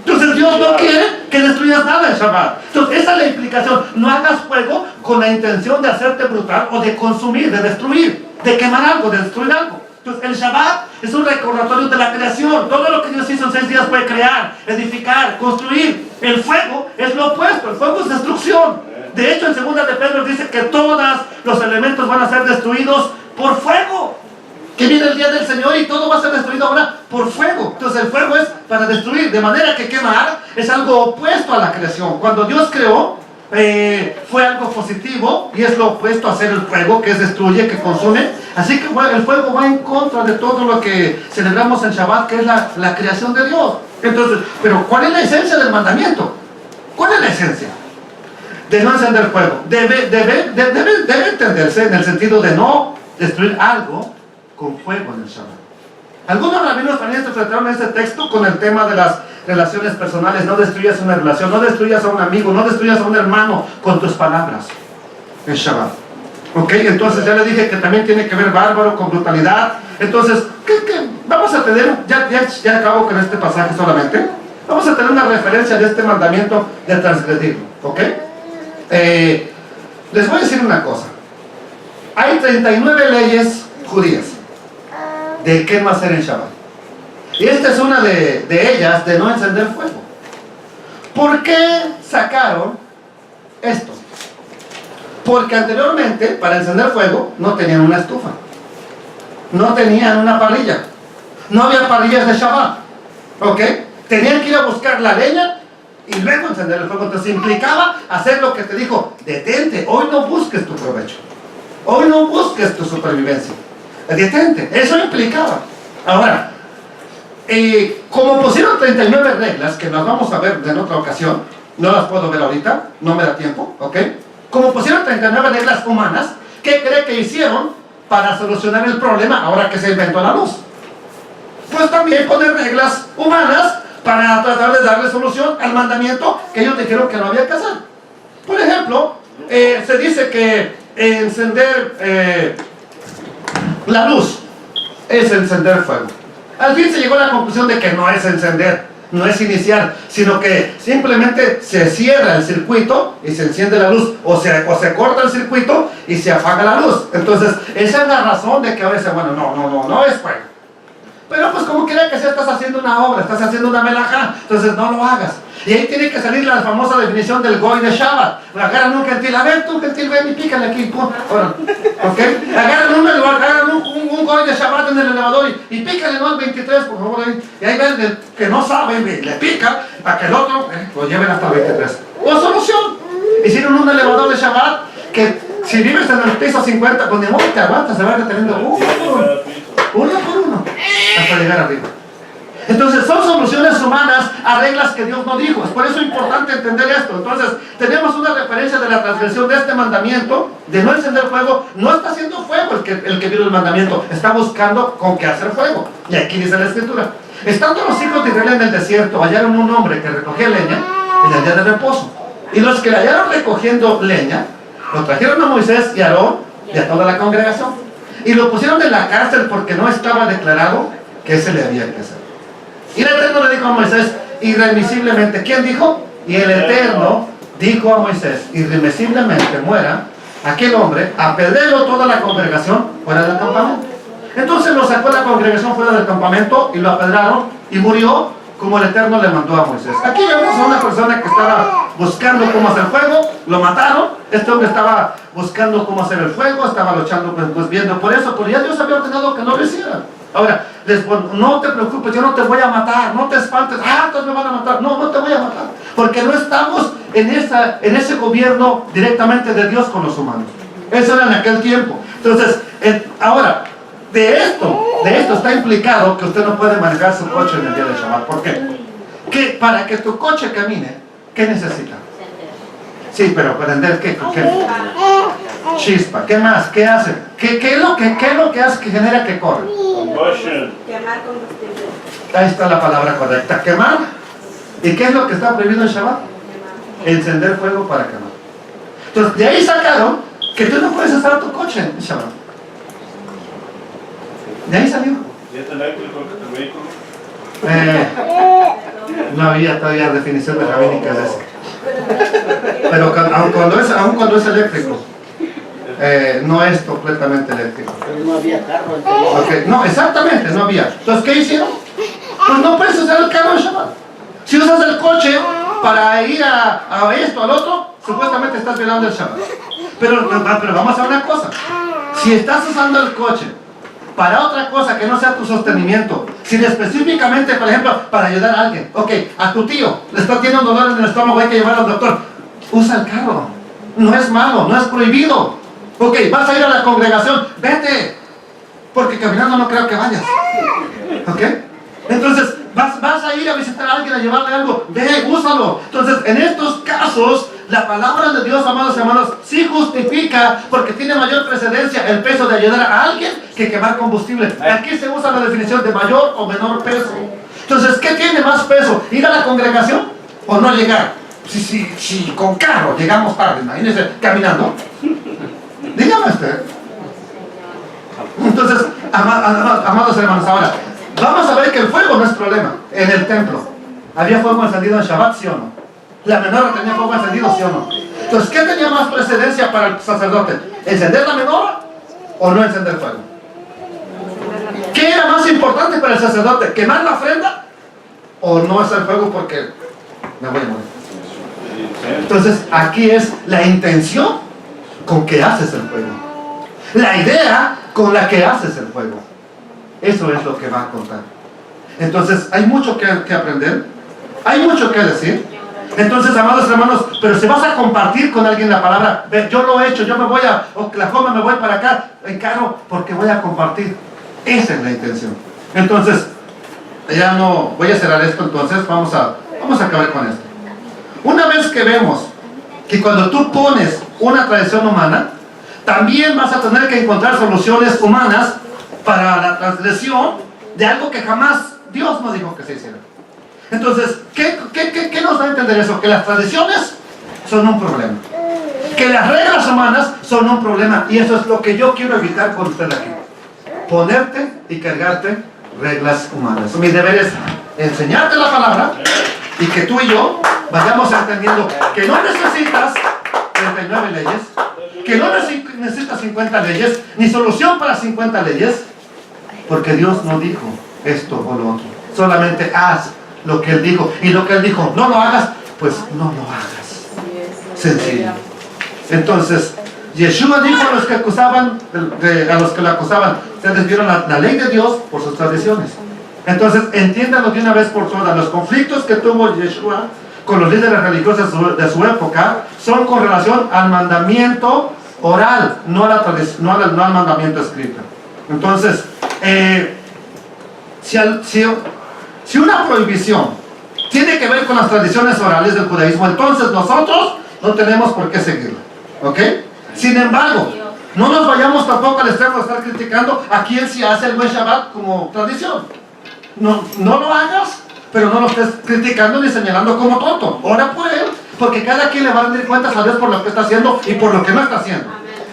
Entonces Dios no quiere que destruyas nada en Shabbat. Entonces esa es la implicación. No hagas fuego con la intención de hacerte brutal o de consumir, de destruir, de quemar algo, de destruir algo. Entonces el Shabbat es un recordatorio de la creación. Todo lo que Dios hizo en 6 días puede crear, edificar, construir. El fuego es lo opuesto. El fuego es destrucción. De hecho, en 2 de Pedro dice que todos los elementos van a ser destruidos por fuego. Que viene el día del Señor y todo va a ser destruido ahora por fuego. Entonces el fuego es para destruir, de manera que quemar es algo opuesto a la creación. Cuando Dios creó, fue algo positivo y es lo opuesto a hacer el fuego, que es destruye, que consume. Así que el fuego va en contra de todo lo que celebramos en Shabbat, que es la creación de Dios. Entonces, pero ¿cuál es la esencia del mandamiento? ¿Cuál es la esencia? De no encender fuego. Debe entenderse en el sentido de no destruir algo con fuego en el Shabbat. Algunos rabinos también se trataron este texto con el tema de las relaciones personales. No destruyas una relación, no destruyas a un amigo, no destruyas a un hermano con tus palabras en Shabbat. Ok, entonces ya le dije que también tiene que ver bárbaro con brutalidad. Entonces, ¿qué vamos a tener? Ya acabo con este pasaje solamente. Vamos a tener una referencia de este mandamiento de transgredirlo. Ok, les voy a decir una cosa. Hay 39 leyes judías de qué no hacer en Shabbat. Y esta es una de ellas, de no encender fuego. ¿Por qué sacaron esto? Porque anteriormente, para encender fuego, no tenían una estufa. No tenían una parrilla. No había parrillas de Shabbat. ¿Ok? Tenían que ir a buscar la leña y luego encender el fuego. Entonces implicaba hacer lo que te dijo: detente, hoy no busques tu provecho. Hoy no busques tu supervivencia. Detente, eso implicaba. Ahora, como pusieron 39 reglas, que las vamos a ver en otra ocasión, no las puedo ver ahorita, no me da tiempo, ¿ok? Como pusieron 39 reglas humanas, ¿qué cree que hicieron para solucionar el problema ahora que se inventó la luz? Pues también poner reglas humanas para tratar de darle solución al mandamiento que ellos dijeron que no había que hacer. Por ejemplo, se dice que encender la luz es encender fuego. Al fin se llegó a la conclusión de que no es encender, no es iniciar, sino que simplemente se cierra el circuito y se enciende la luz, o se corta el circuito y se apaga la luz. Entonces esa es la razón de que a veces, bueno, no es fuego. Pero pues como quiera que sea, estás haciendo una obra, estás haciendo una melajá, entonces no lo hagas. Y ahí tiene que salir la famosa definición del goy de Shabbat. Agarran un gentil, a ver tú gentil, ven y pícale aquí, pum, ahora, ¿ok? Agarran un goy de Shabbat en el elevador y pícale, ¿no? Al 23, por favor, ahí. Y ahí ven el que no sabe, le pica, para que el otro lo lleven hasta el 23. ¡O solución! Hicieron un elevador de Shabbat que si vives en el piso 50, con demonios te aguantas, se va reteniendo uno por uno, hasta llegar arriba. Entonces son soluciones humanas a reglas que Dios no dijo. Es por eso importante entender esto. Entonces tenemos una referencia de la transgresión de este mandamiento de no encender fuego. No está haciendo fuego el que vio el mandamiento, está buscando con qué hacer fuego. Y aquí dice la escritura: estando los hijos de Israel en el desierto, hallaron un hombre que recogía leña en el día de reposo, y los que le hallaron recogiendo leña lo trajeron a Moisés y a Aarón y a toda la congregación, y lo pusieron en la cárcel porque no estaba declarado que se le había que hacer. Y el Eterno le dijo a Moisés irremisiblemente. ¿Quién dijo? Y el Eterno dijo a Moisés: irremisiblemente muera aquel hombre, apedréelo toda la congregación fuera del campamento. Entonces lo sacó la congregación fuera del campamento y lo apedraron y murió como el Eterno le mandó a Moisés. Aquí vemos a una persona que estaba buscando cómo hacer fuego, lo mataron. Este hombre estaba buscando cómo hacer el fuego, estaba luchando, pues viendo por eso, pero ya Dios había ordenado que no lo hiciera. Ahora, no te preocupes, yo no te voy a matar, no te espantes, entonces me van a matar. No, no te voy a matar, porque no estamos en ese gobierno directamente de Dios con los humanos. Eso era en aquel tiempo. Entonces, ahora, de esto está implicado que usted no puede manejar su coche en el día de Shabbat. ¿Por qué? Que para que tu coche camine, ¿qué necesita? Sí, pero prender ¿qué? Chispa. ¿Qué más? ¿Qué hace? ¿Qué es lo que hace que genera que corre? Combustion. Quemar combustible. Ahí está la palabra correcta. Quemar. ¿Y qué es lo que está prohibido en Shabbat? Encender fuego para quemar. Entonces, de ahí sacaron que tú no puedes usar tu coche en Shabbat. De ahí salió. ¿Y es eléctrico el vehículo? No había todavía definición de rabínica de eso. Pero aun cuando es eléctrico, no es completamente eléctrico. Pero no había carro entonces. Okay. No, exactamente, no había. Entonces, ¿qué hicieron? Pues no puedes usar el carro en Shabbat. Si usas el coche para ir a esto, al otro, supuestamente estás violando el Shabbat. Pero vamos a una cosa. Si estás usando el coche para otra cosa que no sea tu sostenimiento, si específicamente, por ejemplo, para ayudar a alguien, a tu tío le tiene un dolor en el estómago, hay que llevarlo al doctor, usa el carro, no es malo, no es prohibido. Vas a ir a la congregación, vete, porque caminando no creo que vayas. Entonces, vas a ir a visitar a alguien, a llevarle algo, ve, úsalo. Entonces, en estos casos, la palabra de Dios, amados hermanos, sí justifica, porque tiene mayor precedencia el peso de ayudar a alguien que quemar combustible. Aquí se usa la definición de mayor o menor peso. Entonces, ¿qué tiene más peso? ¿Ir a la congregación o no llegar? Si con carro llegamos tarde, imagínense, caminando. Dígame usted. Entonces, amados hermanos, ahora, vamos a ver que el fuego no es problema en el templo. ¿Había fuego encendido en Shabbat, sí o no? ¿La menorá tenía fuego encendido, sí o no? Entonces, ¿qué tenía más precedencia para el sacerdote? ¿Encender la menorá o no encender fuego? ¿Qué era más importante para el sacerdote? ¿Quemar la ofrenda o no hacer fuego porque me voy a morir? Entonces, aquí es la intención con que haces el fuego. La idea con la que haces el fuego. Eso es lo que va a contar. Entonces, hay mucho que aprender. Hay mucho que decir. Entonces, amados hermanos, pero si vas a compartir con alguien la palabra, yo lo he hecho, yo me voy a Oklahoma, me voy para acá en carro, porque voy a compartir. Esa es la intención. Entonces, ya no voy a cerrar esto, entonces vamos a acabar con esto. Una vez que vemos que cuando tú pones una tradición humana, también vas a tener que encontrar soluciones humanas para la transgresión de algo que jamás Dios nos dijo que se hiciera. Entonces, ¿qué nos da a entender eso? Que las tradiciones son un problema, que las reglas humanas son un problema, y eso es lo que yo quiero evitar con usted aquí. Ponerte y cargarte reglas humanas. Mi deber es enseñarte la palabra y que tú y yo vayamos entendiendo que no necesitas 39 leyes, que no necesitas 50 leyes, ni solución para 50 leyes, porque Dios no dijo esto o lo otro. Solamente haz lo que Él dijo, y lo que Él dijo, no lo hagas, pues no lo hagas. Sencillo. Entonces, Yeshua dijo a los que acusaban, a los que lo acusaban, ustedes vieron la ley de Dios por sus tradiciones. Entonces, entiéndanlo de una vez por todas, los conflictos que tuvo Yeshua con los líderes religiosos de su época son con relación al mandamiento oral, no al mandamiento escrito. Entonces, si una prohibición tiene que ver con las tradiciones orales del judaísmo, entonces nosotros no tenemos por qué seguirla. ¿Ok? Sin embargo, no nos vayamos tampoco al extremo de estar criticando a quien se hace el buen Shabbat como tradición. No lo hagas, pero no lo estés criticando ni señalando como tonto. Ora por él, porque cada quien le va a rendir cuentas a Dios por lo que está haciendo y por lo que no está haciendo.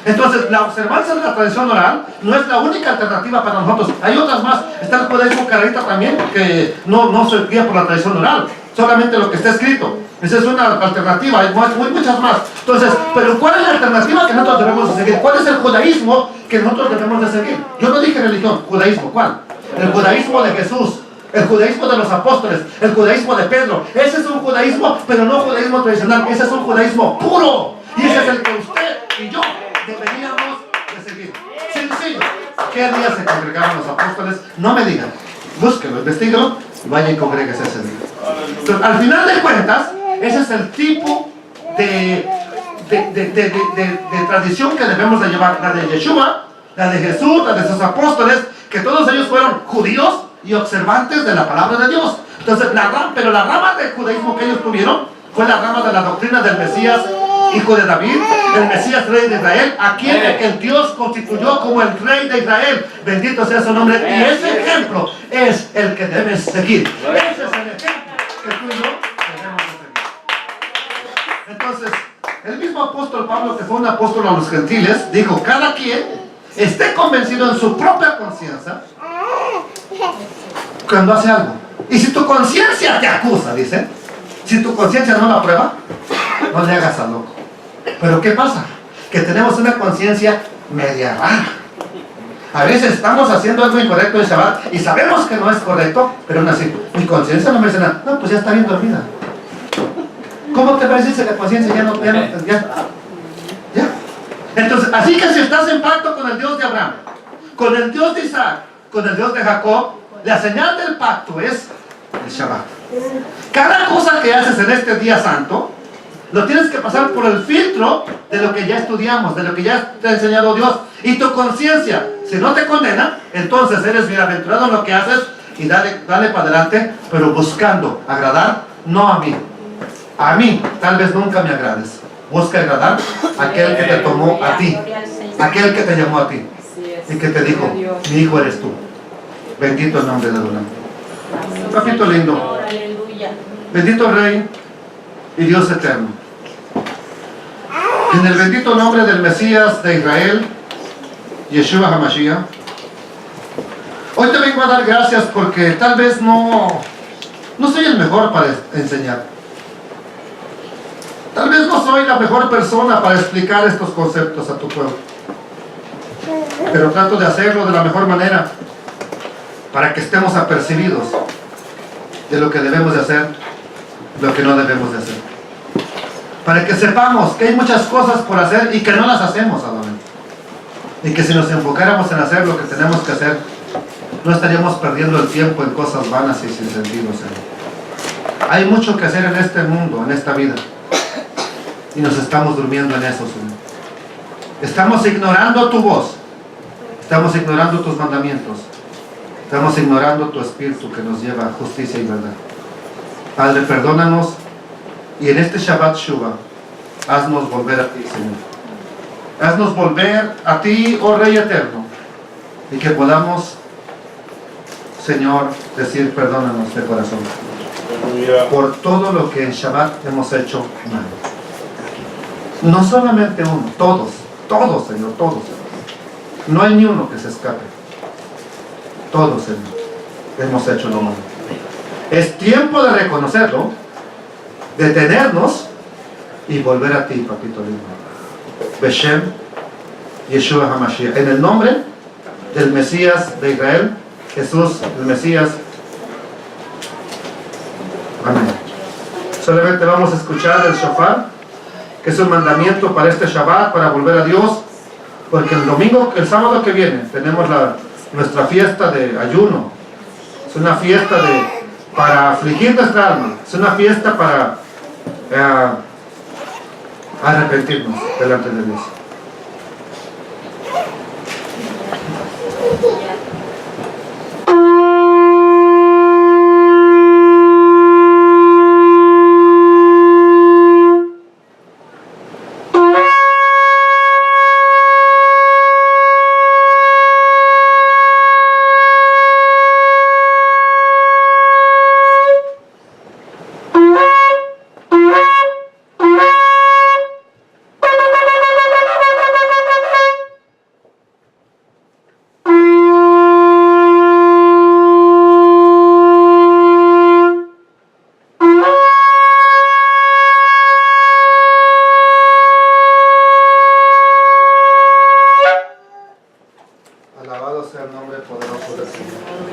Entonces, la observancia de la tradición oral no es la única alternativa para nosotros. Hay otras más. Está el judaísmo karaita también, que no se guía por la tradición oral, solamente lo que está escrito. Esa es una alternativa, hay muchas más. Entonces, pero ¿cuál es la alternativa que nosotros debemos de seguir? ¿Cuál es el judaísmo que nosotros debemos de seguir? Yo no dije religión, judaísmo. ¿Cuál? El judaísmo de Jesús, el judaísmo de los apóstoles, el judaísmo de Pedro. Ese es un judaísmo, pero no judaísmo tradicional. Ese es un judaísmo puro. Y ese es el que usted y yo deberíamos de seguir. Sencillo. ¿Qué día se congregaban los apóstoles? No me digan. Búsquelo, investíguelo y vaya y congréguese ese día. Entonces, al final de cuentas, ese es el tipo de tradición que debemos de llevar. La de Yeshua, la de Jesús, la de sus apóstoles, que todos ellos fueron judíos y observantes de la palabra de Dios. Entonces, pero la rama del judaísmo que ellos tuvieron fue la rama de la doctrina del Mesías, hijo de David, el Mesías rey de Israel, a quien el Dios constituyó como el rey de Israel. Bendito sea su nombre. Y ese ejemplo es el que debes seguir. Ese es el ejemplo que tú y yo debemos de seguir. Entonces, el mismo apóstol Pablo, que fue un apóstol a los gentiles, dijo: cada quien esté convencido en su propia conciencia cuando hace algo. Y si tu conciencia te acusa, dice, si tu conciencia no la prueba, no le hagas al loco. Pero ¿qué pasa? Que tenemos una conciencia media rara. A veces estamos haciendo algo incorrecto en Shabbat y sabemos que no es correcto, pero aún así, mi conciencia no me dice nada. No, pues ya está bien dormida. ¿Cómo te parece si la conciencia ya no? Ya. Entonces, así que si estás en pacto con el Dios de Abraham, con el Dios de Isaac, con el Dios de Jacob, la señal del pacto es el Shabbat. Cada cosa que haces en este día santo, lo tienes que pasar por el filtro de lo que ya estudiamos, de lo que ya te ha enseñado Dios. Y tu conciencia, si no te condena, entonces eres bienaventurado en lo que haces y dale para adelante, pero buscando agradar, no a mí. A mí, tal vez nunca me agrades. Busca agradar a aquel que te tomó a ti, aquel que te llamó a ti y que te dijo: mi hijo eres tú. Bendito el nombre de Adonai. Un capítulo lindo. Bendito Rey y Dios eterno. En el bendito nombre del Mesías de Israel, Yeshua HaMashiach, hoy te vengo a dar gracias porque tal vez no soy el mejor para enseñar. Tal vez no soy la mejor persona para explicar estos conceptos a tu pueblo. Pero trato de hacerlo de la mejor manera para que estemos apercibidos de lo que debemos de hacer, lo que no debemos de hacer. Para que sepamos que hay muchas cosas por hacer y que no las hacemos, Adonai. Y que si nos enfocáramos en hacer lo que tenemos que hacer, no estaríamos perdiendo el tiempo en cosas vanas y sin sentido, Señor. Hay mucho que hacer en este mundo, en esta vida. Y nos estamos durmiendo en eso, Señor. Estamos ignorando tu voz. Estamos ignorando tus mandamientos. Estamos ignorando tu espíritu que nos lleva a justicia y verdad. Padre, perdónanos. Y en este Shabbat Shuvah, haznos volver a ti, Señor. Haznos volver a ti, oh Rey eterno. Y que podamos, Señor, decir perdónanos de corazón. Por todo lo que en Shabbat hemos hecho mal. No solamente uno, todos, Señor, todos. No hay ni uno que se escape. Todos, Señor, hemos hecho lo malo. Es tiempo de reconocerlo, detenernos y volver a ti, papito lindo. Beshem Yeshua HaMashiach. En el nombre del Mesías de Israel, Jesús, el Mesías. Amén. Solamente vamos a escuchar el shofar, que es un mandamiento para este Shabbat, para volver a Dios, porque el sábado que viene, tenemos nuestra fiesta de ayuno. Es una fiesta para afligir nuestra alma. Es una fiesta para arrepentirnos delante de Dios. Alabado sea el nombre poderoso del Señor.